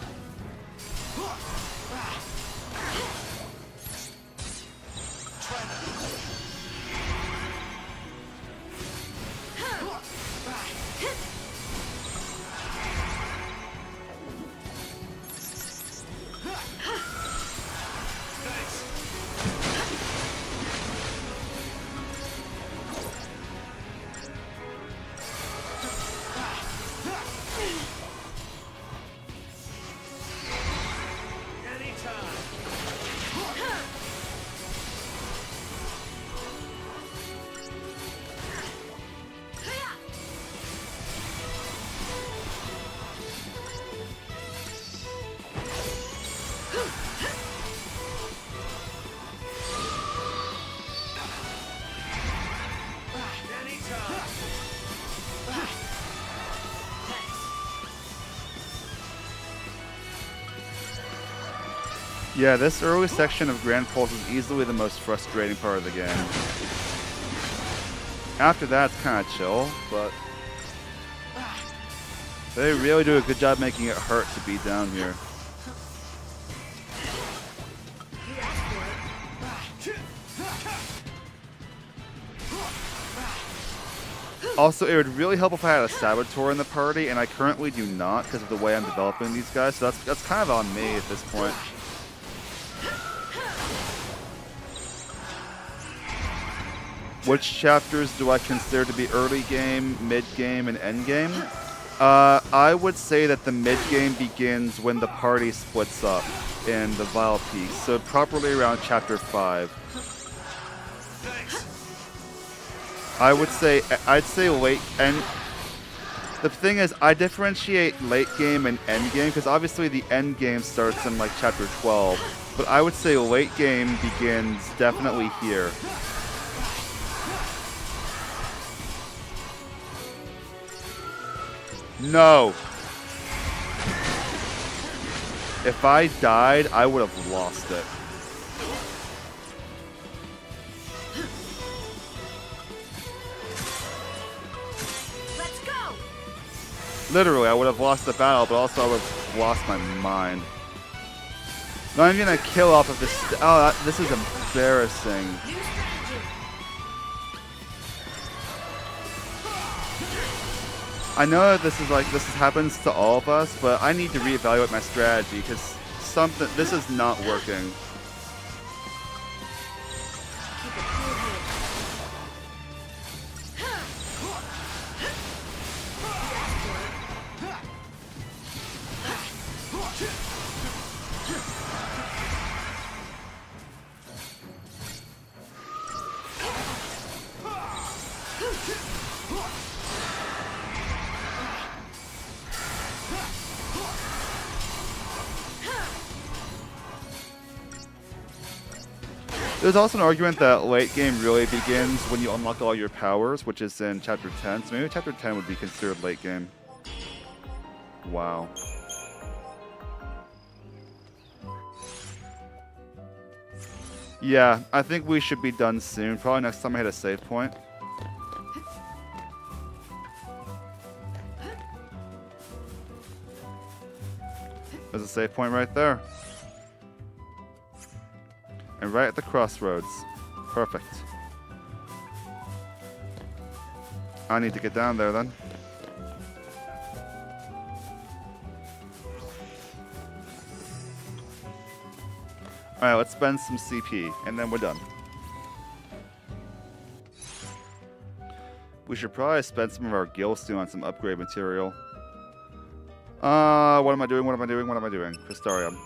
Yeah, this early section of Grand Pulse is easily the most frustrating part of the game. After that, it's kind of chill, but they really do a good job making it hurt to be down here. Also, it would really help if I had a Saboteur in the party, and I currently do not because of the way I'm developing these guys, so that's kind of on me at this point. Which chapters do I consider to be early game, mid game, and end game? I would say that the mid game begins when the party splits up in the Vile Peaks, so probably around chapter 5. I'd say late, and the thing is, I differentiate late game and end game because obviously the end game starts in like chapter 12, but I would say late game begins definitely here. No. If I died, I would have lost it. Let's go! Literally, I would have lost the battle, but also I would have lost my mind. Not even gonna kill off of this. Oh, this is embarrassing. New strategy. I know that this happens to all of us, but I need to reevaluate my strategy because this is not working. Keep it cool here. There's also an argument that late game really begins when you unlock all your powers, which is in Chapter 10. So maybe Chapter 10 would be considered late game. Wow. Yeah, I think we should be done soon. Probably next time I hit a save point. There's a save point right there. And right at the crossroads. Perfect. I need to get down there then. Alright, let's spend some CP, and then we're done. We should probably spend some of our gil stew on some upgrade material. What am I doing? What am I doing? What am I doing? Crystarium.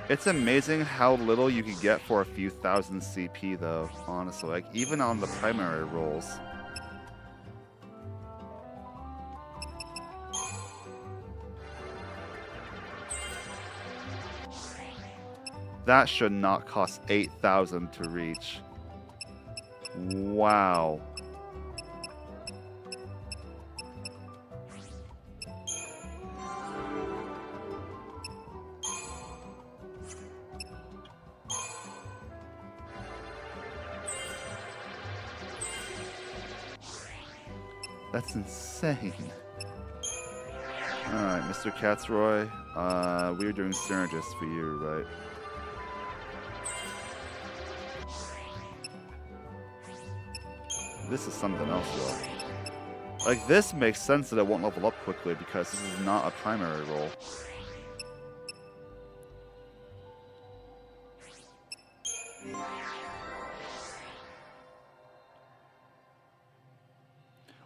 It's amazing how little you can get for a few thousand CP, though, honestly. Like, even on the primary rolls. That should not cost 8,000 to reach. Wow. That's insane. Alright, Mr. Katzroy, we were doing Synergist for you, right? This is something else, though. Like, this makes sense that it won't level up quickly because this is not a primary role.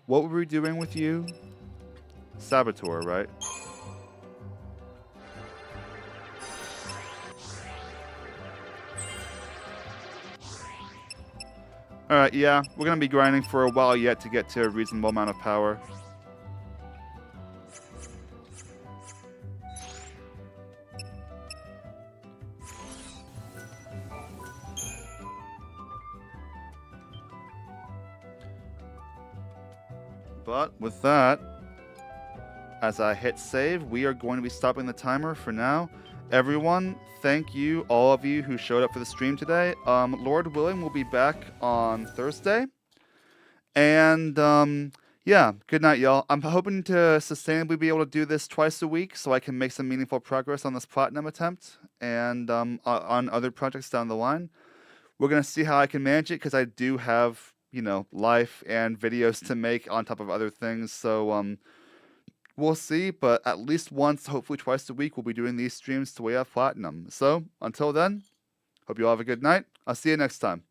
What were we doing with you? Saboteur, right? Alright, yeah, we're gonna be grinding for a while yet to get to a reasonable amount of power. But with that, as I hit save, we are going to be stopping the timer for now. Everyone, thank you, all of you who showed up for the stream today. Lord willing, we'll be back on Thursday. And yeah, good night, y'all. I'm hoping to sustainably be able to do this twice a week so I can make some meaningful progress on this platinum attempt and on other projects down the line. We're going to see how I can manage it because I do have, you know, life and videos to make on top of other things. So we'll see, but at least once, hopefully twice a week, we'll be doing these streams till we have platinum. So until then, hope you all have a good night. I'll see you next time.